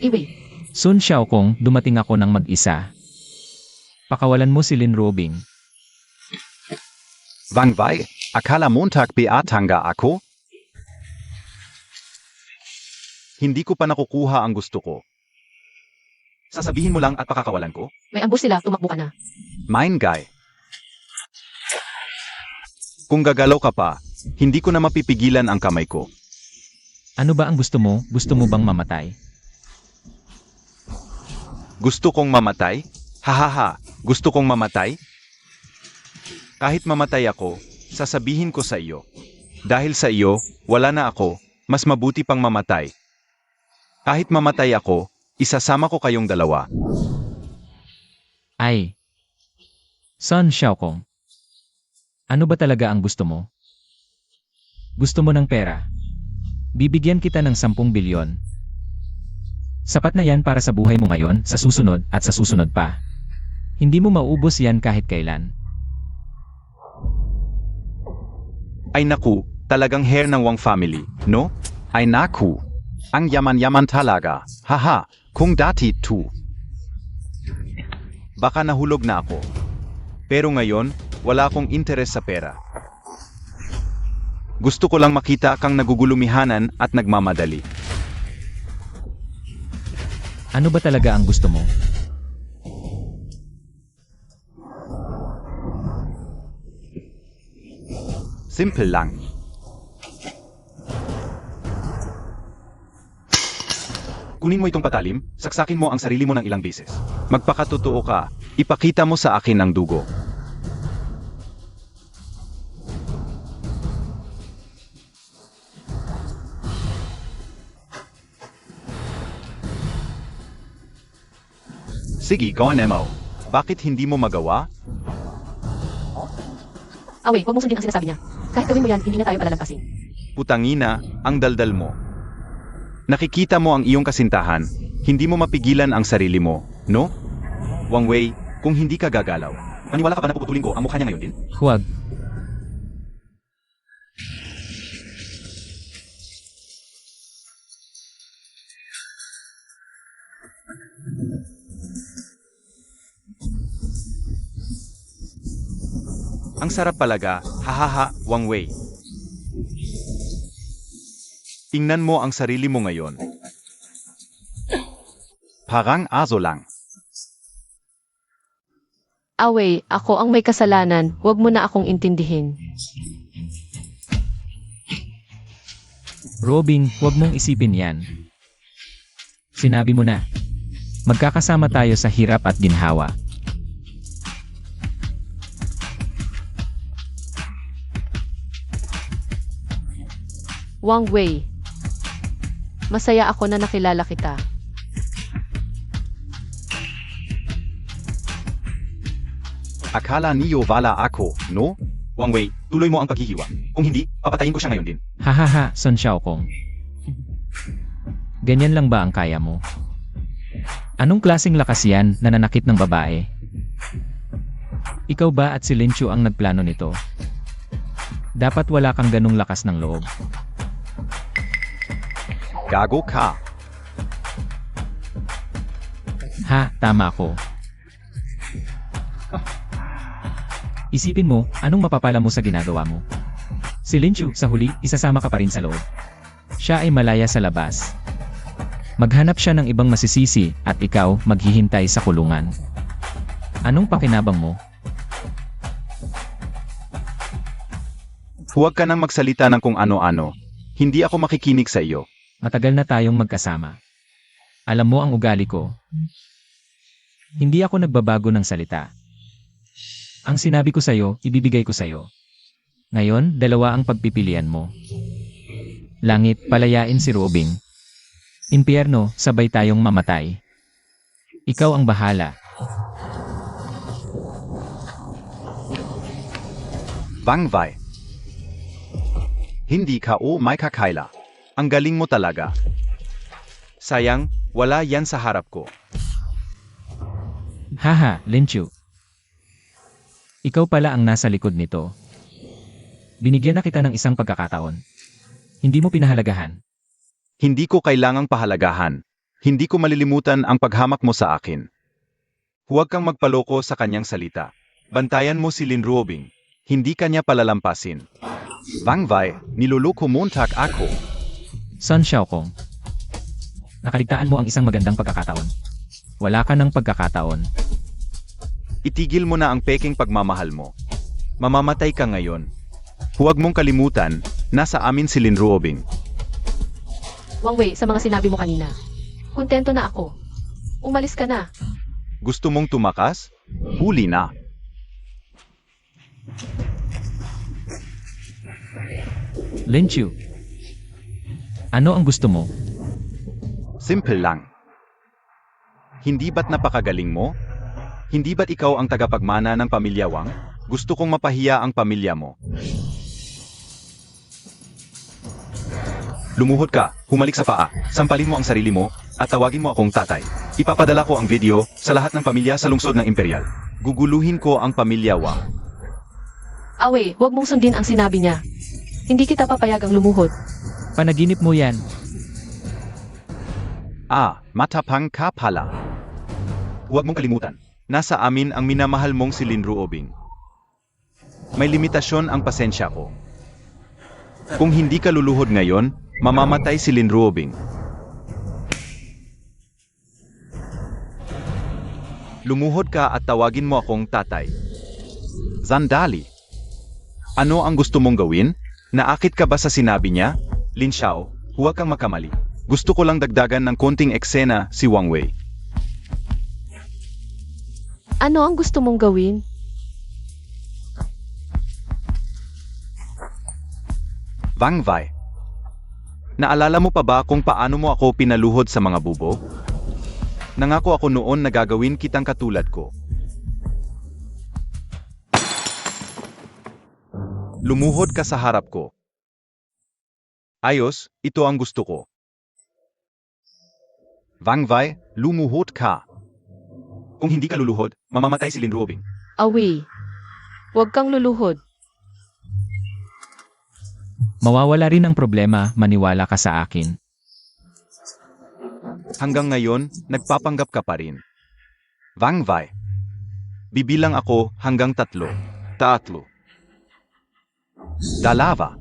Wei, Sun Xiaokong, dumating ako ng mag-isa. Pakawalan mo si Lin Rubing. Wang Wei, akala Montag BA tangga ako? Hindi ko pa nakukuha ang gusto ko. Sasabihin mo lang at pakakawalan ko? May ambush sila, tumakbo ka na. Mine guy. Kung gagalaw ka pa, hindi ko na mapipigilan ang kamay ko. Ano ba ang gusto mo? Gusto mo bang mamatay? Gusto kong mamatay? Hahaha, gusto kong mamatay? Kahit mamatay ako, sasabihin ko sa iyo. Dahil sa iyo, wala na ako, mas mabuti pang mamatay. Kahit mamatay ako, isasama ko kayong dalawa. Ay. Son Xiaokong. Ano ba talaga ang gusto mo? Gusto mo ng pera? Bibigyan kita ng 10 bilyon. Sapat na yan para sa buhay mo ngayon, sa susunod, at sa susunod pa. Hindi mo maubos yan kahit kailan. Ay naku, talagang hair ng Wang family, no? Ay naku, ang yaman-yaman talaga. Haha, kung dati tu. Baka nahulog na ako. Pero ngayon, wala akong interes sa pera. Gusto ko lang makita kang nagugulumihanan at nagmamadali. Ano ba talaga ang gusto mo? Simple lang. Kunin mo itong patalim, saksakin mo ang sarili mo ng ilang beses. Magpakatotoo ka, ipakita mo sa akin ang dugo. Sige, go on Mo. Bakit hindi mo magawa? Away, huwag mong sundin ang sinasabi niya. Kahit gawin mo yan, hindi na tayo palalampasin. Putangina, ang daldal mo. Nakikita mo ang iyong kasintahan, hindi mo mapigilan ang sarili mo, no? Wang Wei, kung hindi ka gagalaw, maniwala ka ba na puputulin ko ang mukha niya ngayon din? Huwag. Ang sarap palaga, hahaha, Wang Wei. Tingnan mo ang sarili mo ngayon. Parang aso lang. Away, ako ang may kasalanan, huwag mo na akong intindihin. Robin, huwag mong isipin yan. Sinabi mo na. Magkakasama tayo sa hirap at ginhawa. Wang Wei. Masaya ako na nakilala kita. Akala niyo wala ako, no? Wang Wei, tuloy mo ang paghihiwa. Kung hindi, papatayin ko siya ngayon din. Hahaha, Son Xiaokong. Ganyan lang ba ang kaya mo? Anong klaseng lakas yan na nanakit ng babae? Ikaw ba at si Lin Chu ang nagplano nito? Dapat wala kang ganong lakas ng loob. Gago ka. Ha, tama ako. Isipin mo, anong mapapala mo sa ginagawa mo? Si Lin Chu, sa huli, isasama ka pa rin sa loob. Siya ay malaya sa labas. Maghanap siya ng ibang masisisi, at ikaw, maghihintay sa kulungan. Anong pakinabang mo? Huwag ka nang magsalita ng kung ano-ano. Hindi ako makikinig sa iyo. Matagal na tayong magkasama. Alam mo ang ugali ko. Hindi ako nagbabago ng salita. Ang sinabi ko sa'yo, ibibigay ko sa'yo. Ngayon, dalawa ang pagpipilian mo. Langit, palayain si Robing. Impyerno, sabay tayong mamatay. Ikaw ang bahala. Wang Wei. Hindi ka o may kakaila. Ang galing mo talaga. Sayang, wala yan sa harap ko. Haha, Lin Chu. Ikaw pala ang nasa likod nito. Binigyan na kita ng isang pagkakataon. Hindi mo pinahalagahan. Hindi ko kailangang pahalagahan. Hindi ko malilimutan ang paghamak mo sa akin. Huwag kang magpaloko sa kanyang salita. Bantayan mo si Lin Robing. Hindi kanya palalampasin. Wang Wei, niloloko Montag ako. Sun Xiaokong. Nakaligtaan mo ang isang magandang pagkakataon. Wala ka ng pagkakataon. Itigil mo na ang peking pagmamahal mo. Mamamatay ka ngayon. Huwag mong kalimutan, nasa amin si Lin Ruobing. Wang Wei, sa mga sinabi mo kanina. Kontento na ako. Umalis ka na. Gusto mong tumakas? Huli na. Lin Chu. Ano ang gusto mo? Simple lang. Hindi ba't napakagaling mo? Hindi ba't ikaw ang tagapagmana ng pamilya Wang? Gusto kong mapahiya ang pamilya mo. Lumuhod ka, humalik sa paa, sampalin mo ang sarili mo, at tawagin mo akong tatay. Ipapadala ko ang video sa lahat ng pamilya sa lungsod ng Imperial. Guguluhin ko ang pamilya Wang. Wei, huwag mong sundin ang sinabi niya. Hindi kita papayagang lumuhod. Panaginip mo yan. Matapang ka pala. Huwag mong kalimutan, nasa amin ang minamahal mong si Lin Ruobing. May limitasyon ang pasensya ko. Kung hindi ka luluhod ngayon, mamamatay si Lin Ruobing. Lumuhod ka at tawagin mo akong tatay. Zandali. Ano ang gusto mong gawin? Naakit ka ba sa sinabi niya? Lin Xiao, huwag kang makamali. Gusto ko lang dagdagan ng konting eksena si Wang Wei. Ano ang gusto mong gawin? Wang Wei. Naalala mo pa ba kung paano mo ako pinaluhod sa mga bubog? Nangako ako noon na gagawin kitang katulad ko. Lumuhod ka sa harap ko. Ayos, ito ang gusto ko. Wang Wei, lumuhod ka. Kung hindi ka luluhod, mamamatay si Lin Ruobing. Wei, huwag kang luluhod. Mawawala rin ang problema, maniwala ka sa akin. Hanggang ngayon, nagpapanggap ka pa rin. Wang Wei. Bibilang ako hanggang 3. Tatlo. Dalawa.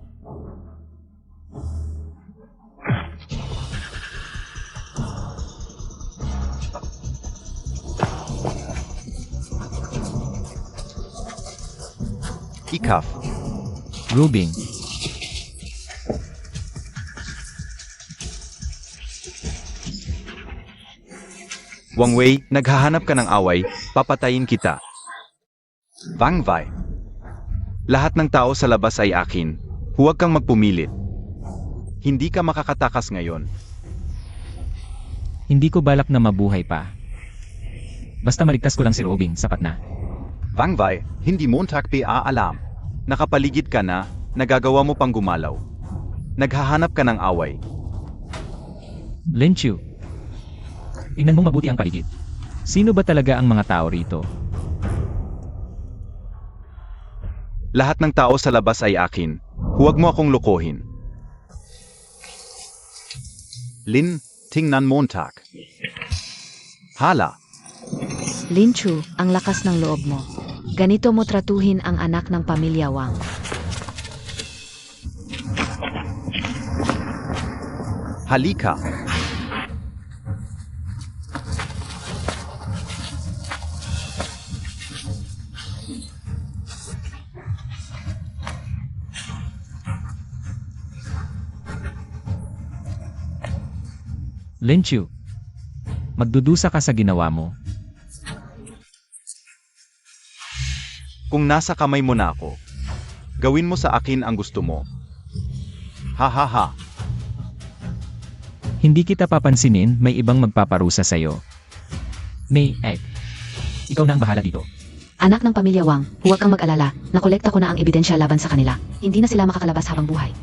Ikaf. Rubing. Wang Wei, naghahanap ka ng away, papatayin kita. Wang Wei. Lahat ng tao sa labas ay akin. Huwag kang magpumilit. Hindi ka makakatakas ngayon. Hindi ko balak na mabuhay pa. Basta maligtas ko lang si Rubing, sapat na. Wang Wei, hindi Montag pa alam. Nakapaligid ka na, nagagawa mo pang gumalaw. Naghahanap ka ng away. Lin Chu. Tingnan mo mabuti ang paligid. Sino ba talaga ang mga tao rito? Lahat ng tao sa labas ay akin. Huwag mo akong lokohin. Lin, tingnan Montag. Hala. Lin Chu, ang lakas ng loob mo. Ganito mo tratuhin ang anak ng pamilya Wang. Halika. Lin Chu. Magdudusa ka sa ginawa mo. Kung nasa kamay mo na ako, gawin mo sa akin ang gusto mo. Ha ha ha. Hindi kita papansinin, may ibang magpaparusa sa'yo. May, ikaw na ang bahala dito. Anak ng pamilya Wang, huwag kang mag-alala. Nakolekta ko na ang ebidensya laban sa kanila. Hindi na sila makakalabas habang buhay.